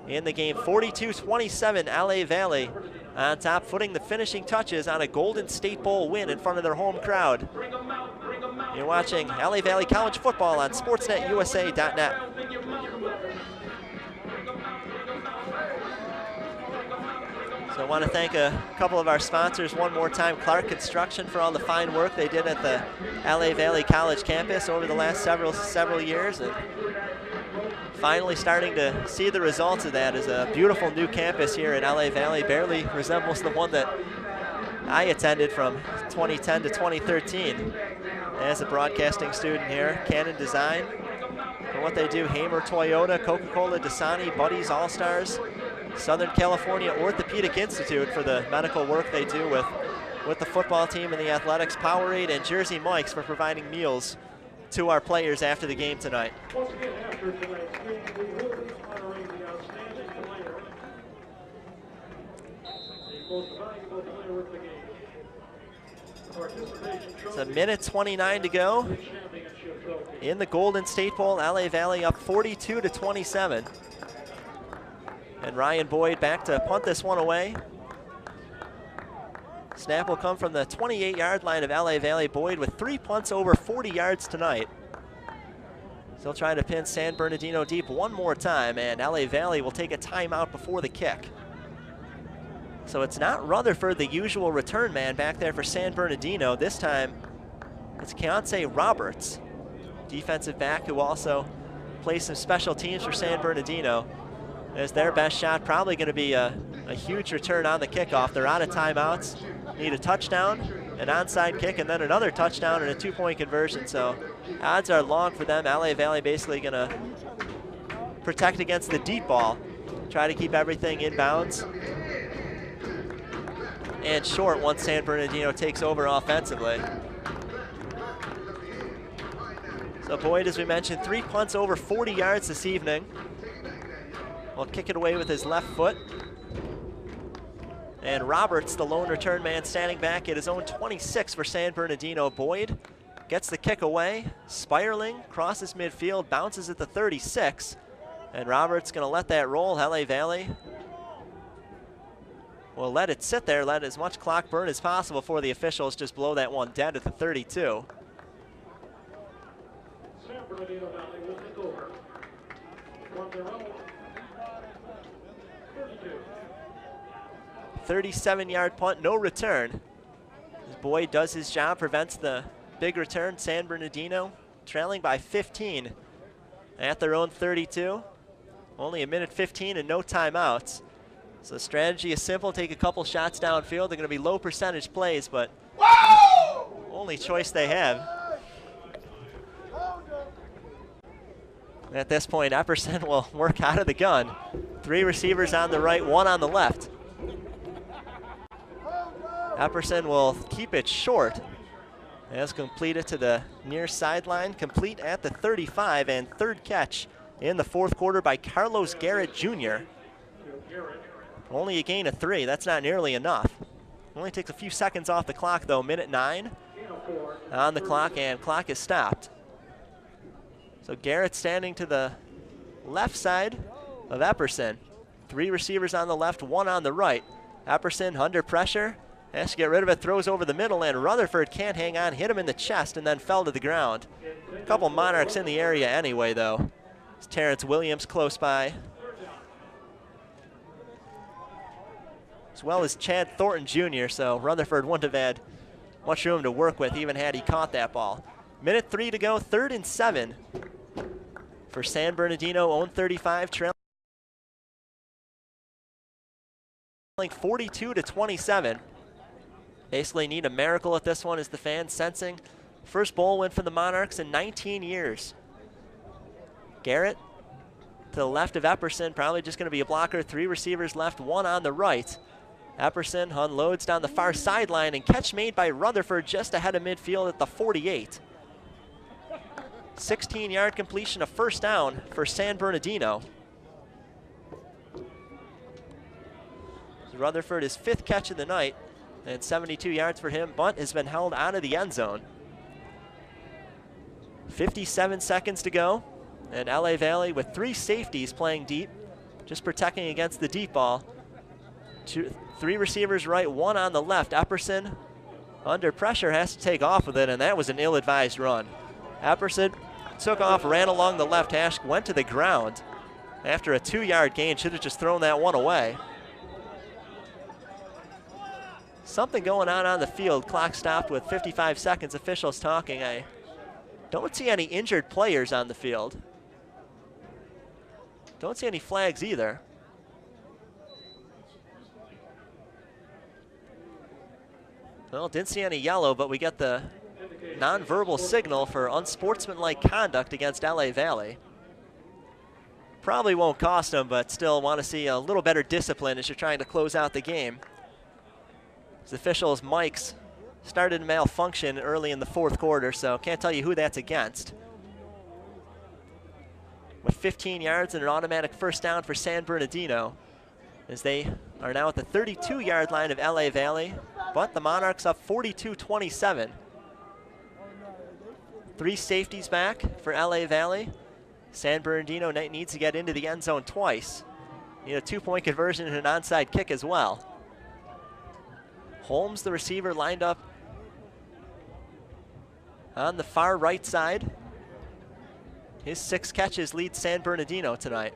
Speaker 1: in the game. 42-27, LA Valley on top, putting the finishing touches on a Golden State Bowl win in front of their home crowd. You're watching LA Valley College football on sportsnetusa.net. So I want to thank a couple of our sponsors one more time. Clark Construction for all the fine work they did at the LA Valley College campus over the last several years, and finally starting to see the results of that as a beautiful new campus here in LA Valley. Barely resembles the one that I attended from 2010 to 2013 as a broadcasting student here. Canon Design for what they do, Hamer Toyota, Coca-Cola, Dasani, Buddy's All-Stars, Southern California Orthopedic Institute for the medical work they do with the football team and the athletics, Powerade, and Jersey Mike's for providing meals to our players after the game tonight. It's a minute 29 to go in the Golden State Bowl. LA Valley up 42-27. And Ryan Boyd back to punt this one away. Snap will come from the 28-yard line of LA Valley. Boyd with 3 punts over 40 yards tonight. Still trying to pin San Bernardino deep one more time, and LA Valley will take a timeout before the kick. So it's not Rutherford, the usual return man, back there for San Bernardino. This time it's Keontae Roberts, defensive back, who also plays some special teams for San Bernardino. As their best shot, probably going to be a huge return on the kickoff. They're out of timeouts, need a touchdown, an onside kick, and then another touchdown and a 2-point conversion. So odds are long for them. LA Valley basically going to protect against the deep ball, try to keep everything in bounds and short once San Bernardino takes over offensively. So Boyd, as we mentioned, 3 punts over 40 yards this evening. Will kick it away with his left foot. And Roberts, the lone return man, standing back at his own 26 for San Bernardino. Boyd gets the kick away, spiraling, crosses midfield, bounces at the 36. And Roberts gonna let that roll. LA Valley will let it sit there, let as much clock burn as possible before the officials just blow that one dead at the 32.
Speaker 2: San Bernardino Valley will take over from their own
Speaker 1: 37-yard punt, no return. As Boyd does his job, prevents the big return. San Bernardino trailing by 15 at their own 32. Only a minute 15 and no timeouts. So the strategy is simple, take a couple shots downfield. They're gonna be low percentage plays, but only choice they have. At this point, Epperson will work out of the gun. 3 receivers on the right, 1 on the left. Epperson will keep it short. As completed to the near sideline, complete at the 35, and 3rd catch in the 4th quarter by Carlos Garrett Jr. Only a gain of 3, that's not nearly enough. Only takes a few seconds off the clock though, minute 9 on the clock, and clock is stopped. So Garrett standing to the left side of Epperson. 3 receivers on the left, 1 on the right. Epperson under pressure, has to get rid of it, throws over the middle, and Rutherford can't hang on, hit him in the chest, and then fell to the ground. A couple Monarchs in the area anyway, though. It's Terrence Williams close by, as well as Chad Thornton Jr., so Rutherford wouldn't have had much room to work with even had he caught that ball. Minute 3 to go, 3rd and 7 for San Bernardino, own 35, trailing 42-27. Basically need a miracle at this one, as the fans sensing. First bowl win for the Monarchs in 19 years. Garrett to the left of Epperson, probably just going to be a blocker. 3 receivers left, 1 on the right. Epperson unloads down the far sideline, and catch made by Rutherford just ahead of midfield at the 48. 16-yard completion, a first down for San Bernardino. Rutherford, his 5th catch of the night, and 72 yards for him. Bunt has been held out of the end zone. 57 seconds to go, and LA Valley with 3 safeties playing deep, just protecting against the deep ball. 3 receivers right, 1 on the left. Epperson, under pressure, has to take off with it, and that was an ill-advised run. Epperson took off, ran along the left hash, went to the ground after a 2-yard gain. Should have just thrown that one away. Something going on the field. Clock stopped with 55 seconds. Officials talking. I don't see any injured players on the field. Don't see any flags either. Well, didn't see any yellow, but we get the nonverbal signal for unsportsmanlike conduct against LA Valley. Probably won't cost them, but still want to see a little better discipline as you're trying to close out the game. The officials' mics started to malfunction early in the 4th quarter, so can't tell you who that's against. With 15 yards and an automatic first down for San Bernardino, as they are now at the 32-yard line of LA Valley, but the Monarchs up 42-27. 3 safeties back for LA Valley. San Bernardino needs to get into the end zone twice. Need a 2-point conversion and an onside kick as well. Holmes, the receiver, lined up on the far right side. His 6 catches lead San Bernardino tonight.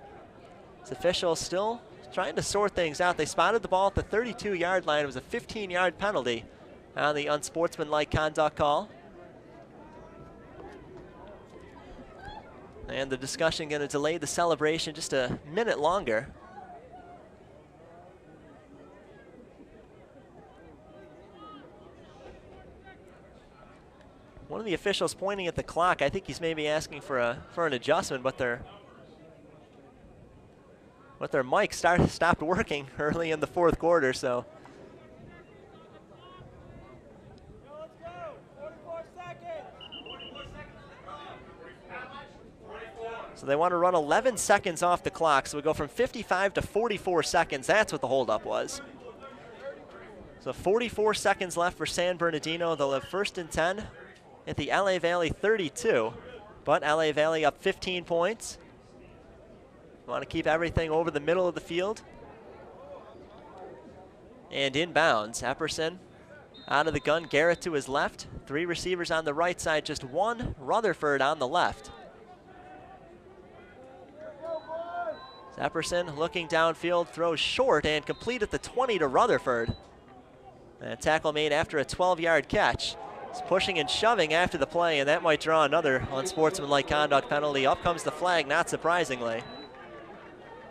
Speaker 1: This official still trying to sort things out. They spotted the ball at the 32-yard line. It was a 15-yard penalty on the unsportsmanlike conduct call. And the discussion going to delay the celebration just a minute longer. One of the officials pointing at the clock. I think he's maybe asking for an adjustment, but their mic stopped working early in the 4th quarter. So
Speaker 4: Let's go. 44 seconds.
Speaker 1: So they want to run 11 seconds off the clock. So we go from 55 to 44 seconds. That's what the holdup was. So 44 seconds left for San Bernardino. They'll have 1st and 10 at the LA Valley 32, but LA Valley up 15 points. Want to keep everything over the middle of the field. And inbounds, Epperson out of the gun, Garrett to his left. 3 receivers on the right side, just 1 Rutherford on the left. Epperson looking downfield, throws short and complete at the 20 to Rutherford. And a tackle made after a 12-yard catch. He's pushing and shoving after the play, and that might draw another unsportsmanlike conduct penalty. Up comes the flag, not surprisingly.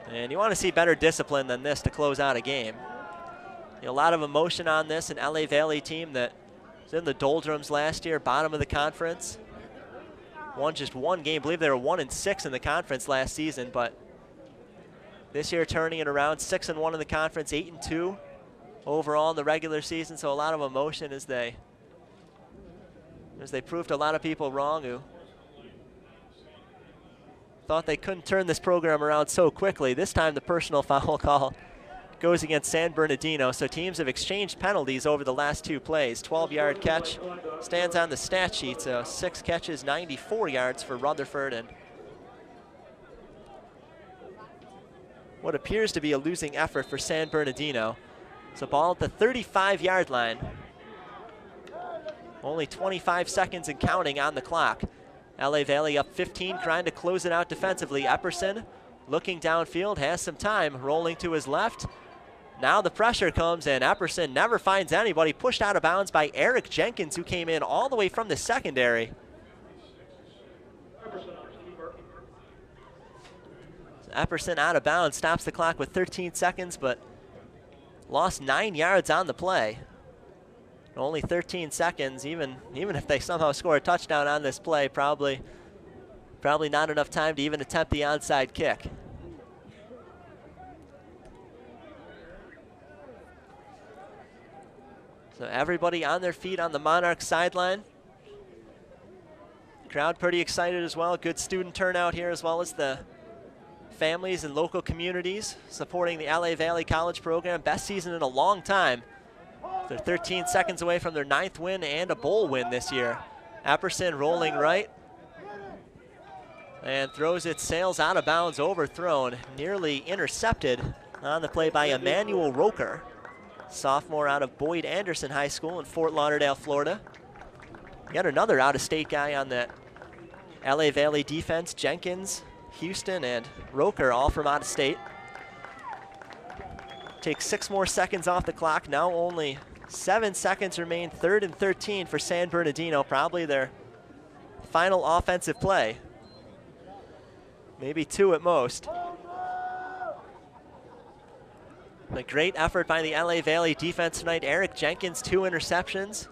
Speaker 1: And you want to see better discipline than this to close out a game. A lot of emotion on this, an LA Valley team that was in the doldrums last year, bottom of the conference. Won just 1 game. I believe they were 1-6 in the conference last season, but this year turning it around, 6-1 in the conference, 8-2 overall in the regular season. So a lot of emotion as they proved a lot of people wrong who thought they couldn't turn this program around so quickly. This time the personal foul call goes against San Bernardino. So teams have exchanged penalties over the last 2 plays. 12-yard catch stands on the stat sheet. So 6 catches, 94 yards for Rutherford, and what appears to be a losing effort for San Bernardino. So ball at the 35-yard line. Only 25 seconds and counting on the clock. LA Valley up 15, trying to close it out defensively. Epperson looking downfield, has some time, rolling to his left. Now the pressure comes, and Epperson never finds anybody. Pushed out of bounds by Eric Jenkins, who came in all the way from the secondary. Epperson out of bounds, stops the clock with 13 seconds, but lost 9 yards on the play. Only 13 seconds, even if they somehow score a touchdown on this play, probably not enough time to even attempt the onside kick. So everybody on their feet on the Monarchs sideline. Crowd pretty excited as well. Good student turnout here, as well as the families and local communities supporting the LA Valley College program. Best season in a long time. They're 13 seconds away from their 9th win and a bowl win this year. Epperson rolling right and throws it, sails out of bounds, overthrown, nearly intercepted on the play by Emmanuel Roker, sophomore out of Boyd Anderson High School in Fort Lauderdale, Florida. Yet another out-of-state guy on that LA Valley defense. Jenkins, Houston, and Roker all from out of state. Takes 6 more seconds off the clock. Now only 7 seconds remain. 3rd and 13 for San Bernardino. Probably their final offensive play. Maybe 2 at most. A great effort by the LA Valley defense tonight. Eric Jenkins, 2 interceptions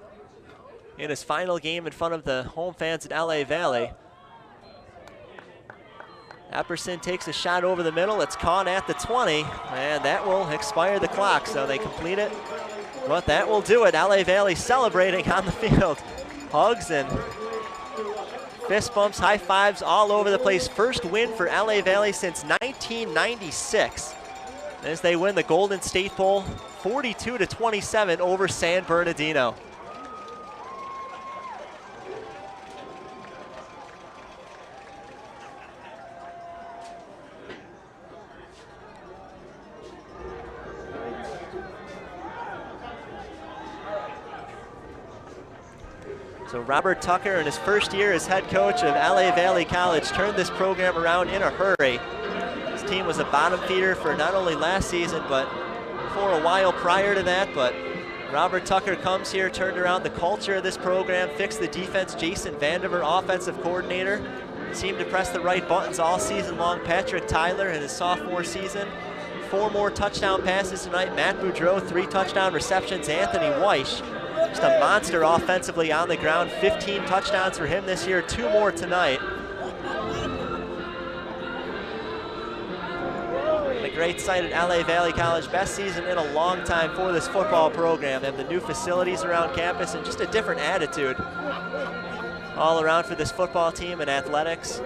Speaker 1: in his final game in front of the home fans at LA Valley. Epperson takes a shot over the middle. It's caught at the 20, and that will expire the clock, so they complete it. But that will do it. LA Valley celebrating on the field. Hugs and fist bumps, high fives all over the place. First win for LA Valley since 1996 as they win the Golden State Bowl 42-27 over San Bernardino. So Robert Tucker, in his first year as head coach of LA Valley College, turned this program around in a hurry. His team was a bottom feeder for not only last season, but for a while prior to that. But Robert Tucker comes here, turned around the culture of this program, fixed the defense. Jason Vandiver, offensive coordinator, seemed to press the right buttons all season long. Patrick Tyler in his sophomore season, 4 more touchdown passes tonight. Matt Boudreau, 3 touchdown receptions. Anthony Weish, just a monster offensively on the ground. 15 touchdowns for him this year, 2 more tonight. And a great sight at LA Valley College. Best season in a long time for this football program. They have the new facilities around campus and just a different attitude all around for this football team and athletics.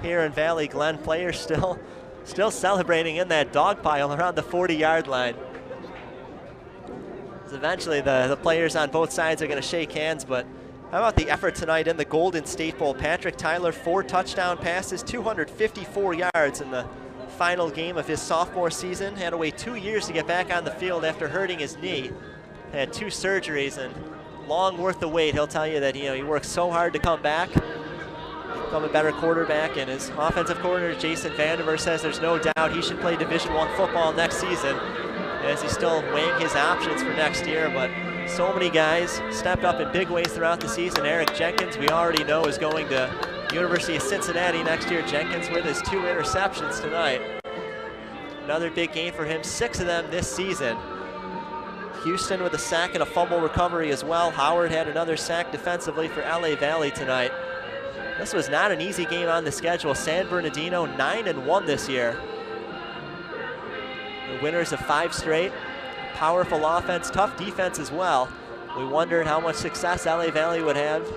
Speaker 1: Here in Valley Glen, players still celebrating in that dog pile around the 40-yard line. Eventually the players on both sides are going to shake hands, but how about the effort tonight in the Golden State Bowl? Patrick Tyler, 4 touchdown passes, 254 yards in the final game of his sophomore season. Had to wait 2 years to get back on the field after hurting his knee. Had 2 surgeries and long worth the wait. He'll tell you that he worked so hard to come back, become a better quarterback, and his offensive coordinator Jason Vandiver says there's no doubt he should play Division I football next season, as he's still weighing his options for next year. But so many guys stepped up in big ways throughout the season. Eric Jenkins, we already know, is going to University of Cincinnati next year. Jenkins with his 2 interceptions tonight. Another big game for him, 6 of them this season. Houston with a sack and a fumble recovery as well. Howard had another sack defensively for LA Valley tonight. This was not an easy game on the schedule. San Bernardino 9-1 this year. The winners of 5 straight. Powerful offense, tough defense as well. We wondered how much success LA Valley would have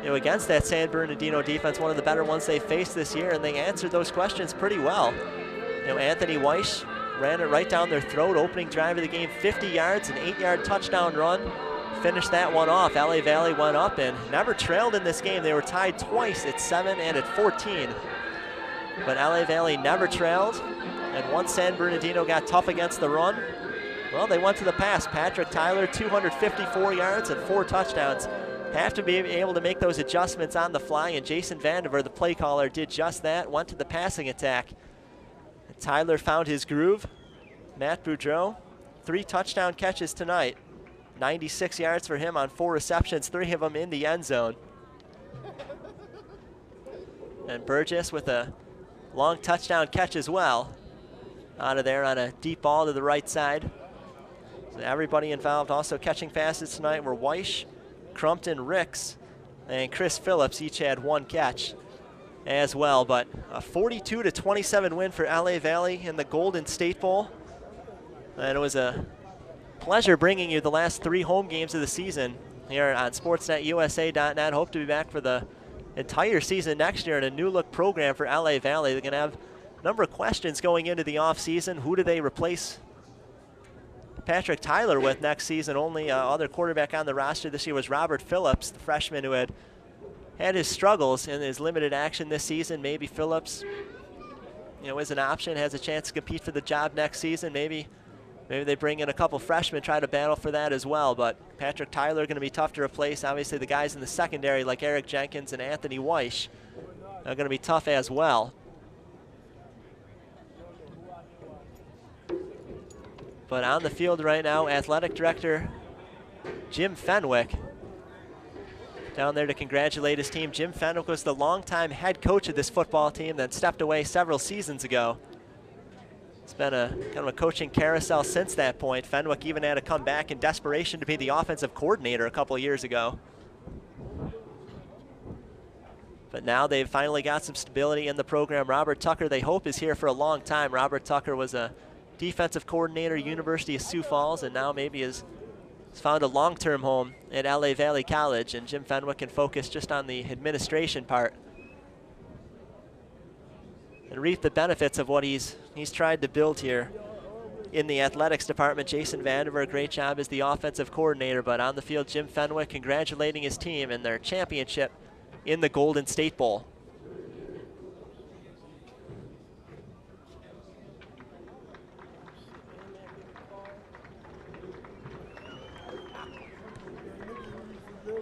Speaker 1: against that San Bernardino defense, one of the better ones they faced this year, and they answered those questions pretty well. Anthony Weish ran it right down their throat, opening drive of the game, 50 yards, an 8-yard touchdown run. Finished that one off. LA Valley went up and never trailed in this game. They were tied twice at 7 and at 14. But LA Valley never trailed. And once San Bernardino got tough against the run, well, they went to the pass. Patrick Tyler, 254 yards and 4 touchdowns. Have to be able to make those adjustments on the fly, and Jason Vandiver, the play caller, did just that, went to the passing attack. And Tyler found his groove. Matt Boudreau, 3 touchdown catches tonight. 96 yards for him on 4 receptions, 3 of them in the end zone. And Burgess with a long touchdown catch as well. Out of there on a deep ball to the right side. So everybody involved also catching passes tonight were Weish, Crumpton, Ricks, and Chris Phillips each had 1 catch as well. But a 42-27 win for LA Valley in the Golden State Bowl. And it was a pleasure bringing you the last 3 home games of the season here on sportsnetusa.net. Hope to be back for the entire season next year in a new look program for LA Valley. They're going to have a number of questions going into the offseason. Who do they replace Patrick Tyler with next season? Only other quarterback on the roster this year was Robert Phillips, the freshman who had his struggles in his limited action this season. Maybe Phillips, is an option, has a chance to compete for the job next season. Maybe they bring in a couple freshmen, try to battle for that as well. But Patrick Tyler going to be tough to replace. Obviously, the guys in the secondary like Eric Jenkins and Anthony Weish are going to be tough as well. But on the field right now, athletic director Jim Fenwick down there to congratulate his team. Jim Fenwick was the longtime head coach of this football team that stepped away several seasons ago. It's been a kind of a coaching carousel since that point. Fenwick even had to come back in desperation to be the offensive coordinator a couple of years ago. But now they've finally got some stability in the program. Robert Tucker, they hope, is here for a long time. Robert Tucker was a defensive coordinator, University of Sioux Falls, and now maybe has found a long-term home at LA Valley College, and Jim Fenwick can focus just on the administration part and reap the benefits of what he's tried to build here in the athletics department. Jason Vanderberg, great job as the offensive coordinator, but on the field, Jim Fenwick congratulating his team in their championship in the Golden State Bowl.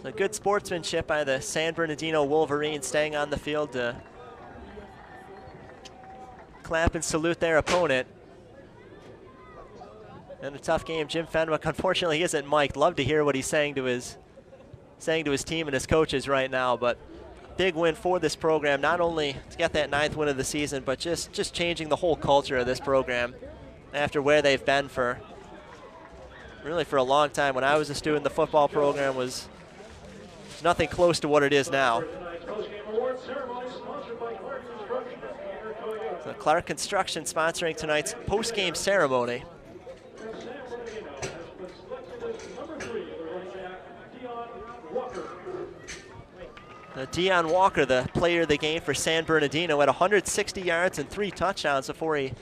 Speaker 1: So good sportsmanship by the San Bernardino Wolverines, staying on the field to clap and salute their opponent. And a tough game. Jim Fenwick, unfortunately, isn't mic'd. Love to hear what he's saying to his team and his coaches right now. But big win for this program, not only to get that 9th win of the season, but just changing the whole culture of this program after where they've been for a long time. When I was a student, the football program was nothing close to what it is now. So Clark Construction sponsoring tonight's post-game ceremony. Deion Walker, the player of the game for San Bernardino, had 160 yards and 3 touchdowns before he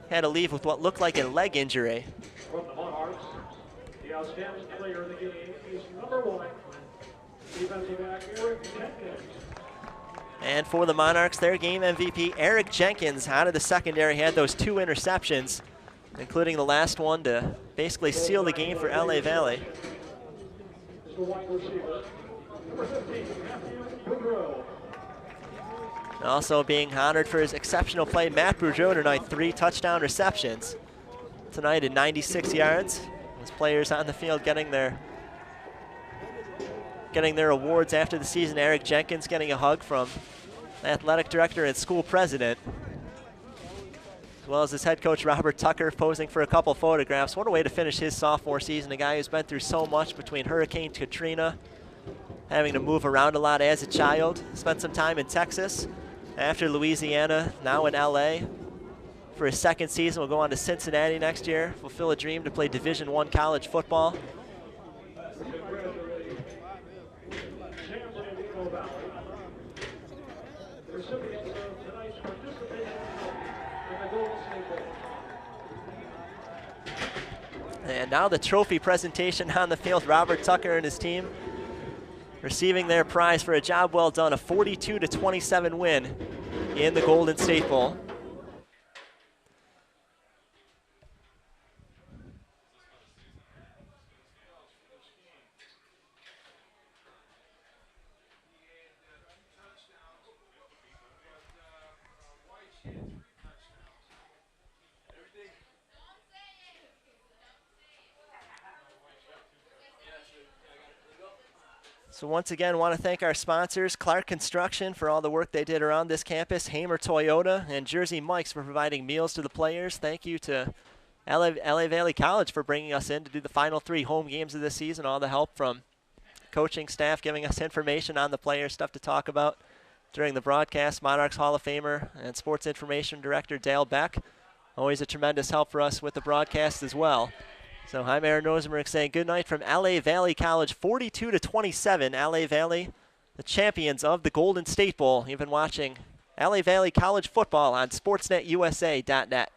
Speaker 1: had to leave with what looked like a leg injury.
Speaker 2: From the Monarchs, the outstanding player of the game is number 1. Defensive back Eric Jenkins.
Speaker 1: And for the Monarchs, their game MVP, Eric Jenkins, out of the secondary, had those 2 interceptions, including the last one to basically seal the game for LA Valley. Also being honored for his exceptional play, Matt Boudreau tonight, 3 touchdown receptions tonight at 96 yards. His players on the field getting their awards after the season. Eric Jenkins getting a hug from athletic director and school president, as well as his head coach Robert Tucker posing for a couple photographs. What a way to finish his sophomore season. A guy who's been through so much between Hurricane Katrina, having to move around a lot as a child, spent some time in Texas, after Louisiana, now in LA. For his 2nd season, will go on to Cincinnati next year, fulfill a dream to play Division I college football. And now the trophy presentation on the field. Robert Tucker and his team receiving their prize for a job well done, a 42-27 win in the Golden State Bowl. So once again, want to thank our sponsors, Clark Construction, for all the work they did around this campus, Hamer Toyota, and Jersey Mike's for providing meals to the players. Thank you to LA Valley College for bringing us in to do the final 3 home games of this season. All the help from coaching staff giving us information on the players, stuff to talk about during the broadcast. Monarchs Hall of Famer and Sports Information Director Dale Beck. Always a tremendous help for us with the broadcast as well. So I'm Aaron Rosenberg saying good night from LA Valley College, 42-27. LA Valley, the champions of the Golden State Bowl. You've been watching LA Valley College football on SportsNetUSA.net.